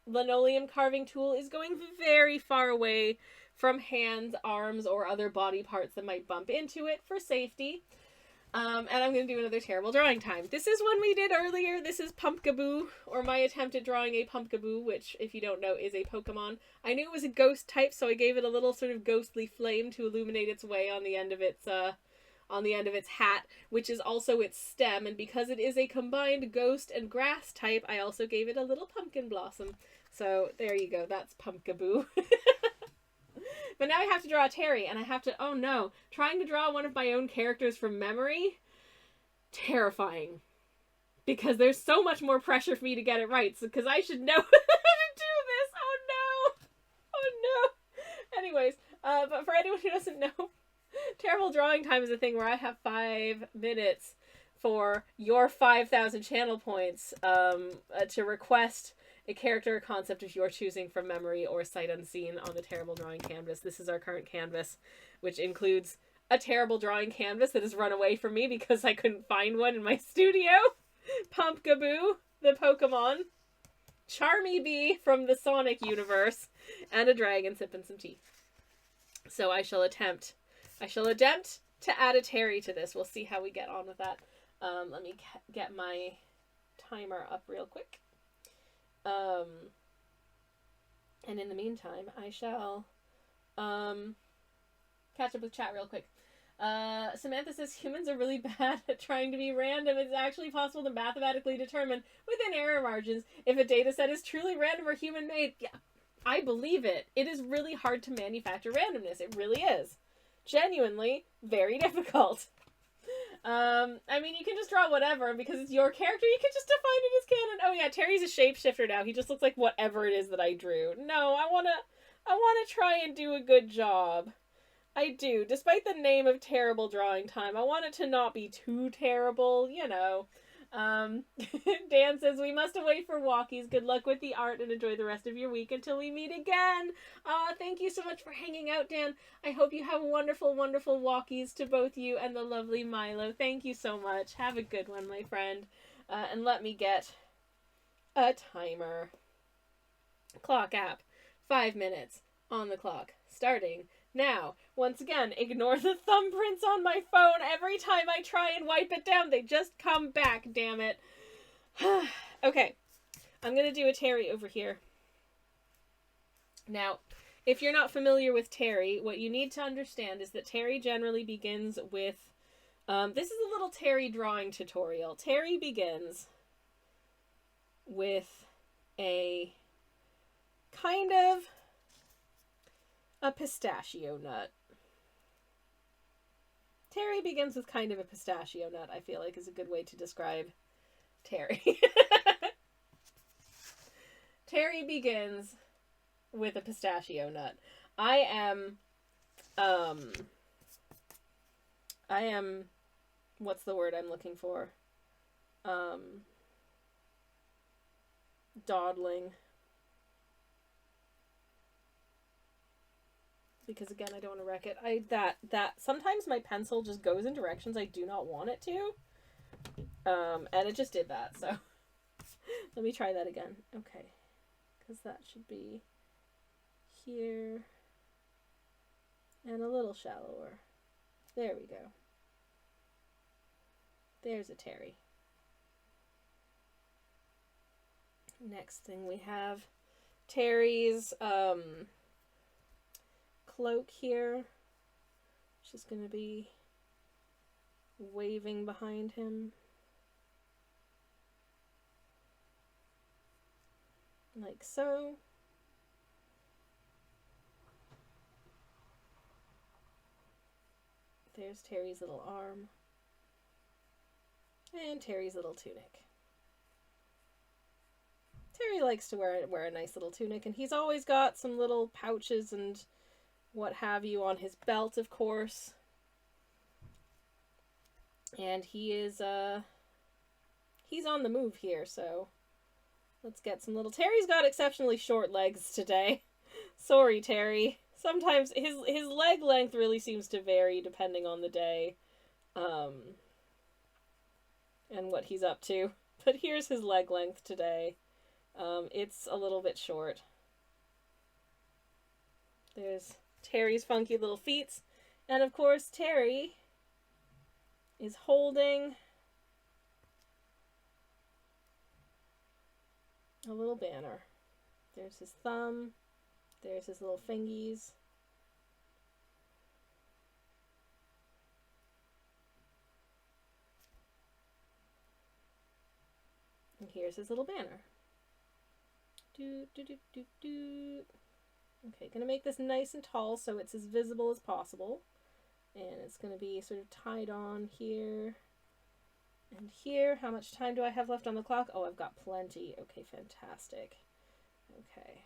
linoleum carving tool is going very far away from hands, arms, or other body parts that might bump into it for safety. And I'm going to do another terrible drawing time. This is one we did earlier. This is Pumpkaboo, or my attempt at drawing a Pumpkaboo, which, if you don't know, is a Pokemon. I knew it was a ghost type, so I gave it a little sort of ghostly flame to illuminate its way on the end of its hat, which is also its stem. And because it is a combined ghost and grass type, I also gave it a little pumpkin blossom. So there you go. That's Pumpkaboo. But now I have to draw Terry, and I have to, oh no, trying to draw one of my own characters from memory, terrifying. Because there's so much more pressure for me to get it right, because I should know how to do this. Oh no. Oh no. Anyways, but for anyone who doesn't know, terrible drawing time is a thing where I have 5 minutes for your 5,000 channel points to request a character or concept of your choosing from memory or sight unseen on a terrible drawing canvas. This is our current canvas, which includes a terrible drawing canvas that has run away from me because I couldn't find one in my studio. Pumpkaboo, the Pokemon. Charmy Bee from the Sonic universe. And a dragon sipping some tea. So I shall attempt to add a Terry to this. We'll see how we get on with that. Let me get my timer up real quick. And in the meantime, I shall catch up with chat real quick. Samantha says humans are really bad at trying to be random. It's actually possible to mathematically determine within error margins if a data set is truly random or human made. Yeah, I believe it. It is really hard to manufacture randomness. It really is. Genuinely very difficult. I mean, you can just draw whatever, because it's your character, you can just define it as canon. Oh yeah, Terry's a shapeshifter now. He just looks like whatever it is that I drew. No, I wanna try and do a good job. I do. Despite the name of terrible drawing time, I want it to not be too terrible, you know. Dan says, we must away for walkies. Good luck with the art and enjoy the rest of your week until we meet again. Thank you so much for hanging out, Dan. I hope you have wonderful, wonderful walkies to both you and the lovely Milo. Thank you so much. Have a good one, my friend. And let me get a timer. Clock app. 5 minutes on the clock. Starting now. Once again, ignore the thumbprints on my phone. Every time I try and wipe it down, they just come back, damn it. Okay, I'm going to do a Terry over here. Now, if you're not familiar with Terry, what you need to understand is that Terry generally begins with, this is a little Terry drawing tutorial. Terry begins with a kind of a pistachio nut. Terry begins with kind of a pistachio nut, I feel like is a good way to describe Terry. Terry begins with a pistachio nut. I am, what's the word I'm looking for? Dawdling. Because again, I don't want to wreck it. That sometimes my pencil just goes in directions I do not want it to. And it just did that, so let me try that again. Okay. Because that should be here and a little shallower. There we go. There's a Terry. Next thing we have Terry's cloak here. She's going to be waving behind him. Like so. There's Terry's little arm. And Terry's little tunic. Terry likes to wear a nice little tunic, and he's always got some little pouches and what have you on his belt, of course. And he is, he's on the move here, so let's get some little... Terry's got exceptionally short legs today. Sorry, Terry. Sometimes his leg length really seems to vary depending on the day, and what he's up to. But here's his leg length today. It's a little bit short. There's Terry's funky little feet. And of course, Terry is holding a little banner. There's his thumb. There's his little fingies. And here's his little banner. Okay, gonna make this nice and tall so it's as visible as possible. And it's gonna be sort of tied on here and here. How much time do I have left on the clock? Oh, I've got plenty. Okay, fantastic. Okay.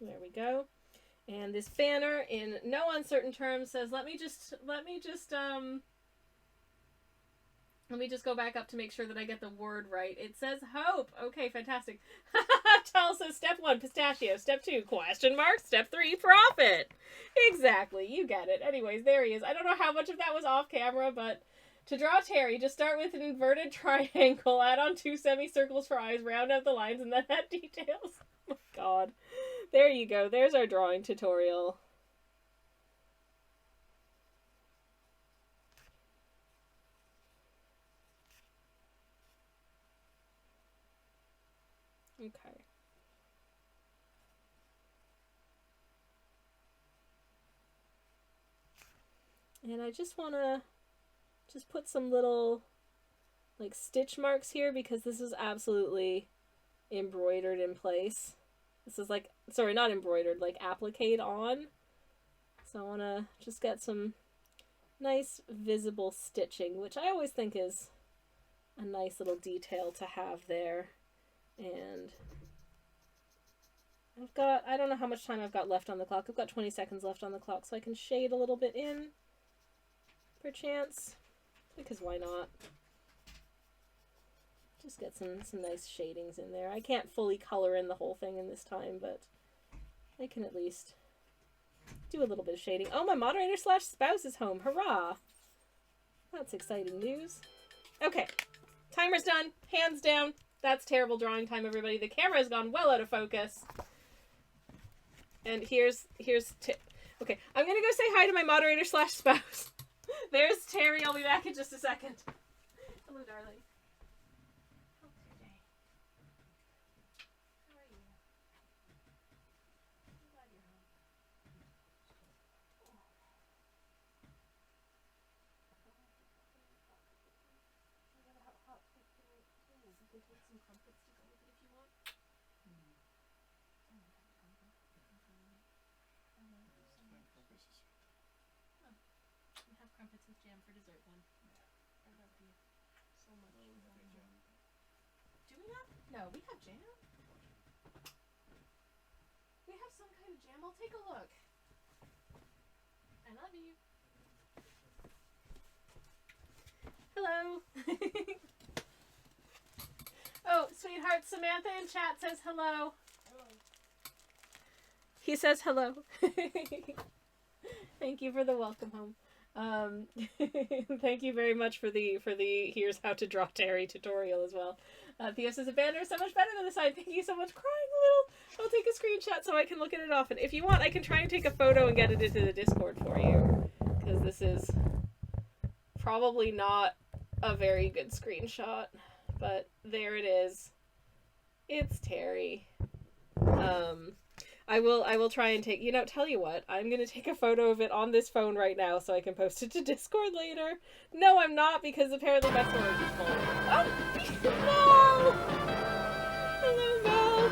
There we go. And this banner, in no uncertain terms, says, let me just go back up to make sure that I get the word right. It says hope. Okay, fantastic. Charles says, step 1, pistachio. Step 2, question mark. Step 3, profit. Exactly, you get it. Anyways, there he is. I don't know how much of that was off camera, but to draw Terry, just start with an inverted triangle, add on 2 semicircles for eyes, round out the lines, and then add details. Oh, God. There you go. There's our drawing tutorial. Okay. And I just want to put some little like stitch marks here because this is absolutely embroidered in place. This is like, sorry, not embroidered, like appliqued on. So I want to just get some nice visible stitching, which I always think is a nice little detail to have there. And I've got, I don't know how much time I've got left on the clock. I've got 20 seconds left on the clock, so I can shade a little bit in, perchance, because why not? Just get some nice shadings in there. I can't fully color in the whole thing in this time, but I can at least do a little bit of shading. Oh, my moderator / spouse is home. Hurrah! That's exciting news. Okay, timer's done. Hands down. That's terrible drawing time, everybody. The camera has gone well out of focus. And here's okay, I'm gonna go say hi to my moderator / spouse. There's Terry. I'll be back in just a second. Hello, darling. Crumpets with jam for dessert then. Yeah. That would be so much. Do we not? No, we have jam. We have some kind of jam. I'll take a look. I love you. Hello. Oh, sweetheart, Samantha in chat says hello. Hello. He says hello. Thank you for the welcome home. Thank you very much for the here's how to draw Terry tutorial as well. Theo says, a banner is so much better than a sign. Thank you so much. Crying a little. I'll take a screenshot so I can look at it often. If you want, I can try and take a photo and get it into the Discord for you. Because this is probably not a very good screenshot. But there it is. It's Terry. I will try and take, tell you what, I'm gonna take a photo of it on this phone right now so I can post it to Discord later. No, I'm not, because apparently my storage is full. Oh, no! Hello, Mel.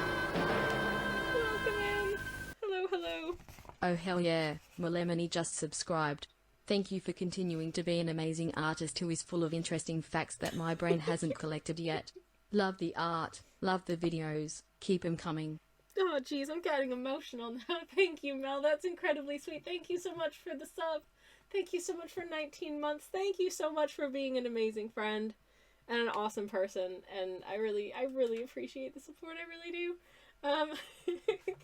Welcome in. Hello, hello. Oh hell yeah, Molemony just subscribed. Thank you for continuing to be an amazing artist who is full of interesting facts that my brain hasn't collected yet. Love the art, love the videos, keep 'em coming. Oh, geez, I'm getting emotional now. Thank you, Mel. That's incredibly sweet. Thank you so much for the sub. Thank you so much for 19 months. Thank you so much for being an amazing friend and an awesome person. And I really appreciate the support. I really do.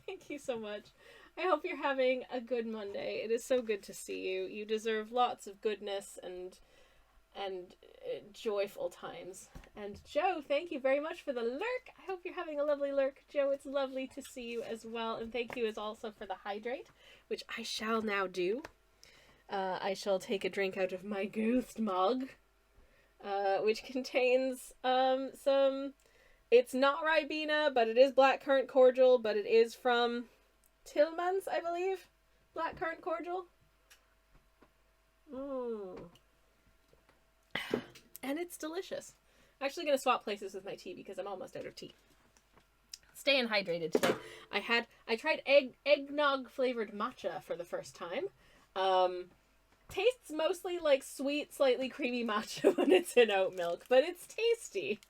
Thank you so much. I hope you're having a good Monday. It is so good to see you. You deserve lots of goodness and joyful times. And Joe, thank you very much for the lurk. I hope you're having a lovely lurk. Joe, it's lovely to see you as well. And thank you as also for the hydrate, which I shall now do. I shall take a drink out of my ghost mug, which contains some, it's not Ribena, but it is blackcurrant cordial, but it is from Tillman's, I believe. Blackcurrant cordial. And it's delicious. I'm actually going to swap places with my tea because I'm almost out of tea. Staying hydrated today. I tried eggnog flavored matcha for the first time. Tastes mostly like sweet, slightly creamy matcha when it's in oat milk, but it's tasty.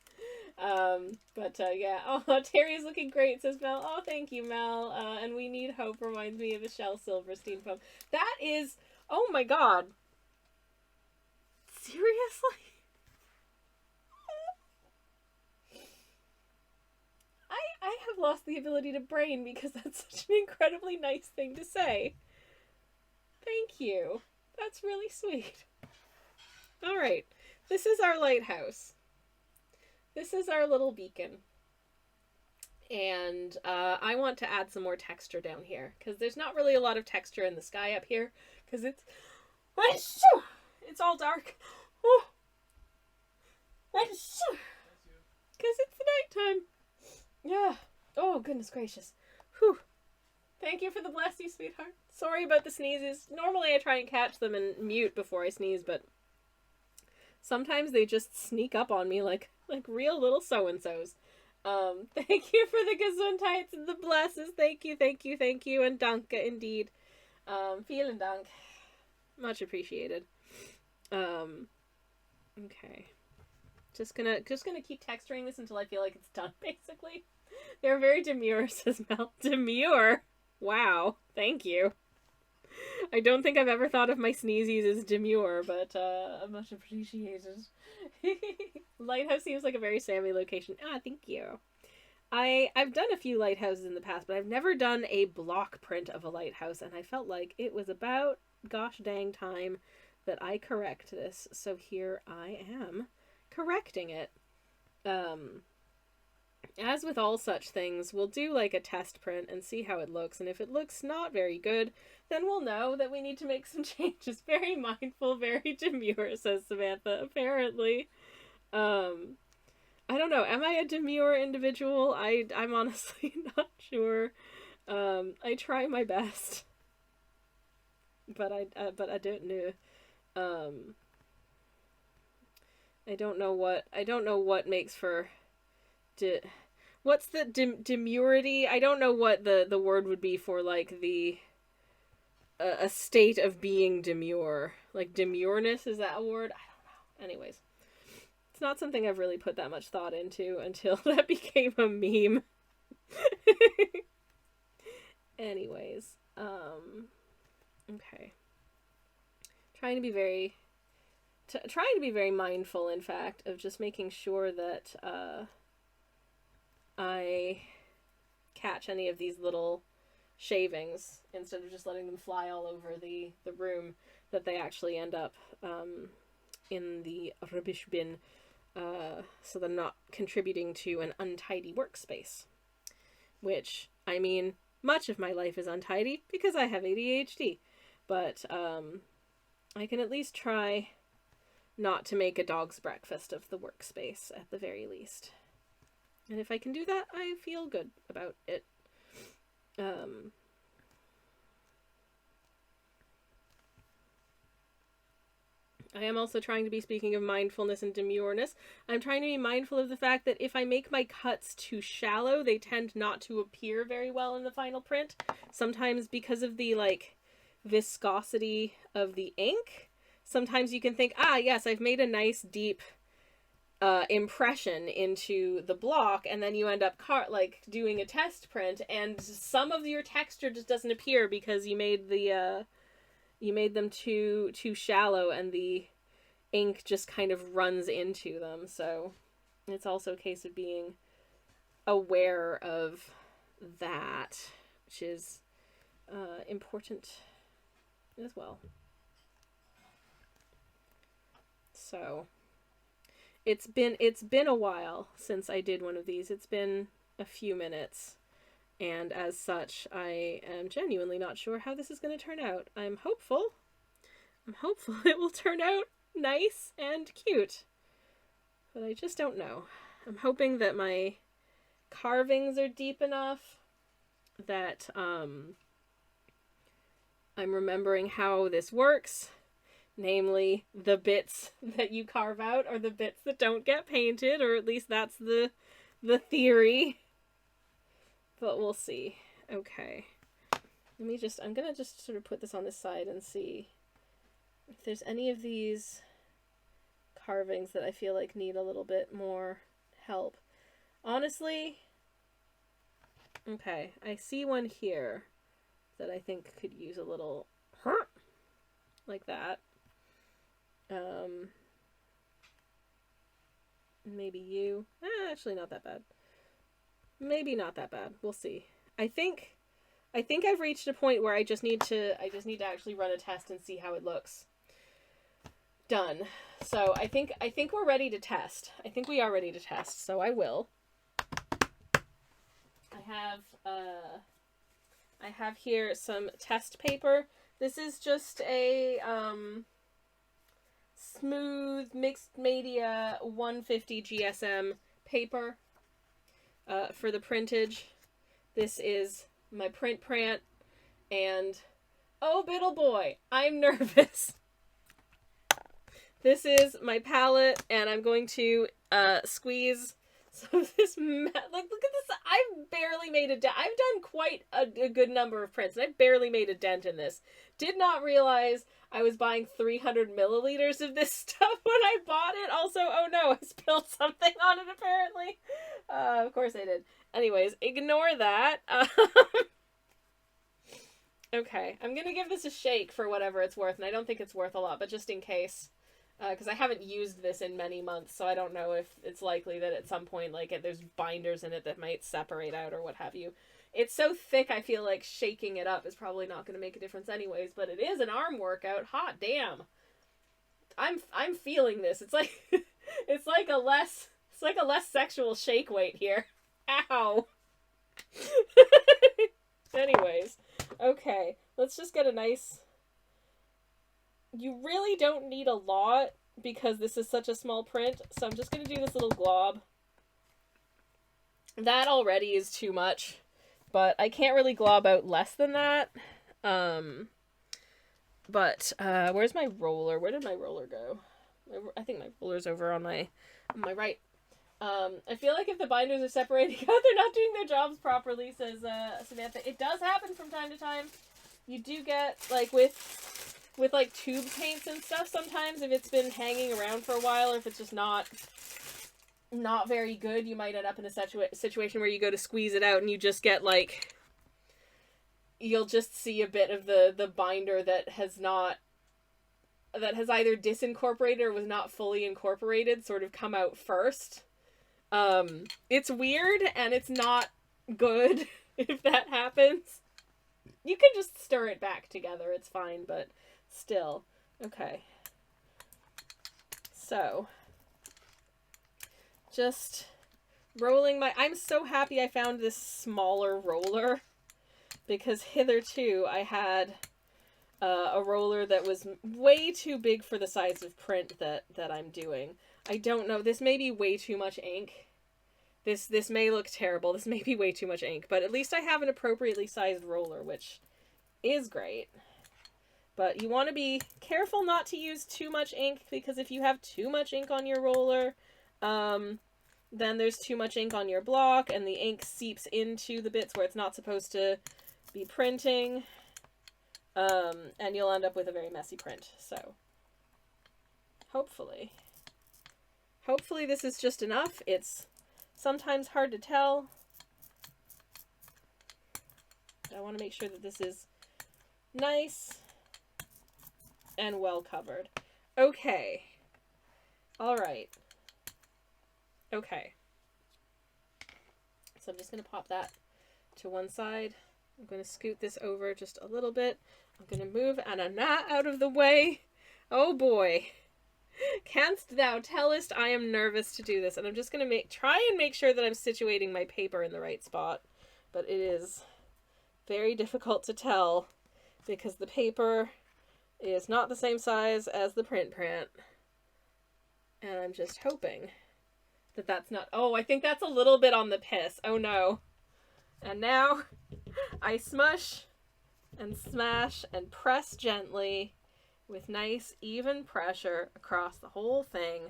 Yeah. Oh, Terry's looking great, says Mel. Oh, thank you, Mel. And We Need Hope reminds me of a Shel Silverstein poem. That is, oh my god. Seriously? I have lost the ability to brain because that's such an incredibly nice thing to say. Thank you. That's really sweet. Alright. This is our lighthouse. This is our little beacon. And I want to add some more texture down here because there's not really a lot of texture in the sky up here because it's all dark. Because it's nighttime. Yeah. Oh, goodness gracious. Whew. Thank you for the bless you, sweetheart. Sorry about the sneezes. Normally I try and catch them and mute before I sneeze, but sometimes they just sneak up on me like real little so-and-sos. Thank you for the gesundheits and the blesses. Thank you, and danke indeed. Vielen Dank. Much appreciated. Okay. Just gonna keep texturing this until I feel like it's done, basically. They're very demure, says Mel. Demure? Wow. Thank you. I don't think I've ever thought of my sneezies as demure, but much appreciated. Lighthouse seems like a very Sammy location. Ah, thank you. I've done a few lighthouses in the past, but I've never done a block print of a lighthouse, and I felt like it was about gosh dang time that I correct this. So here I am correcting it. As with all such things, we'll do like a test print and see how it looks, and if it looks not very good, then we'll know that we need to make some changes. Very mindful, very demure, says Samantha, apparently. I don't know, am I a demure individual? I'm honestly not sure. I try my best. But I don't know. I don't know what makes for what's the demurity? I don't know what the word would be for like the a state of being demure. Like demureness, is that a word? I don't know. Anyways, it's not something I've really put that much thought into until that became a meme. Anyways, okay. Trying to be very mindful, in fact, of just making sure that I catch any of these little shavings instead of just letting them fly all over the room, that they actually end up in the rubbish bin. so that I'm not contributing to an untidy workspace. Which, I mean, much of my life is untidy because I have ADHD. But I can at least try not to make a dog's breakfast of the workspace at the very least. And if I can do that, I feel good about it. I am also trying to be, speaking of mindfulness and demureness, I'm trying to be mindful of the fact that if I make my cuts too shallow, they tend not to appear very well in the final print. Sometimes because of the, like, viscosity of the ink, sometimes you can think, ah, yes, I've made a nice deep impression into the block, and then you end up doing a test print, and some of your texture just doesn't appear because you made the you made them too shallow, and the ink just kind of runs into them. So it's also a case of being aware of that, which is important as well. So it's been a while since I did one of these. It's been a few minutes. And as such, I am genuinely not sure how this is going to turn out. I'm hopeful it will turn out nice and cute. But I just don't know. I'm hoping that my carvings are deep enough that I'm remembering how this works. Namely, the bits that you carve out are the bits that don't get painted, or at least that's the theory. But we'll see. Okay. I'm gonna just sort of put this on this side and see if there's any of these carvings that I feel like need a little bit more help. Honestly, okay, I see one here that I think could use a little like that. Maybe you. Actually not that bad. Maybe not that bad. We'll see. I think I've reached a point where I just need to actually run a test and see how it looks. Done. So I think we're ready to test. I think we are ready to test, so I will. I have here some test paper. This is just a smooth mixed media 150 GSM paper. For the printage. This is my print prant, and oh biddle boy, I'm nervous. This is my palette, and I'm going to squeeze some of this look at this. I've barely made a dent. I've done quite a good number of prints, and I barely made a dent in this. Did not realize I was buying 300 milliliters of this stuff when I bought it. Also, oh no, I spilled something on it apparently. Of course I did. Anyways, ignore that. Okay, I'm gonna give this a shake for whatever it's worth, and I don't think it's worth a lot, but just in case. Because I haven't used this in many months, so I don't know if it's likely that at some point, like, there's binders in it that might separate out or what have you. It's so thick, I feel like shaking it up is probably not going to make a difference anyways, but it is an arm workout. Hot damn. I'm feeling this. It's like it's like a less sexual shake weight here. Ow. Anyways, okay, let's just get a nice... You really don't need a lot because this is such a small print, so I'm just going to do this little glob. That already is too much, but I can't really glob out less than that. But where's my roller? Where did my roller go? I think my roller's over on my right. I feel like if the binders are separating out, they're not doing their jobs properly, says Samantha. It does happen from time to time. You do get, like, with like tube paints and stuff sometimes, if it's been hanging around for a while, or if it's just not very good, you might end up in a situation where you go to squeeze it out and you just get, like, you'll just see a bit of the binder that has either disincorporated or was not fully incorporated sort of come out first. It's weird and it's not good if that happens. You can just stir it back together, it's fine, but still. Okay. So, just rolling my... I'm so happy I found this smaller roller, because hitherto I had a roller that was way too big for the size of print that I'm doing. I don't know. This may be way too much ink. This may look terrible. This may be way too much ink, but at least I have an appropriately sized roller, which is great. But you want to be careful not to use too much ink, because if you have too much ink on your roller, then there's too much ink on your block, and the ink seeps into the bits where it's not supposed to be printing, and you'll end up with a very messy print. So, hopefully this is just enough. It's sometimes hard to tell. I want to make sure that this is nice and well covered. Okay. Alright. Okay. So I'm just going to pop that to one side. I'm going to scoot this over just a little bit. I'm going to move Anna out of the way. Oh boy. Canst thou tellest I am nervous to do this. And I'm just going to try and make sure that I'm situating my paper in the right spot. But it is very difficult to tell because the paper is not the same size as the print. And I'm just hoping that that's not... Oh, I think that's a little bit on the piss. Oh no. And now I smush and smash and press gently with nice even pressure across the whole thing.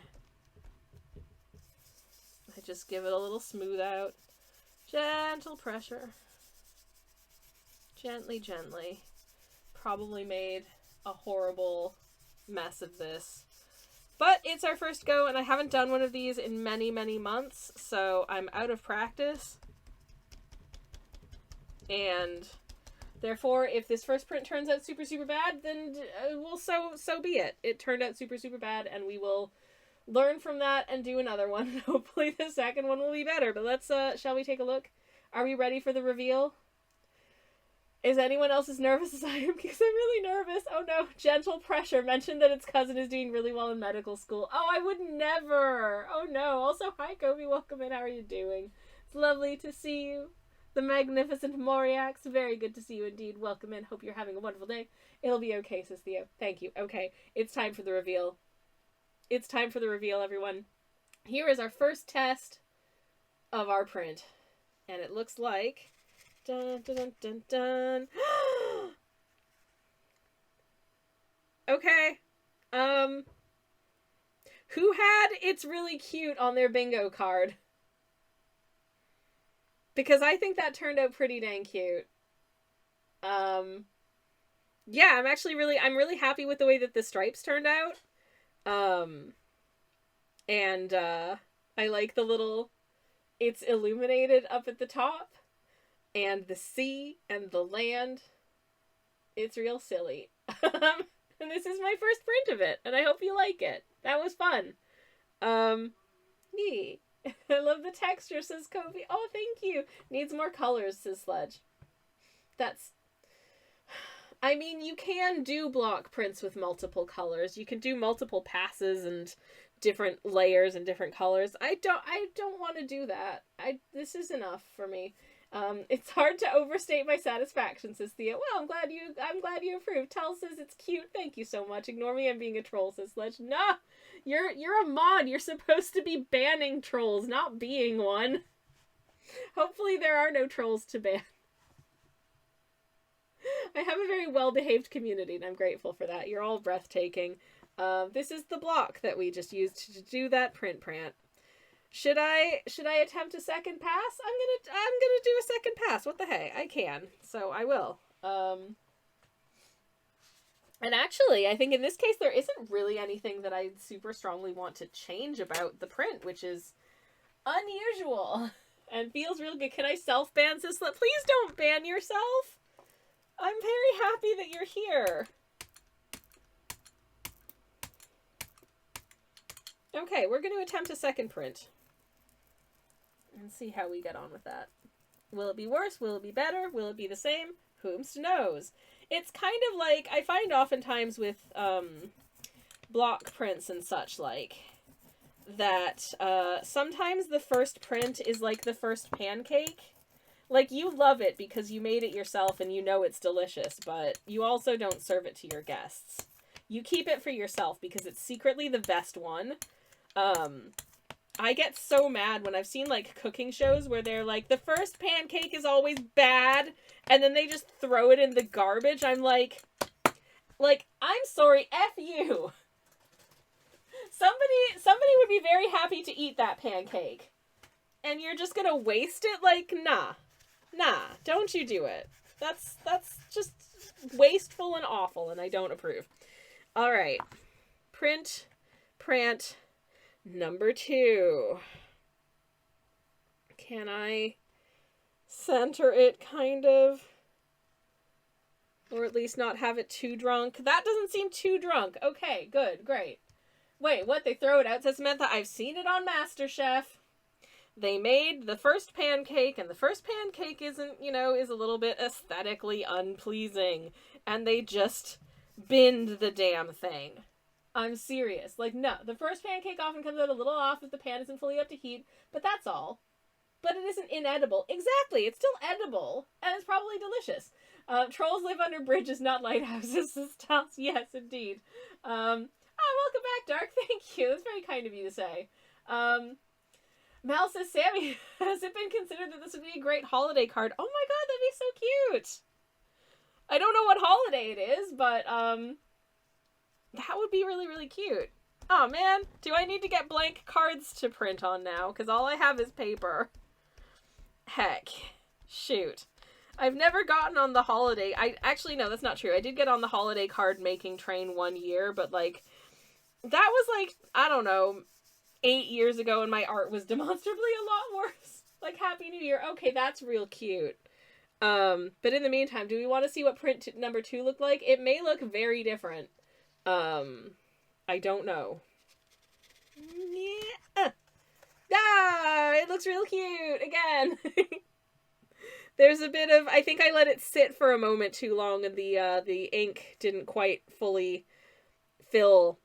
I just give it a little smooth out. Gentle pressure. Gently, gently. Probably made a horrible mess of this. But it's our first go, and I haven't done one of these in many, many months, so I'm out of practice. And therefore, if this first print turns out super, super bad, then well, so be it. It turned out super, super bad, and we will learn from that and do another one. Hopefully the second one will be better. But let's, shall we take a look? Are we ready for the reveal? Is anyone else as nervous as I am? Because I'm really nervous. Oh no, gentle pressure. Mentioned that its cousin is doing really well in medical school. Oh, I would never. Oh no. Also, hi Kobe, welcome in. How are you doing? It's lovely to see you. The magnificent Moriax. Very good to see you indeed. Welcome in. Hope you're having a wonderful day. It'll be okay, says Theo. Thank you. Okay, it's time for the reveal. It's time for the reveal, everyone. Here is our first test of our print. And it looks like... Dun, dun, dun, dun, dun. Okay. Who had "It's really cute" on their bingo card? Because I think that turned out pretty dang cute. Yeah, I'm really happy with the way that the stripes turned out. And I like the little, it's illuminated up at the top. And the sea and the land. It's real silly. And this is my first print of it. And I hope you like it. That was fun. Yeah. I love the texture, says Kobe. Oh, thank you. Needs more colors, says Sledge. I mean, you can do block prints with multiple colors. You can do multiple passes and different layers and different colors. I don't want to do that. This is enough for me. It's hard to overstate my satisfaction, says Thea. Well, I'm glad you approve. Tal says it's cute. Thank you so much. Ignore me, I'm being a troll, says Sledge. Nah, you're a mod. You're supposed to be banning trolls, not being one. Hopefully there are no trolls to ban. I have a very well-behaved community, and I'm grateful for that. You're all breathtaking. This is the block that we just used to do that print. Should I attempt a second pass? I'm gonna do a second pass. What the hey? I can. So I will. And actually, I think in this case there isn't really anything that I super strongly want to change about the print, which is unusual and feels real good. Can I self-ban this? Please don't ban yourself. I'm very happy that you're here. Okay, we're going to attempt a second print. And see how we get on with that. Will it be worse? Will it be better? Will it be the same? Whomst knows? It's kind of like, I find oftentimes with block prints and such like, that sometimes the first print is like the first pancake. Like, you love it because you made it yourself and you know it's delicious, but you also don't serve it to your guests. You keep it for yourself because it's secretly the best one. I get so mad when I've seen, like, cooking shows where they're like, the first pancake is always bad, and then they just throw it in the garbage. I'm like, I'm sorry, F you. Somebody would be very happy to eat that pancake. And you're just gonna waste it? Like, nah, don't you do it. That's just wasteful and awful, and I don't approve. All right, print number 2. Can I center it kind of? Or at least not have it too drunk? That doesn't seem too drunk. Okay, good, great. Wait, what? They throw it out, says Samantha. I've seen it on MasterChef. They made the first pancake, and the first pancake isn't, is a little bit aesthetically unpleasing. And they just binned the damn thing. I'm serious. Like, no. The first pancake often comes out a little off if the pan isn't fully up to heat, but that's all. But it isn't inedible. Exactly. It's still edible, and it's probably delicious. Trolls live under bridges, not lighthouses, says Tals. Yes, indeed. Welcome back, Dark. Thank you. That's very kind of you to say. Mel says, Sammy, has it been considered that this would be a great holiday card? Oh my god, that'd be so cute! I don't know what holiday it is, but, that would be really, really cute. Oh man, do I need to get blank cards to print on now? Because all I have is paper. Heck. Shoot. I've never gotten on the holiday. Actually, no, that's not true. I did get on the holiday card making train one year, but, like, that was, like, I don't know, 8 years ago, and my art was demonstrably a lot worse. Like, Happy New Year. Okay, that's real cute. But in the meantime, do we want to see what print number 2 looked like? It may look very different. I don't know. Yeah. Ah, it looks real cute again. There's a bit of, I think I let it sit for a moment too long, and the ink didn't quite fully fill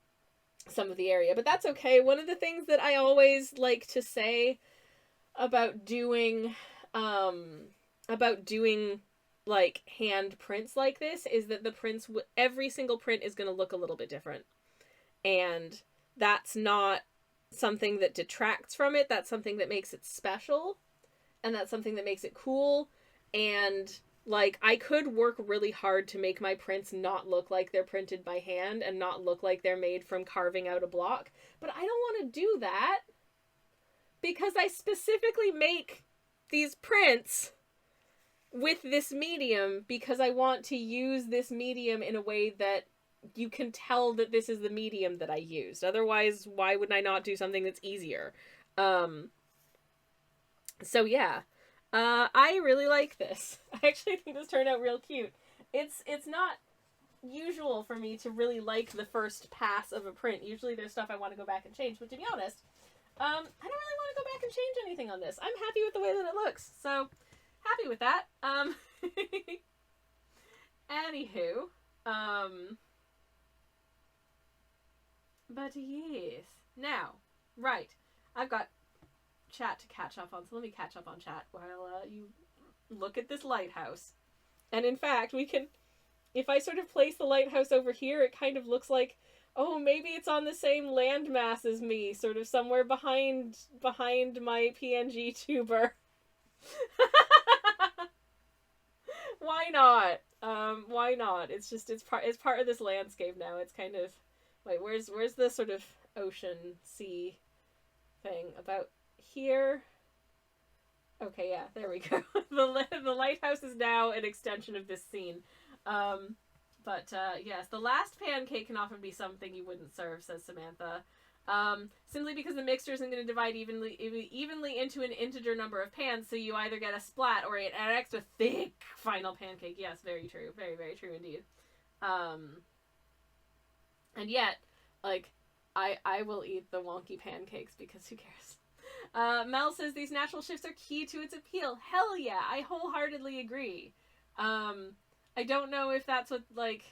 some of the area, but that's okay. One of the things that I always like to say about doing like hand prints like this is that the prints, every single print is going to look a little bit different, and that's not something that detracts from it. That's something that makes it special, and that's something that makes it cool. And like, I could work really hard to make my prints not look like they're printed by hand and not look like they're made from carving out a block, but I don't want to do that because I specifically make these prints with this medium because I want to use this medium in a way that you can tell that this is the medium that I used. Otherwise, why would I not do something that's easier? So yeah. I really like this. I actually think this turned out real cute. It's not usual for me to really like the first pass of a print. Usually there's stuff I want to go back and change, but to be honest, I don't really want to go back and change anything on this. I'm happy with the way that it looks, so happy with that. Anywho, but yes. Now, right, I've got chat to catch up on, so let me catch up on chat while you look at this lighthouse. And in fact, we can, if I sort of place the lighthouse over here, it kind of looks like, oh, maybe it's on the same landmass as me, sort of somewhere behind my PNG tuber. Why not? Why not? It's just, it's part of this landscape now. It's kind of, wait, where's the sort of ocean sea thing? About here? Okay, yeah, there we go. The lighthouse is now an extension of this scene. Yes, the last pancake can often be something you wouldn't serve, says Samantha. Simply because the mixture isn't going to divide evenly into an integer number of pans, so you either get a splat or an extra thick final pancake. Yes, very true. Very, very true indeed. And yet, like, I will eat the wonky pancakes because who cares? Mel says these natural shifts are key to its appeal. Hell yeah, I wholeheartedly agree. I don't know if that's what, like,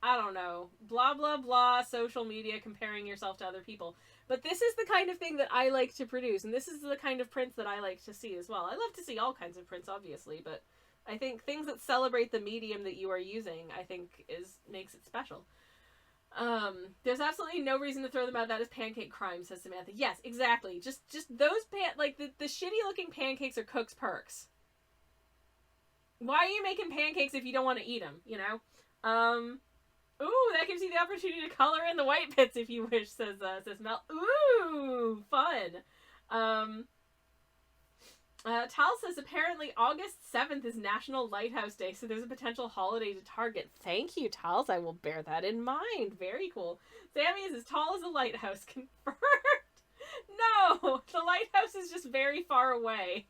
I don't know, blah, blah, blah, social media, comparing yourself to other people. But this is the kind of thing that I like to produce, and this is the kind of prints that I like to see as well. I love to see all kinds of prints, obviously, but I think things that celebrate the medium that you are using, I think, makes it special. There's absolutely no reason to throw them out. That is pancake crime, says Samantha. Yes, exactly. Just those the shitty looking pancakes are Cook's Perks. Why are you making pancakes if you don't want to eat them, you know? Ooh, that gives you the opportunity to color in the white bits if you wish, says Mel. Ooh, fun. Tal says apparently August 7th is National Lighthouse Day, so there's a potential holiday to target. Thank you, Tals. I will bear that in mind. Very cool. Sammy is as tall as a lighthouse. Confirmed. No, the lighthouse is just very far away.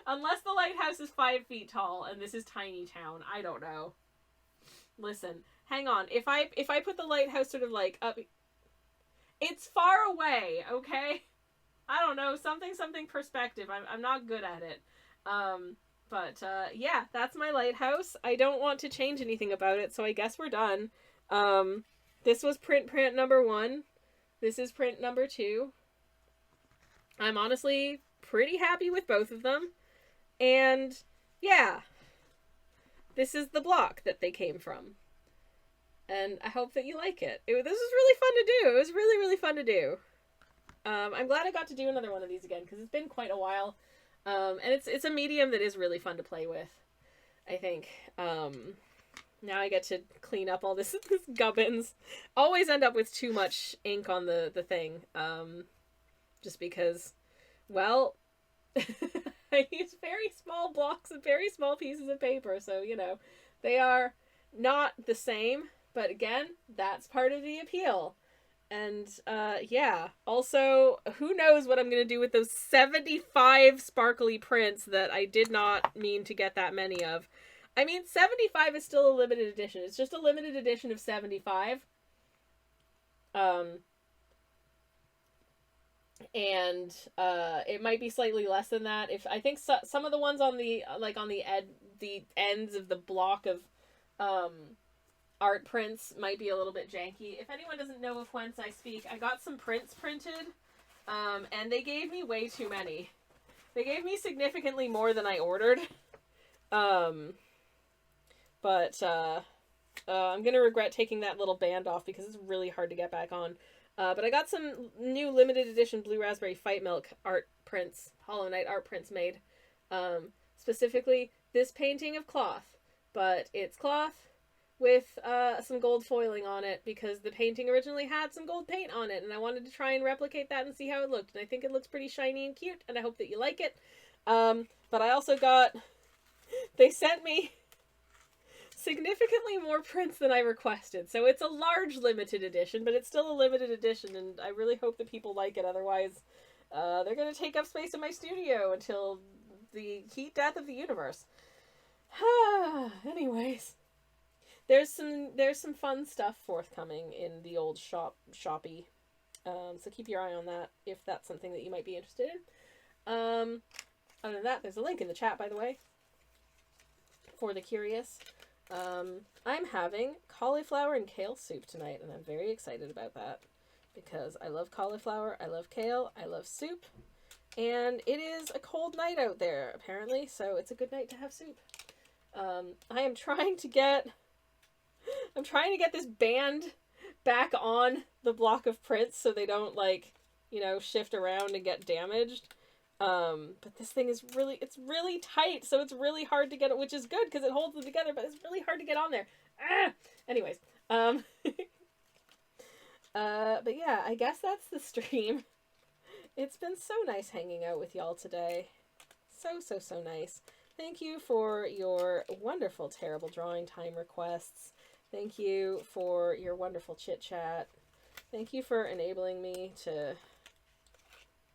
Unless the lighthouse is 5 feet tall, and this is Tiny Town. I don't know. Listen, hang on. If I put the lighthouse sort of like up, it's far away. Okay. I don't know, something perspective. I'm not good at it. Yeah, that's my lighthouse. I don't want to change anything about it, so I guess we're done. This was print number 1. This is print number 2. I'm honestly pretty happy with both of them. And yeah, this is the block that they came from. And I hope that you like it. This was really fun to do. It was really, really fun to do. I'm glad I got to do another one of these again, because it's been quite a while. And it's a medium that is really fun to play with, I think. Now I get to clean up all this gubbins. Always end up with too much ink on the thing. Just because, well, I use very small blocks of very small pieces of paper, so, you know, they are not the same. But again, that's part of the appeal. And, yeah. Also, who knows what I'm going to do with those 75 sparkly prints that I did not mean to get that many of. I mean, 75 is still a limited edition. It's just a limited edition of 75. And it might be slightly less than that. I think some of the ones on the, like, on the ends of the block of, art prints might be a little bit janky. If anyone doesn't know of whence I speak, I got some prints printed, and they gave me way too many. They gave me significantly more than I ordered. I'm gonna regret taking that little band off because it's really hard to get back on. But I got some new limited edition Blue Raspberry Fight Milk art prints, Hollow Knight art prints made. Specifically, this painting of cloth. But it's cloth with some gold foiling on it because the painting originally had some gold paint on it, and I wanted to try and replicate that and see how it looked. And I think it looks pretty shiny and cute, and I hope that you like it. But I also got... They sent me significantly more prints than I requested. So it's a large limited edition, but it's still a limited edition, and I really hope that people like it. Otherwise, they're going to take up space in my studio until the heat death of the universe. Anyways, there's some fun stuff forthcoming in the old shoppy. So keep your eye on that if that's something that you might be interested in. Other than that, there's a link in the chat, by the way, for the curious. I'm having cauliflower and kale soup tonight, and I'm very excited about that because I love cauliflower, I love kale, I love soup, and it is a cold night out there, apparently, so it's a good night to have soup. I'm trying to get this band back on the block of prints so they don't, like, you know, shift around and get damaged. But this thing is it's really tight, so it's really hard to get it, which is good because it holds them together, but it's really hard to get on there. Anyways, but yeah, I guess that's the stream. It's been so nice hanging out with y'all today. So nice. Thank you for your wonderful Terrible Drawing Time requests. Thank you for your wonderful chit-chat. Thank you for enabling me to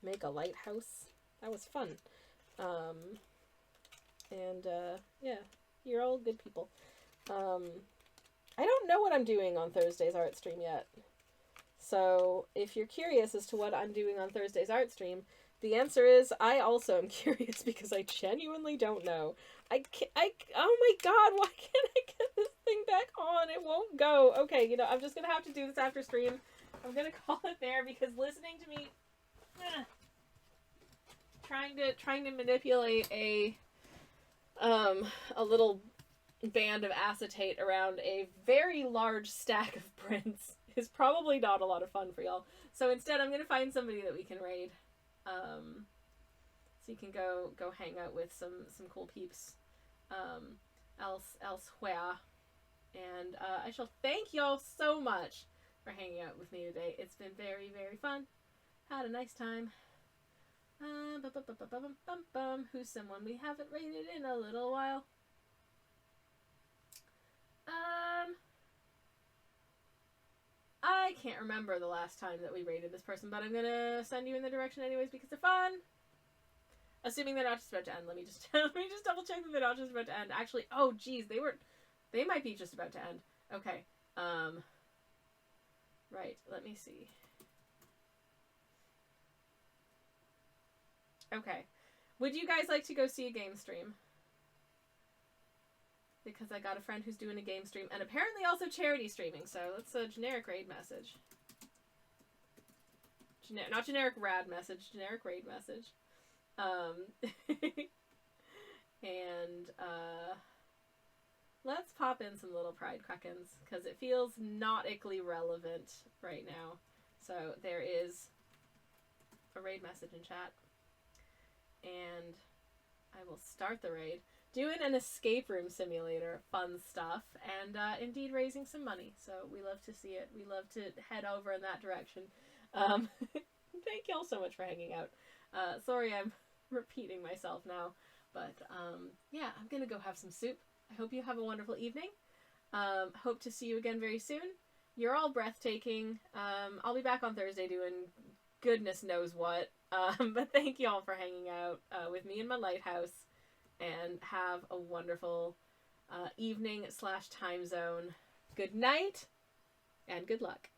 make a lighthouse. That was fun. Yeah, you're all good people. I don't know what I'm doing on Thursday's art stream yet. So if you're curious as to what I'm doing on Thursday's art stream, the answer is I also am curious because I genuinely don't know. Oh my god, why can't I get this thing back on. It won't go. Okay, you know, I'm just gonna have to do this after stream. I'm gonna call it there because listening to me trying to manipulate a little band of acetate around a very large stack of prints is probably not a lot of fun for y'all. So instead I'm gonna find somebody that we can raid. So you can go hang out with some cool peeps elsewhere. And I shall thank y'all so much for hanging out with me today. It's been very, very fun. Had a nice time. Who's someone we haven't rated in a little while? I can't remember the last time that we rated this person, but I'm gonna send you in the direction anyways because they're fun. Assuming they're not just about to end. Let me just double check that they're not just about to end. Actually, oh geez, they might be just about to end. Okay. Right, let me see. Okay. Would you guys like to go see a game stream? Because I got a friend who's doing a game stream and apparently also charity streaming, so that's a generic raid message. Not generic rad message, generic raid message. And let's pop in some little pride crackens because it feels nautically relevant right now. So there is a raid message in chat. And I will start the raid. Doing an escape room simulator, fun stuff, and indeed raising some money. So we love to see it. We love to head over in that direction. Thank y'all so much for hanging out. Sorry I'm repeating myself now, but yeah, I'm gonna go have some soup. I hope you have a wonderful evening. Hope to see you again very soon. You're all breathtaking. I'll be back on Thursday doing goodness knows what. But thank you all for hanging out with me in my lighthouse, and have a wonderful evening / time zone. Good night and good luck.